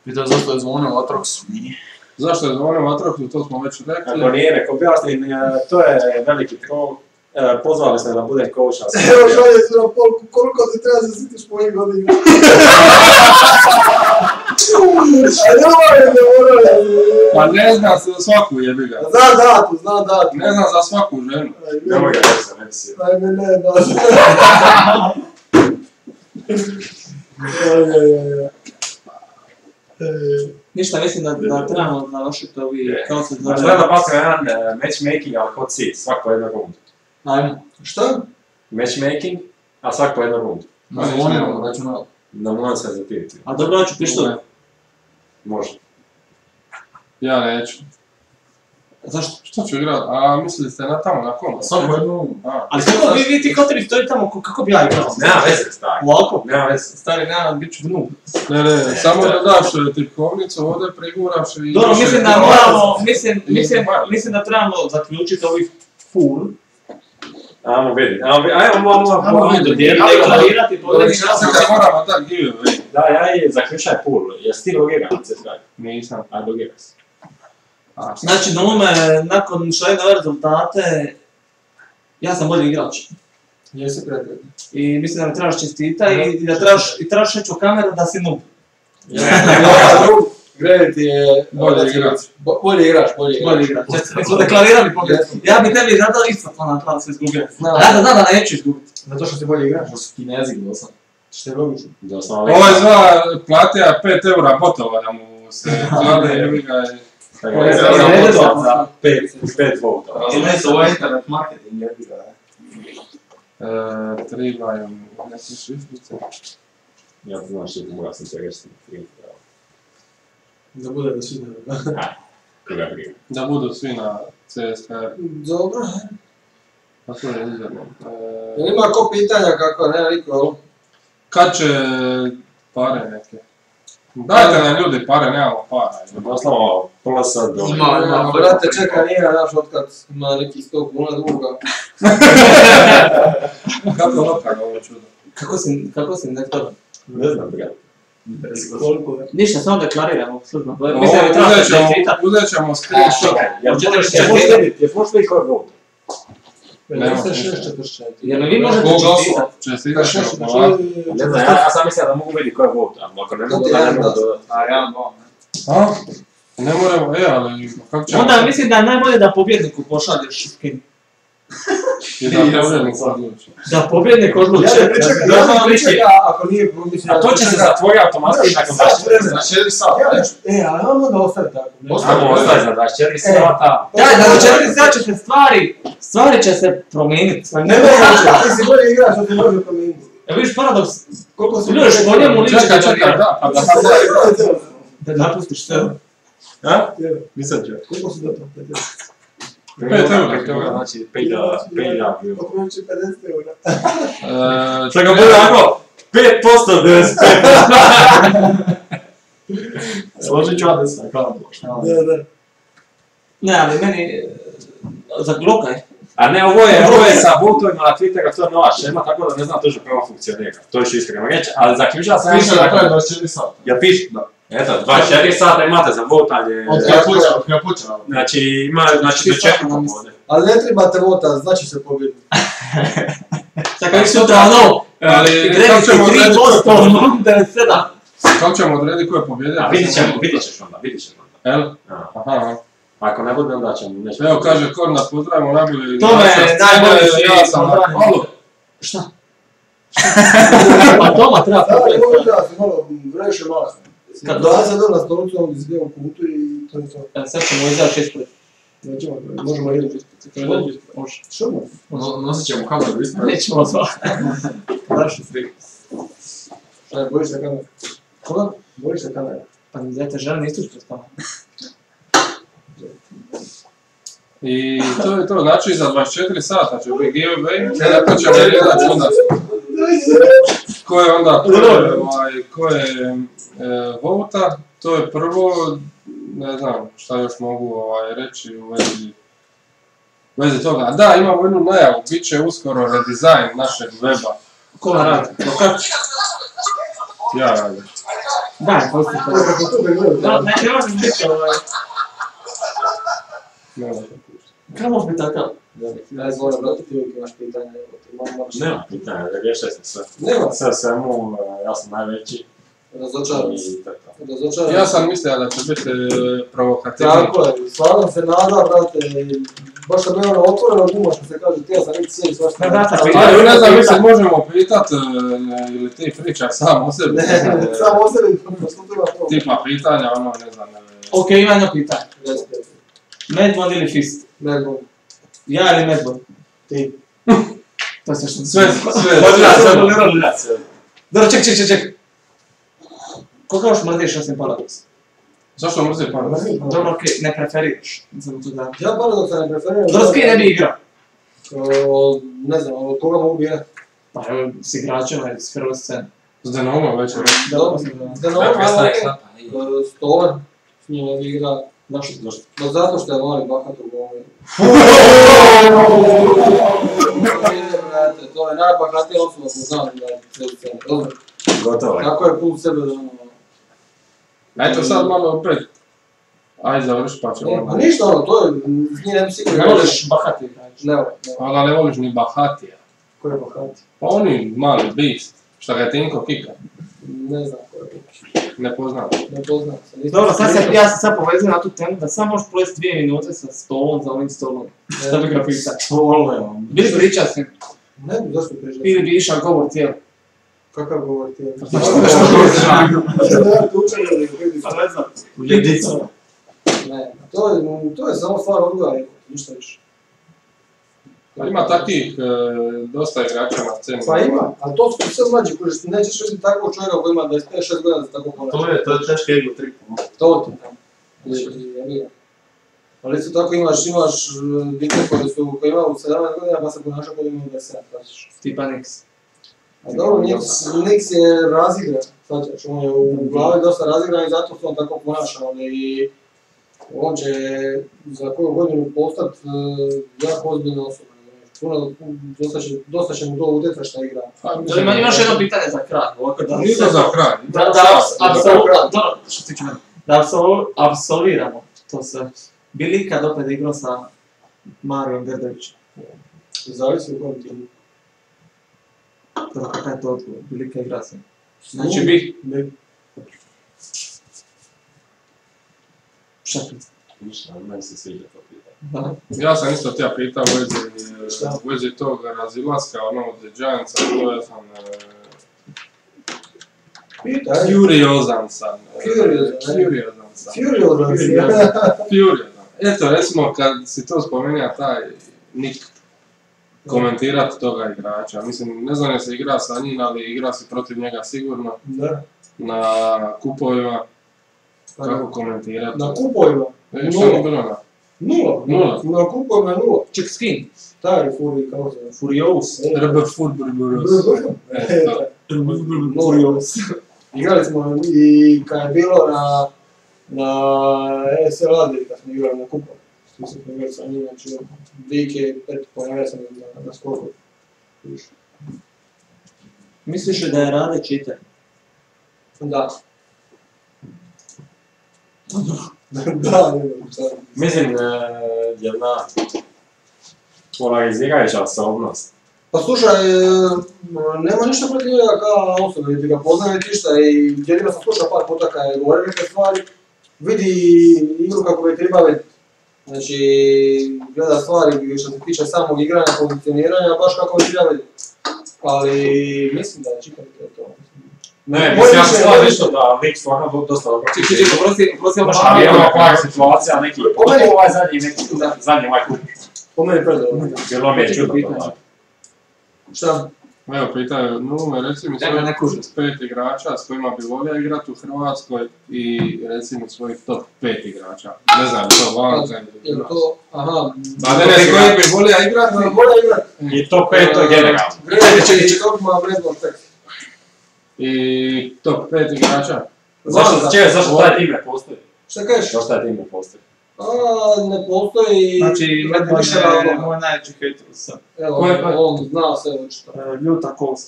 Pitao zašto je zvonio u Atroxu, nije. Zašto je zvonio Matroxu, to smo već Ako rekli. nije, nek objasnim, to je veliki troll. Pozvali smo da budem coach, ali Evo šalje se na polku, koliko ti treba da sitiš mojih godina? Pa ne zna se za svaku jebiga. Zna datu. Ne znam za svaku ženu. nemoj ga reći za emisiju. Ajme ne, da. ništa, mislim da trebamo završiti ovi, kao se Znači, treba da pasimo jedan matchmaking, ali kod si, svako jednog rundu. Ajmo. Šta? Matchmaking, a svak po jednu rundu. Na zvonimo, računalo. Da moram se zapiti. A dobro, hoću pištolj. Može. Ja neću. Zašto? Što ću igrat? A mislili ste na tamo, na kom? Svako jednu. Ali kako vi ti kotri stoji tamo, kako bi ja igrao? Nema veze, stari. Ovako? Nema veze. Stari, nema, bit ću gnub. Ne, samo da daš tipkovnicu, ovdje preguraš i... Dobro, mislim da moramo, mislim da trebamo zaključiti ovih full. Ajmo vidjeti. Ajmo vidjeti. Deklarirati, podijeliti. Moramo tak giveaway. Da, ja zaključaj pool. Jesi ti logiran na CSGO? Nisam. Aj, logiran si. Znači, Nume, nakon što je ove rezultate, ja sam bolji igrač. Jesi prijatelj. I mislim da mi trebaš čestita i da trebaš reći u kameru da si noob. Gredit je Bolji igrač. Bolji igrač. Bolji igrač. Mi smo deklarirali pobjedu. Ja bi tebi zadao isto to napravio da se izgubio. Ja da znam da neću izgubiti. Zato što si bolji igrač. Što su Kinezi glasali. Što je logično. Ovaj zva platija 5 eura botova da mu se klade ili ga je... Za 5 volta. Ovo je internet marketing, je bila. Trebaju neke šifrice. Ja znam što moga sam se reći. Da bude da svi ne... Koga briga. Da budu svi na CSKR. Dobro. Tako je izgledno. Ima ko pitanja kako, nema niko. Kad će pare neke? Dajte nam ljudi pare, nemamo para. Doslovno pola sad do... Ima, brate, čekaj, nije naš otkad ima nekih 100 kuna duga. Kako lokano ovo čudo? Kako si nekada? Ne znam, brate. Koliko je? Ništa, samo deklariramo služno. Mislim da mi treba se čestitati. Uzet ćemo screenshot. Jel možeš vidjeti koji je volta? 56-44. Jer mi vi možete čestitati. Čestitat ćemo. Ne znam, ja sam mislio da mogu vidjeti koji je volta, ako ne mogu da ne mogu dodati. A, 1-2. A? Ne moramo, ali kako ćemo... Onda mislim da je najbolje da pobjedniku pošalješ skin. I da pobjednik odluči. Da pobjednik odluči. Ako nije mislim... A to će se zatvoriti automatski nakon 24 sata. Ali ono da ostaje tako. Ostamo ostaje za 24 sata. Da, za 4 sata će se stvari će se promijeniti. Ne može, ti si bolji igrač, to ti može promijeniti. Evo vidiš paradoks, Koliko si... ljudeš po njemu liči Čekaj, da, pa da da napustiš sve. A? Nisam čeo. Koliko si dobro? 5 eura. Znači, 5 Pokrenući 50 eura. Čekaj, bude ako 5% 95. Složit ću adres na kanalu. Da. Ne, ali meni za glokaj. A ne, ovo je sa voltovima na Twitteru, to je nova šema, tako da ne znam točno kako funkcionira. To ću iskreno reći, ali zaključila sam... Piše da kraj 24 sata. Ja piše? Da. Eto, 24 sata imate za voltanje. Od Kapuća. Znači, ima, znači, do 4 popodne. Ali ne trebate vota, znači se pobjedi. Čekaj, sutra ono, krediti 3%, 97. Kako ćemo odrediti ko je pobjedio? A vidit ćeš onda. Jel? Aha. Ako ne bude, onda ćemo nešto... Evo kaže Korna, pozdravimo najbolji... To me najbolji ja sam Alo. Šta? Pa Toma treba pozdraviti. Da, se malo vreše malo. Kad dolaze do nas stolicu, on izbije u kutu i to je to. Sad ćemo izaći ispred. Nećemo, možemo jediti. Može. Što mu? Nosit ćemo kameru ispred. Nećemo zvati. Daš svi. Šta je, bojiš se kamera? Koga? Bojiš se kamera? Pa ja te želim isto ispred tamo. I to je to, znači za 24 sata će biti giveaway, neko će gledati onda ko je onda, ko je vota, to je prvo, ne znam šta još mogu reći u vezi toga. Da, imamo jednu najavu, bit će uskoro redizajn našeg weba. Ko radi? Ja radim. Daj, posti to. Ne možeš biti Kako može biti takav? Ja izvolim vratiti uvijek imaš pitanja. Nema pitanja, da rješaj se sve. Nema. Sve svemu, ja sam najveći. Razočaran. Ja sam mislio da će biti provokativno. Tako je, stvarno se nada, brate, baš sam bio otvoreno guma što se kaže, tijela sam neki sve i svašta. Ali ne znam, mislim, možemo pitat ili ti pričaš sam o sebi. Ne, sam o sebi, postupila to. Tipa pitanja, ono, ne znam. Ok, ima jedno pitanje. Medbond ili Fist? Medbond. Ja ili Medbond? Ti. To je sve što... Sve. Dobro, ček. Koga još mrziš osim Paradoxa? Zašto mrzi Paradox? Dobro, okej, ne preferiraš. Samo to da... Ja Paradoxa ne preferiram. Dobro, s kim ne bi igrao? Ne znam, od koga mogu birati? Pa evo, s igračima iz hrvatske scene. S Denomom već je. Dobro, Stolen, s njima bi igra. Zašto? No zato što je mali bahat u gomi. To je najbahatija osoba koju znam da je cijeli scene. Dobro. Gotovo je. Kako je put sebe da ono... Eto sad malo opet. Ajde završi pa ćemo. Pa ništa ono, to je, nije ne bi sigurno... Ne voliš bahati igrač. Ne volim. Ali ne voliš ni Bahatija. Ko je bahati? Pa oni mali beast. Šta ga je Tinko kika. Ne znam ko je. Ne poznam. Ne poznam se. Dobro, ja sam sad povezio na tu temu da samo možeš provesti 2 minute sa stolom za ovim stolom. Šta bi ga pitao? Stolom. Bili priča s njim? Ne bi, zašto pričati? Ili bi išao govor tijela? Kakav govor ti je? Pa ne znam. U jedicama. Ne, to je samo stvar odgoja, ništa više. Pa ima takvih dosta igrača na sceni. Pa ima, ali to su sve mlađi koji nećeš vidjeti takvog čovjeka koji ima 25-6 godina da tako ponaša. To je teški ego trik. To ti je. Ali isto tako imaš dike koji imaju 17 godina pa se ponaša kod imaju 27, praćiš. Tipa Nix. A dobro, Nix je razigran, shvaćaš, on je u glavi dosta razigran i zato se on tako ponaša, ali on će za koju godinu postati jako ozbiljna osoba. Dosta će mu to utjecati šta igra. Ima još jedno pitanje za kraj. Nije to za kraj. Da apsolviramo to sve. Bi li ikad opet igrao sa Marijom Grdovićem? Zavisi u kojem timu. Dobro, kakav je to odgovor? Bi li ikad igrao sa njim? Znači bih... Ne. Šta pitanje? Ništa, meni se sviđa to pitanje. Ja sam isto tija pitao u vezi tog razilaska, ono od Giantsa, to ja sam... Furiozan sam. Eto, recimo, kad si to spomenuo, taj Nick, komentirati toga igrača. Mislim, ne znam je se igra sa njim, ali igra si protiv njega sigurno. Da. Na kupovima. Kako komentirati? Na kupovima? Šta je bilo na? Nula. Na kupovima je 0. Ček skin. Taj je Furi, kako se je? Furious. Furious. Igrali smo i kad je bilo na ESL Adri, kad smo igrali na kupu. Svi smo igrali sa njim, znači Vike, ponavljao sam na skoku. Misliš li da je Rade cheater? Da. Da, Mislim, jedna polarizirajuća osobnost. Pa slušaj, nema ništa protiv njega kao osobe, niti ga poznam niti išta i jedino sam slušao par puta kad je govorio neke stvari, vidi igru kako bi trebali, znači gleda stvari što se tiče samog igranja, pozicioniranja, baš kako bi trebali, ali mislim da je čikar to. Ne, mislim, ja sam stvar nešto da Nick stvarno dosta dobro. Prosti, baš ima par situacija, neki, ovaj zadnji ovaj kup. Po meni predobro. Bilo mi je čudno to. Šta? Evo, pitaju Nume, reci mi svojih 5 igrača s kojima bi volio igrati u Hrvatskoj i reci mi svojih top 5 igrača. Ne znam, to Vanka ili to, aha. A ne, s kojim bi volio igrati? I top 5 to je generalno. I top 5 igrača? Zašto taj tim ne postoji? Šta kažeš? Zašto taj tim ne postoji? Ne postoji... Znači, Medbon je moj najveći hejter sad. Evo, on zna sve očito. Ljuta Kols.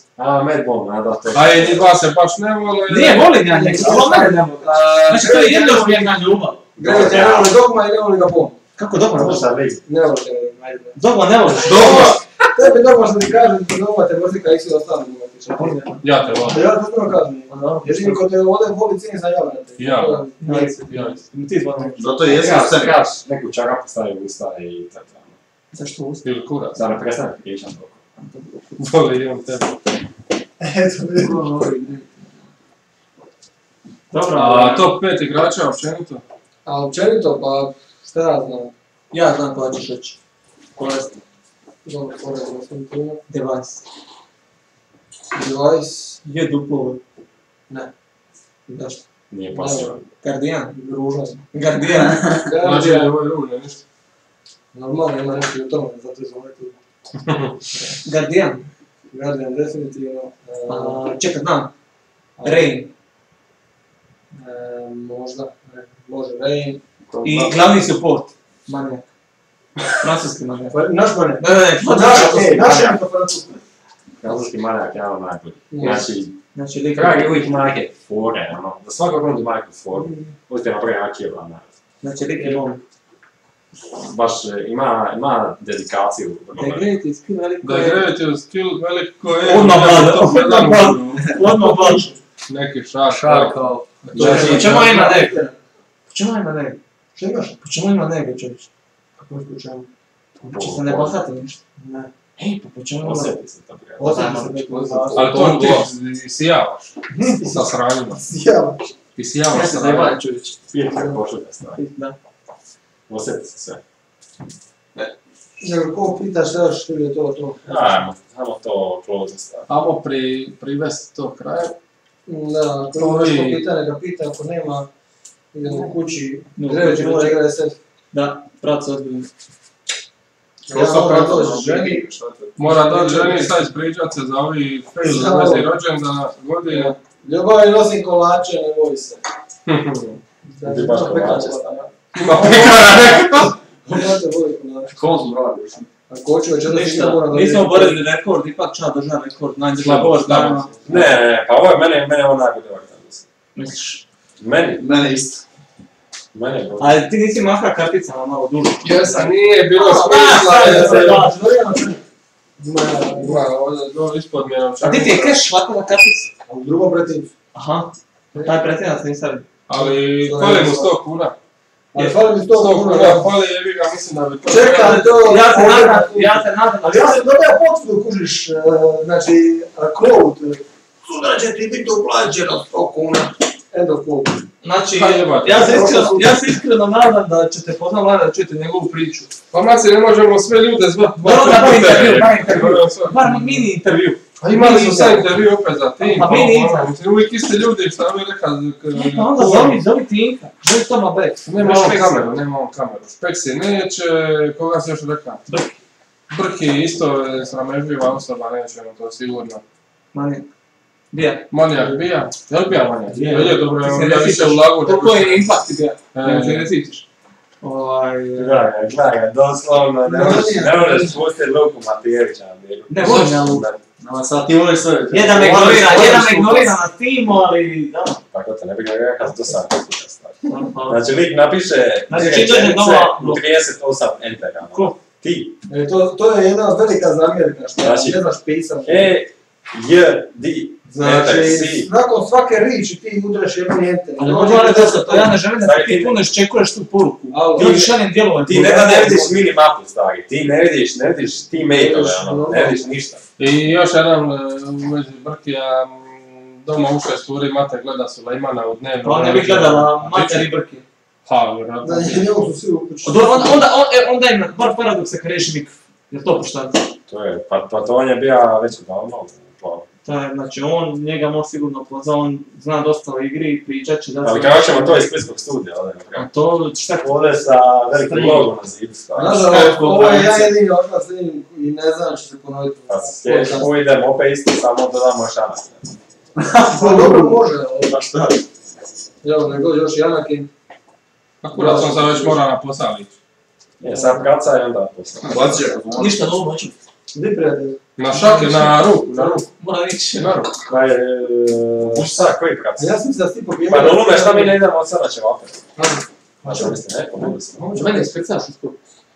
Medbon, da, to je. A je njih dva se baš ne vole? Nije, volim ja njega, ali mene ne vole. Znači, to je jednostavna ljubav. Gledajte, ne voli Dogma i ne voli Gabon. Kako Dogma ne voliš? Ne voli te, ajde. Dogma ne voliš? Dogma! Tebi Dogma što ti kažem, Dogma te mrzika i svi ostali ljubatiče. Ja te volim. Ja te puno kažem. Jedini ko te ovdje voli cijeni sam ja, brate. Ja. Ti zvoni. Zato i jesam se kaš, neku čarapu stavi u usta i tako. Zašto usta? Ili kurac. Da ne prestane pričam toliko. Voli imam tebe. Dobro, a top 5 igrača općenito? A općenito, pa šta ja znam? Ja znam koja ćeš reći. Kolesti. Dobro, poredimo sam tu. Device. Device. Je duplo. Ne. Zašto? Nije pasio. Guardian. Ružno sam. Guardian. Znači, ovo je ružno, ništa. Normalno ima neki u tome, zato je zove tu. Guardian. Guardian definitivno. Čekaj, znam. Rain. Možda. Može Rain. I glavni support. Manijak. Francuski manijak. Naš manijak. Naš je to francuski. Francuski manijak je ono najbolji. Znači, lik. Kraj uvijek ima neke fore, ono, da svakog rundu ima neku foru. Uvijek napravi Akijeva, Znači, lik je mom. baš ima dedikaciju. Da je gledati skill veliko je... Da gledajte u skill veliko je... Odmah baš. Neki šar. Šarkao. Po čemu ima nego? Po čemu ima nego? Što imaš? Po čemu ima nego, čovječ? Kako je po čemu? Znači se ne bahati ništa. Ne. Ej, pa po čemu ima... Osjeti se to prijatelj. Osjeti se neko zastava. Ali to ti isijavaš. Sa sranjima. Sjavaš. Isijavaš Ja sa se ne bavim, čovječ. Spijete kako pošljete stvari. Da. Osjeti se sve. Nego ko pita šta još što je to? Ajmo to close staviti. Amo privesti to kraja. Da, ako ima nešto pita, neka pita, ako nema, idemo kući. Željeć mora igrati sve. Da, brat se odbili. Ja moram doći ženi. Mora doći ženi sad ispričat se za ovi fail u vezi rođendana godine. Ljubav nosim kolače, ne boj se. Ti baš kolače stavio. Ima pekara neko. Kolače voli kolače. Konzum radiš. Ako hoću već onda Ništa, nismo oborili rekord, ipak ča drža rekord, najdrža Slabo, gor, slabo. naravno. Ne, pa ovo je mene ovo najbolje ovaj dan. Misliš? Mene isto. Mene je dobro. Ali ti nisi mahao karticama malo duže. Jesam, nije bilo smisla. Ima ovdje dole ispod mjenom. A ti ti je keš hvatala kartica? A u drugom pretincu. Aha. Taj pretinac nisam vidio. Ali fali mu 100 kuna. Ali fali mi 100 100 kuna, kuna. fali jebi ga, mislim da bi to... Čekaj, to... Ja se nadam. Ali ja sam dobio potvrdu, kužiš, znači, quote. Sutra će ti biti uplaćeno 100 kuna. End of quote. Znači, Kaj jebate? ja se iskreno nadam da ćete poznam Vlada da čujete njegovu priču. Pa maci, ne možemo sve ljude zvati. Bar intervju. Bar mini intervju. A imali su sad intervju opet za tim. Pa mini intervju. Uvijek isti ljudi, šta bi rekao... Pa onda zovi Tinka. Zovi Toma Beck. Nema on kameru. Špeksi neće, koga se još rekao? Brki isto je sramežljiva osoba, nećemo to sigurno. Manijak. Bija. Manijak bija? Jel bija manijak? Je. Je, dobro, Ti se ja ne više sjećaš. ulagu. Koliko je impact bija? Ne se ne sjećaš. Gledaj, doslovno, ne možeš pustiti Luku Matijevića na biru. Ne volim ja Luku. Nama sad ti voliš sve. Je da me ignorira na timu, ali da. Tako te ne bih rekao kad to sam posluša stvari. Znači lik napiše Znači, rečenice čitanje nova- u 38 entera. Ko? Ti. To je jedna velika zamjerka, što Znači, ne znaš pisati. J, D, enter, Znači, C. nakon svake riječi ti udraš jednu enter. Ali možda je to, ja ne želim da ti puno iščekuješ tu poruku. Ti šaljem djelovanje. Ti ne da ne vidiš minimapu stvari, ti ne vidiš teammateove, ono, ne vidiš ništa. I još jedan u vezi Brkija, doma u 6 uri Mate gleda Sulejmana u dnevno. Pa ne bih gledala Mater i Brki. Ha, vjerojatno. Da, njegu su svi upućeni. Onda im bar paradoks se kreši mikro. Jel to poštac? To je, pa to on je bio već odavno. Znači njega može sigurno pozva, on zna dosta o igri i pričat će da se... Ali kako ćemo to iz Splitskog studija, ovdje A napraviti? to šta Ovdje sa velikim logom na zidu stvari. Nažalost, ovo je ja jedini odmah slijedim i ne znam će se ponoviti. Pa sljedeći put idemo opet isto, samo dodamo još Anakin. Pa dobro može, Pa šta? evo nego još i Anakin. Akurat sam se već morao na posao ići. Je, sad kaca i onda posla. Baci je. Ništa novo hoću. Gdje prijatelj? Na šake, na ruku. Mora ići. Na ruku. Pa je... Šta, koji kaca? Ja sam mislim da si ti pobjedio. Pa Lume, šta mi ne idemo od sada ćemo opet? Znači, vi ste neko, mogli smo. Meni je spectaš uskoro.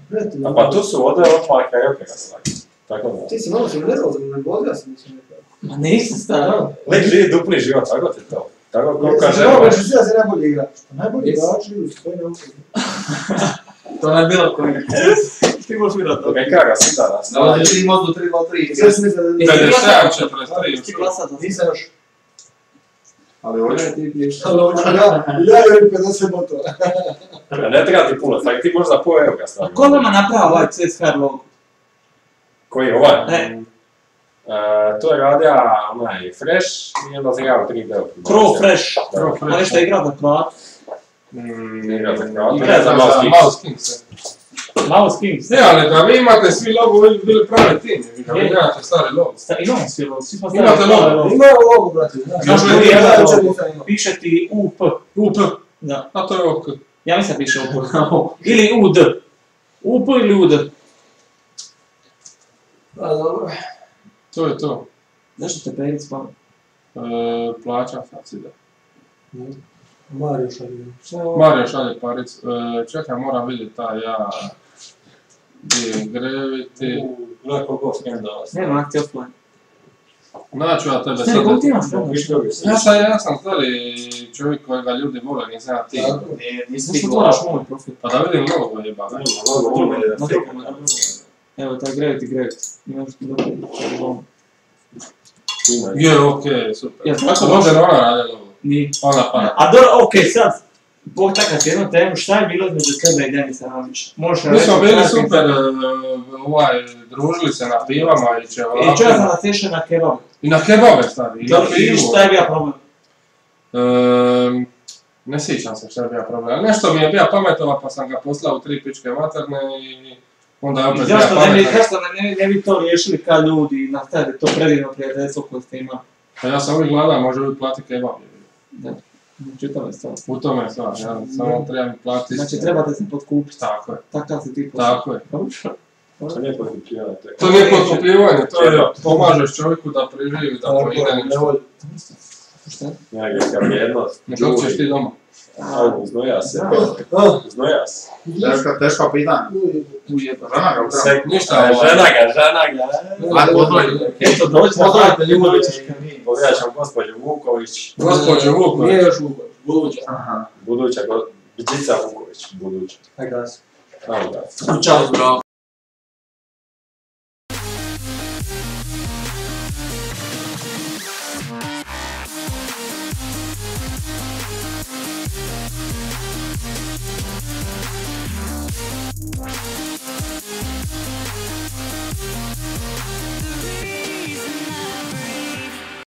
Prijatelj, A pa tu su ovdje odmah karaoke ga svaki. Tako da. ti si malo se nervozan, ne vodio sam mislim nekako. Ma nisam stara. Lik živi dupli život, tako ti to. Tako ko kaže... Znači, ovo ću da se najbolji igrač. Najbolji igrač idu svoje nauke. To ne bilo koji. Ti možeš vidjeti to. Neka ga sita da stavi. Ovdje ti modu 3-2-3. Sve sam mislio da 57, 43. Ti glasat. nisam još. Ali ovdje ti piješ. Ali hoću ja imam 50 botova. Ne treba ti puno, tako ti možda po euro ga stavi. A ko nama napravo ovaj CSKR logo? Koji je ovaj? Ne. To je radio onaj Fresh i onda se igrao 3D. Crow Fresh. Crow Fresh. On nešto igrao za Kroat. Igra za Kroata. Igra za Mouse Kings. Mouse Kings. Ne, ali da vi imate svi logo, vi bi bili pravi tim, vi nemate stari logo. Imamo svi logo, svi smo Imate logo? Imaju logo, brate. Još Još drugi je jedan jedan logo. logo. Piše ti UP. UP, Da. a to je OK. Ja mislim da piše UP. Ili UD. UP ili UD. Da, dobro. To je to. Zašto te Peric spavio? Plaća Facida. Mario šalje. Mario šalje paric. Čekaj, moram vidjeti taj ja... Gravity. Gledaj koliko skandala. Nema akcije offline. Naću ja tebe Ne, sad. koliko ti imaš sve? Ja sam stari čovjek kojega ljudi vole, nisam ja ti. Zašto moraš moj profil? Pa da vidim logo jebana. Na drugom. Evo, taj Gravity. Imaš ti dobro. Je, okej, super. Ja, tako Može ona radi logo. Nije. Ona pa. A dobro, okej, sad. Bog takav jednu temu, šta je bilo između tebe i Denisa Ramića? Možeš Mi smo bili super, družili se na pivama i čevapima. I čovjek sam nas išao na kebabu. I na kebabe stari, i na I pivu. šta je bio problem? Ne sjećam se šta je bio problem. Nešto mi je bio pametova pa sam ga poslao u 3 pičke materne i onda je opet bio Zašto pametan. ne bi to riješili kad ljudi nastavite to predivno prijateljstvo koje ste imali? Pa ja sam uvijek gladan, može uvijek plati kebab. Da. Znači, to je stvar. U tome je stvar, ja samo trebam platiti. Znači, trebate se potkupiti. Tako je, Takav si ti posao. tako je. To nije potkupljivanje. To nije potkupljivanje, to je pomažeš čovjeku da preživi, da pojede Ne nešto. volj. Šta? Energetska vrijednost. Kako ćeš ti doma? Uznoja se. Ah, Uznoja se. Teško pitanje. Ujeba. Žena ga upravo. Ništa, Žena ga. Ajde, odvojim. Eto, dođi na Pogledajte, ljudi. Pogledat ćemo gospođu Vuković. Gospođo Vuković. Nije još Vuković. Buduća. Aha. Buduća Biđica Vuković. Buduća. Aj gas. Ajde, da. Čao, bravo.